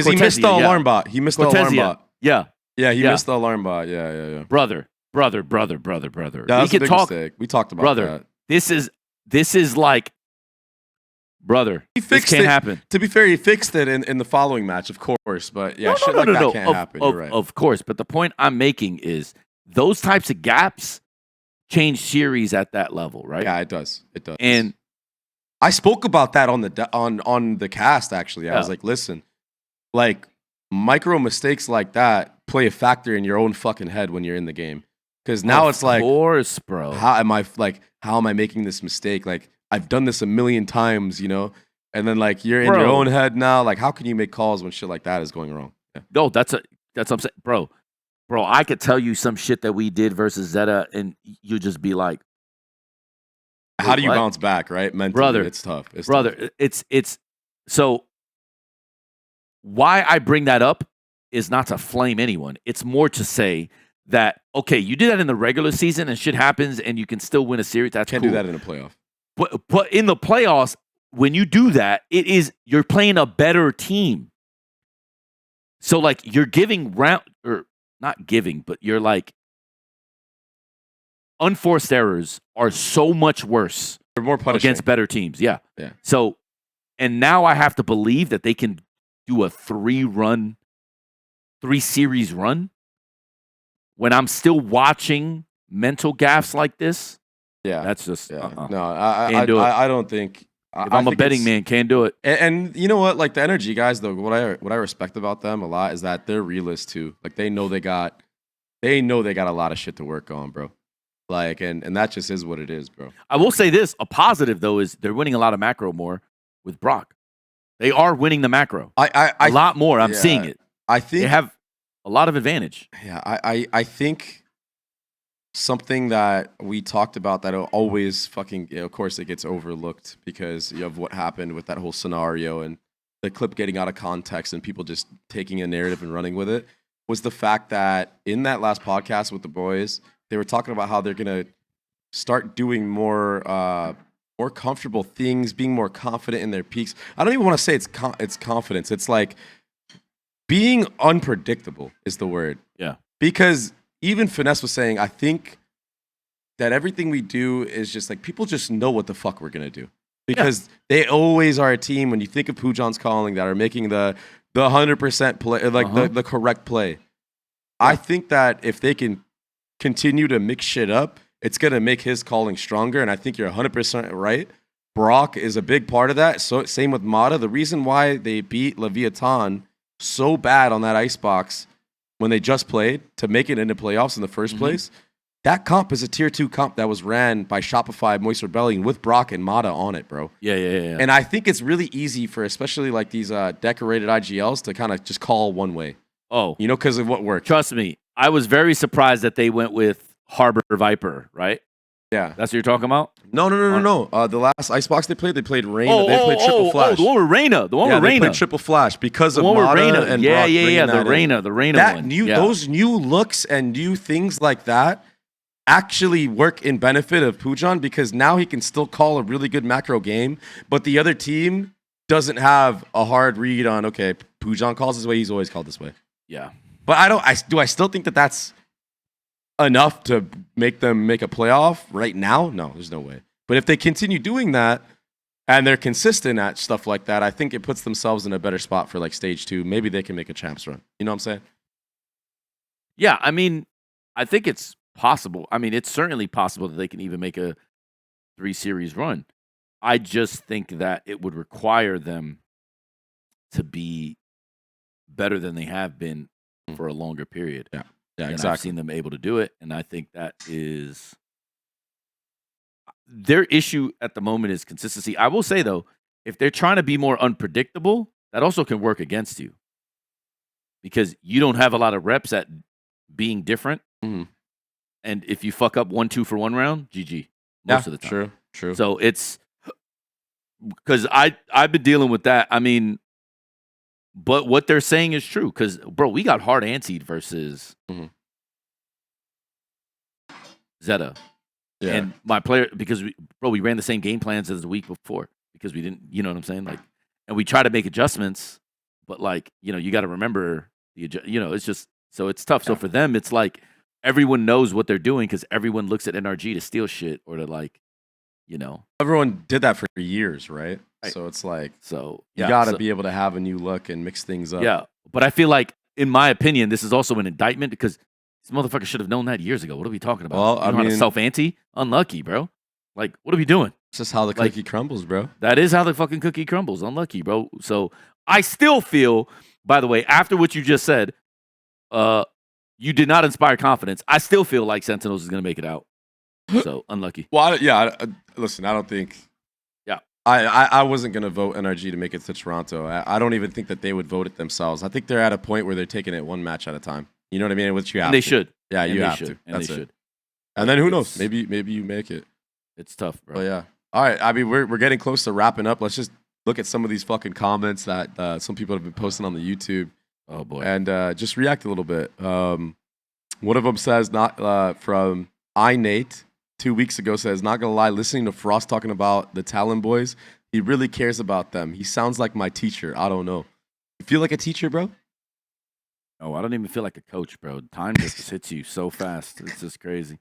he missed the alarm bot. He missed the alarm bot. Yeah. Yeah, he missed the alarm bot. Yeah. Brother. Yeah, We that's can a big talk. mistake. We talked about Brother, that. this is like, brother, this can't happen. To be fair, he fixed it in the following match, of course. But yeah, shit like that can't happen. You're right. Of course. But the point I'm making is those types of gaps change series at that level, right? Yeah, it does. It does. And I spoke about that on the cast, actually. I was like, listen, like, micro mistakes like that play a factor in your own fucking head when you're in the game. Because now it's like, of course, bro. How am I making this mistake? Like, I've done this a million times, you know? And then, like, you're in your own head now. Like, how can you make calls when shit like that is going wrong? Yeah. No, that's what I'm saying. Bro, I could tell you some shit that we did versus Zeta, and you just be like, how do you bounce back, right? Mentally, brother, it's tough. It's so why I bring that up is not to flame anyone. It's more to say that, okay, you do that in the regular season and shit happens and you can still win a series. That's Can't cool. do that in a playoff. But in the playoffs, when you do that, you're playing a better team. So, like, you're giving or not giving, but you're like, unforced errors are so much worse. They're more punishing against better teams. Yeah. So, and now I have to believe that they can do a 3-series run when I'm still watching mental gaffes like this. Yeah, that's just No, I don't think. If I'm a betting man, can't do it. And you know what? Like, the energy guys, though, what I respect about them a lot is that they're realists too. Like, they know they got a lot of shit to work on, bro. Like, and that just is what it is, bro. I will say this: a positive though is they're winning a lot of macro more with Brock. They are winning the macro. A lot more. I'm seeing it. I think they have a lot of advantage. Yeah, I think something that we talked about that always fucking, of course, it gets overlooked because of what happened with that whole scenario and the clip getting out of context and people just taking a narrative and running with it, was the fact that in that last podcast with the boys, they were talking about how they're gonna start doing more comfortable things, being more confident in their peaks. I don't even want to say it's confidence. It's like being unpredictable is the word. Yeah. Because even Finesse was saying, I think that everything we do is just like, people just know what the fuck we're going to do. Because they always are a team, when you think of Pujan's calling, that are making the 100% play, like the correct play. Yeah. I think that if they can continue to mix shit up, it's going to make his calling stronger. And I think you're 100% right. Brock is a big part of that. So same with Mata. The reason why they beat Leviathan so bad on that icebox when they just played to make it into playoffs in the first place, that comp is a tier 2 comp that was ran by Shopify Moist Rebellion with Brock and Mata on it, bro. Yeah. And I think it's really easy for especially like these decorated IGLs to kind of just call one way. Oh. You know, because of what worked. Trust me, I was very surprised that they went with Harbor Viper, right? Yeah. That's what you're talking about? No. The last Icebox they played Reyna. They played Triple Flash. The one with Reyna. They played Triple Flash because of Mata and Brock. The Reyna one. Those new looks and new things like that actually work in benefit of Pujan, because now he can still call a really good macro game, but the other team doesn't have a hard read on, okay, Pujan calls this way, he's always called this way. Yeah. But I still think that that's enough to make them make a playoff right now? No, there's no way. But if they continue doing that, and they're consistent at stuff like that, I think it puts themselves in a better spot for like stage 2. Maybe they can make a champs run. You know what I'm saying? Yeah, I mean, I think it's possible. I mean, it's certainly possible that they can even make a 3-series run. I just think that it would require them to be better than they have been for a longer period. Yeah, exactly. I've seen them able to do it, and I think that is their issue at the moment is consistency. I will say though, if they're trying to be more unpredictable, that also can work against you because you don't have a lot of reps at being different. Mm-hmm. And if you fuck up 1-2 for one round, GG. Most of the time. True. So it's because I've been dealing with that. I mean, but what they're saying is true because, bro, we got hard antsied versus Zeta. Yeah. And my player, because we ran the same game plans as the week before because we didn't, you know what I'm saying? Like, and we try to make adjustments, but like, you got to remember it's just, so it's tough. Yeah. So for them, it's like everyone knows what they're doing because everyone looks at NRG to steal shit or to like, Everyone did that for years, right? So it's like, you got to be able to have a new look and mix things up. Yeah. But I feel like, in my opinion, this is also an indictment because this motherfucker should have known that years ago. What are we talking about? Well, I mean, self-ante? Unlucky, bro. Like, what are we doing? It's just how the cookie crumbles, bro. That is how the fucking cookie crumbles. Unlucky, bro. So I still feel, by the way, after what you just said, you did not inspire confidence. I still feel like Sentinels is going to make it out. So unlucky. Well, listen, I don't think. Yeah. I wasn't going to vote NRG to make it to Toronto. I don't even think that they would vote it themselves. I think they're at a point where they're taking it one match at a time. You know what I mean? Which you have and they to. should. Yeah, and you have should. to. And That's they it. should. And then who knows? Maybe you make it. It's tough, bro. But yeah. All right. I mean, we're getting close to wrapping up. Let's just look at some of these fucking comments that some people have been posting on the YouTube. Oh boy. And just react a little bit. One of them says from iNate 2 weeks ago says, not gonna lie, listening to Frost talking about the Talon boys, he really cares about them. He sounds like my teacher. I don't know. You feel like a teacher, bro? Oh, I don't even feel like a coach, bro. Time just hits you so fast. It's just crazy.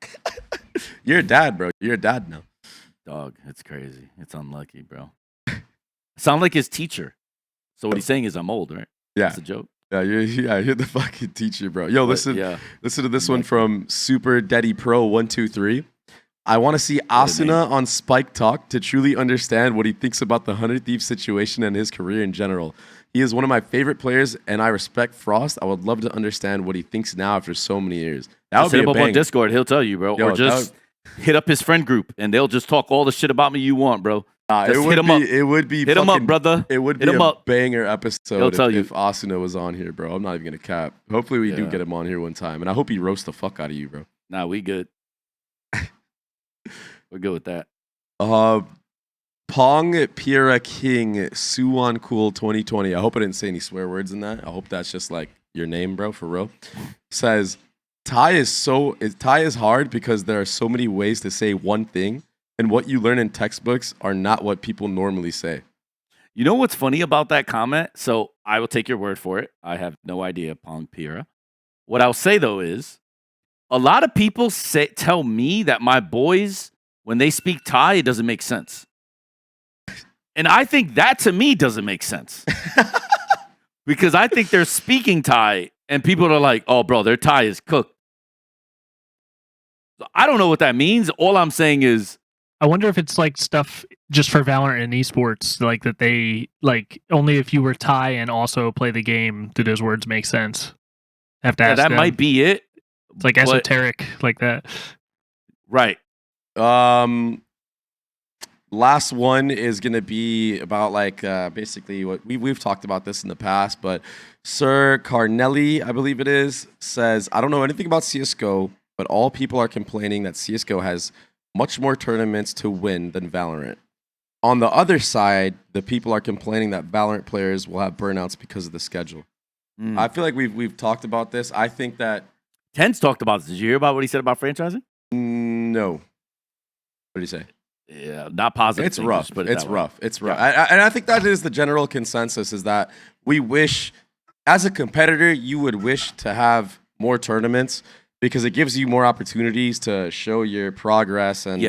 You're a dad, bro. You're a dad now. Dog, it's crazy. It's unlucky, bro. Sound like his teacher. So what he's saying is I'm old, right? Yeah. That's a joke. Yeah, you're the fucking teacher, bro. Yo, listen to this one from Super Daddy Pro 123. I want to see Asuna on SpikeTalk to truly understand what he thinks about the 100 Thief situation and his career in general. He is one of my favorite players, and I respect Frost. I would love to understand what he thinks now after so many years. That would be hit him a up on Discord. He'll tell you, bro. Yo, or just hit up his friend group, and they'll just talk all the shit about me you want, bro. It would be hit him up, brother. It would be a banger episode if Asuna was on here, bro. I'm not even gonna cap. Hopefully we do get him on here one time, and I hope he roasts the fuck out of you, bro. Nah, we good. We're good with that. Pong Pira King Suwon Cool 2020. I hope I didn't say any swear words in that. I hope that's just like your name, bro, for real. Says Thai is hard because there are so many ways to say one thing, and what you learn in textbooks are not what people normally say. You know what's funny about that comment? So I will take your word for it. I have no idea, Pong Pira. What I'll say though is, a lot of people tell me that my boys, when they speak Thai, it doesn't make sense. And I think that to me doesn't make sense. Because I think they're speaking Thai and people are like, oh, bro, their Thai is cooked. So I don't know what that means. All I'm saying is, I wonder if it's like stuff just for Valorant and esports, like that they like only if you were Thai and also play the game do those words make sense. Have to ask that them. might be it. It's like esoteric, like that. Right. Last one is going to be about like basically what we've talked about this in the past, but Sir Carnelli, I believe it is, says, I don't know anything about CSGO, but all people are complaining that CSGO has much more tournaments to win than Valorant. On the other side, the people are complaining that Valorant players will have burnouts because of the schedule. I feel like we've talked about this. I think that Ten's talked about this. Did you hear about what he said about franchising? No. What did he say? Yeah, not positive. It's rough. It's rough. It's rough. Yeah. And I think that is the general consensus is that we wish, as a competitor, you would wish to have more tournaments because it gives you more opportunities to show your progress and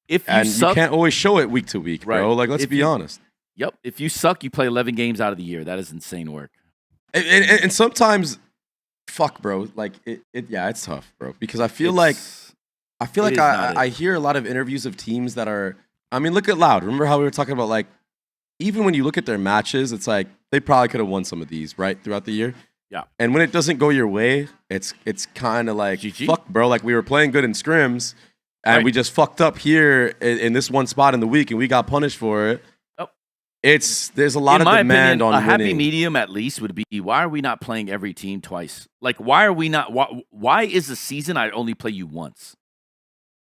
If you and suck, you can't always show it week to week, bro. Right. Like, let's be honest. Yep. If you suck, you play 11 games out of the year. That is insane work. And sometimes, fuck, bro. Like, it's tough, bro. Because I feel like I hear a lot of interviews of teams that are. I mean, look at Loud. Remember how we were talking about, like, even when you look at their matches, it's like they probably could have won some of these right throughout the year. Yeah. And when it doesn't go your way, it's kind of like GG. fuck, bro. Like, we were playing good in scrims, and we just fucked up here in this one spot in the week, and we got punished for it. There's a lot of demand on a happy winning. medium at least would be, why are we not playing every team twice? Like, why are we not? Why is the season I only play you once?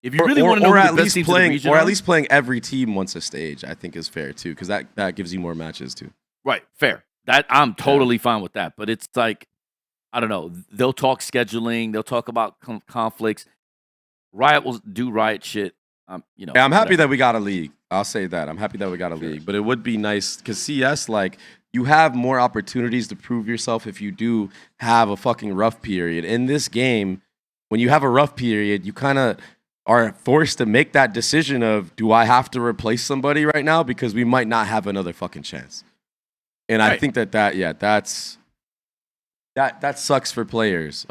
If you really want to know who the best teams in the region or are, at least playing every team once a stage, I think is fair too, because that gives you more matches too. right, fair. That I'm totally fine with that. But it's like, I don't know. They'll talk scheduling. They'll talk about conflicts. Riot will do Riot shit. You know. Yeah, I'm happy whatever. that we got a league. I'll say that. I'm happy that we got a league. But it would be nice because CS, like, you have more opportunities to prove yourself if you do have a fucking rough period. In this game, when you have a rough period, you kind of are forced to make that decision of, do I have to replace somebody right now? Because we might not have another fucking chance. And I think that sucks for players,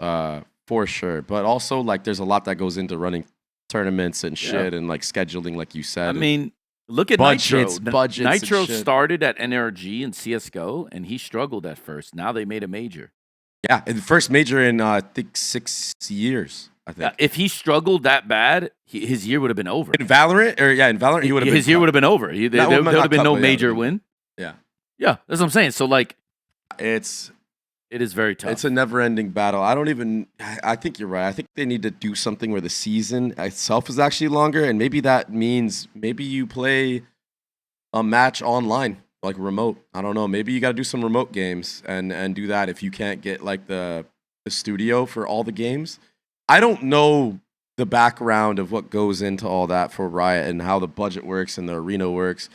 for sure. But also, like, there's a lot that goes into running tournaments and shit and, like, scheduling, like you said. I mean, look at budgets, Nitro. budgets and Nitro shit. started at NRG and CSGO, and he struggled at first. Now they made a major. Yeah, and the first major in, I think, 6 years, I think. If he struggled that bad, his year would have been over. In Valorant? In Valorant, he would have been His year would have been over. There would have been no major win. Yeah. Yeah, that's what I'm saying. So, like, it is very tough. It's a never-ending battle. I think you're right. I think they need to do something where the season itself is actually longer, and maybe that means you play a match online, like remote. I don't know. Maybe you got to do some remote games and do that if you can't get, like, the studio for all the games. I don't know the background of what goes into all that for Riot and how the budget works and the arena works.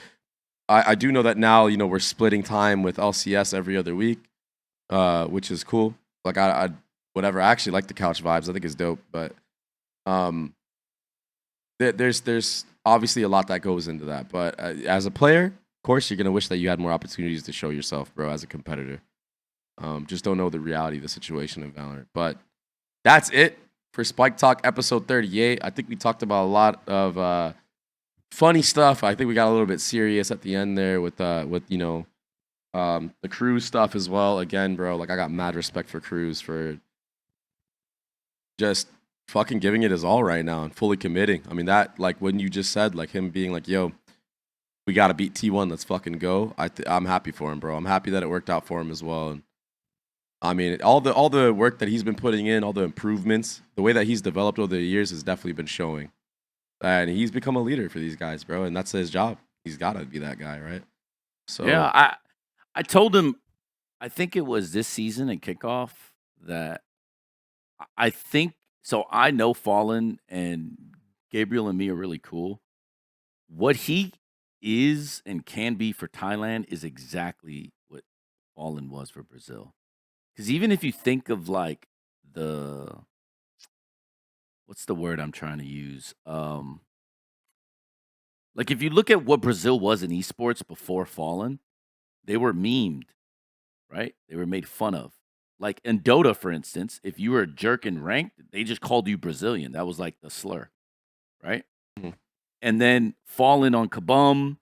I do know that now, we're splitting time with LCS every other week, which is cool. Like, I whatever. I actually like the couch vibes. I think it's dope. But there's obviously a lot that goes into that. But as a player, of course, you're gonna wish that you had more opportunities to show yourself, bro, as a competitor. Just don't know the reality of the situation in Valorant. But that's it for Spike Talk episode 38. I think we talked about a lot of funny stuff. I think we got a little bit serious at the end there with the crws stuff as well. Again, bro, like, I got mad respect for crws for just fucking giving it his all right now and fully committing. I mean, that, like, when you just said, like, him being like, yo, we got to beat T1, let's fucking go. I'm happy for him, bro. I'm happy that it worked out for him as well. And I mean, all the work that he's been putting in, all the improvements, the way that he's developed over the years has definitely been showing. And he's become a leader for these guys, bro. And that's his job. He's got to be that guy, right? So yeah, I told him, I think it was this season in kickoff that I think, so I know Fallen and Gabriel and me are really cool. What he is and can be for Thailand is exactly what Fallen was for Brazil. Because even if you think of, like, what's the word I'm trying to use? Like, if you look at what Brazil was in esports before Fallen, they were memed, right? They were made fun of. Like, in Dota, for instance, if you were a jerk in ranked, they just called you Brazilian. That was like the slur, right? Mhm. And then Fallen on Kabum,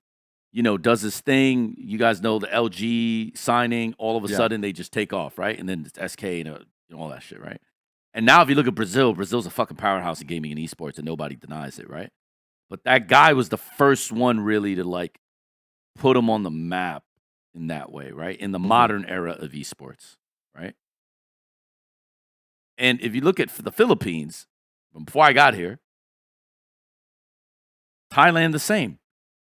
does his thing. You guys know the LG signing. All of a sudden, they just take off, right? And then it's SK and all that shit, right? And now if you look at Brazil, Brazil's a fucking powerhouse in gaming and esports, and nobody denies it, right? But that guy was the first one really to, like, put him on the map in that way, right? In the modern era of esports, right? And if you look at the Philippines, from before I got here, Thailand the same.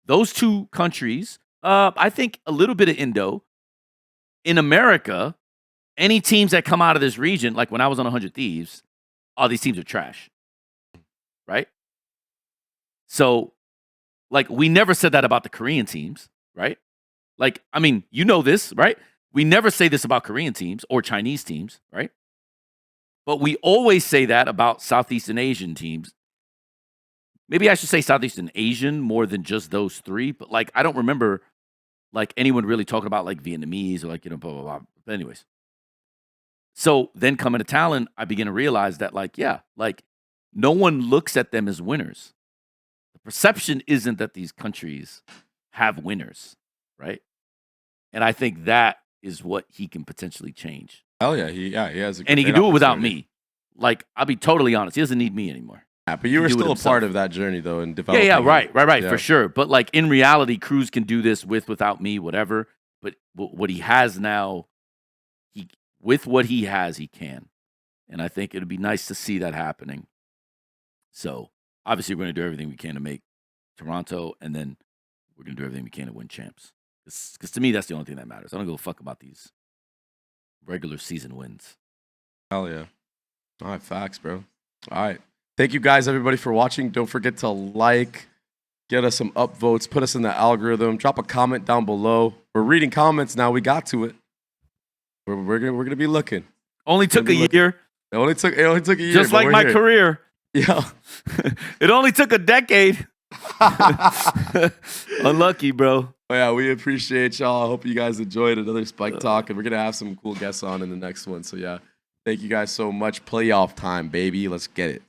Those two countries, I think a little bit of Indo. In America, any teams that come out of this region, like when I was on 100 Thieves, all these teams are trash, right? So, like, we never said that about the Korean teams, right? Like, I mean, you know this, right? We never say this about Korean teams or Chinese teams, right? But we always say that about Southeastern Asian teams. maybe I should say Southeastern Asian more than just those three. But like, I don't remember like anyone really talking about like Vietnamese or like, you know, blah, blah, blah. But anyways. So then coming to Talon, I begin to realize that like, yeah, like no one looks at them as winners. The perception isn't that these countries have winners, right? And I think that is what he can potentially change. Hell yeah, he has a and he great can do it without opportunity. me. Like, I'll be totally honest. He doesn't need me anymore. Yeah, but you were still a part of that journey, though, in developing. Yeah, right, Yeah. for sure. But like in reality, Cruz can do this without me, whatever. But what he has now, with what he has, he can. And I think it'd be nice to see that happening. So obviously, we're going to do everything we can to make Toronto, and then we're going to do everything we can to win champs. Because to me, that's the only thing that matters. I don't give a fuck about these regular season wins. Hell yeah. All right, facts, bro. All right. Thank you guys, everybody, for watching. Don't forget to like, get us some upvotes, put us in the algorithm, drop a comment down below. We're reading comments now. We got to it. We're gonna be looking. Only took a year. It only took a year. Just like my career. Yeah. It only took a decade. Unlucky, bro. Oh, yeah, we appreciate y'all. I hope you guys enjoyed another Spike Talk, and we're gonna have some cool guests on in the next one. So yeah, thank you guys so much. Playoff time, baby. Let's get it.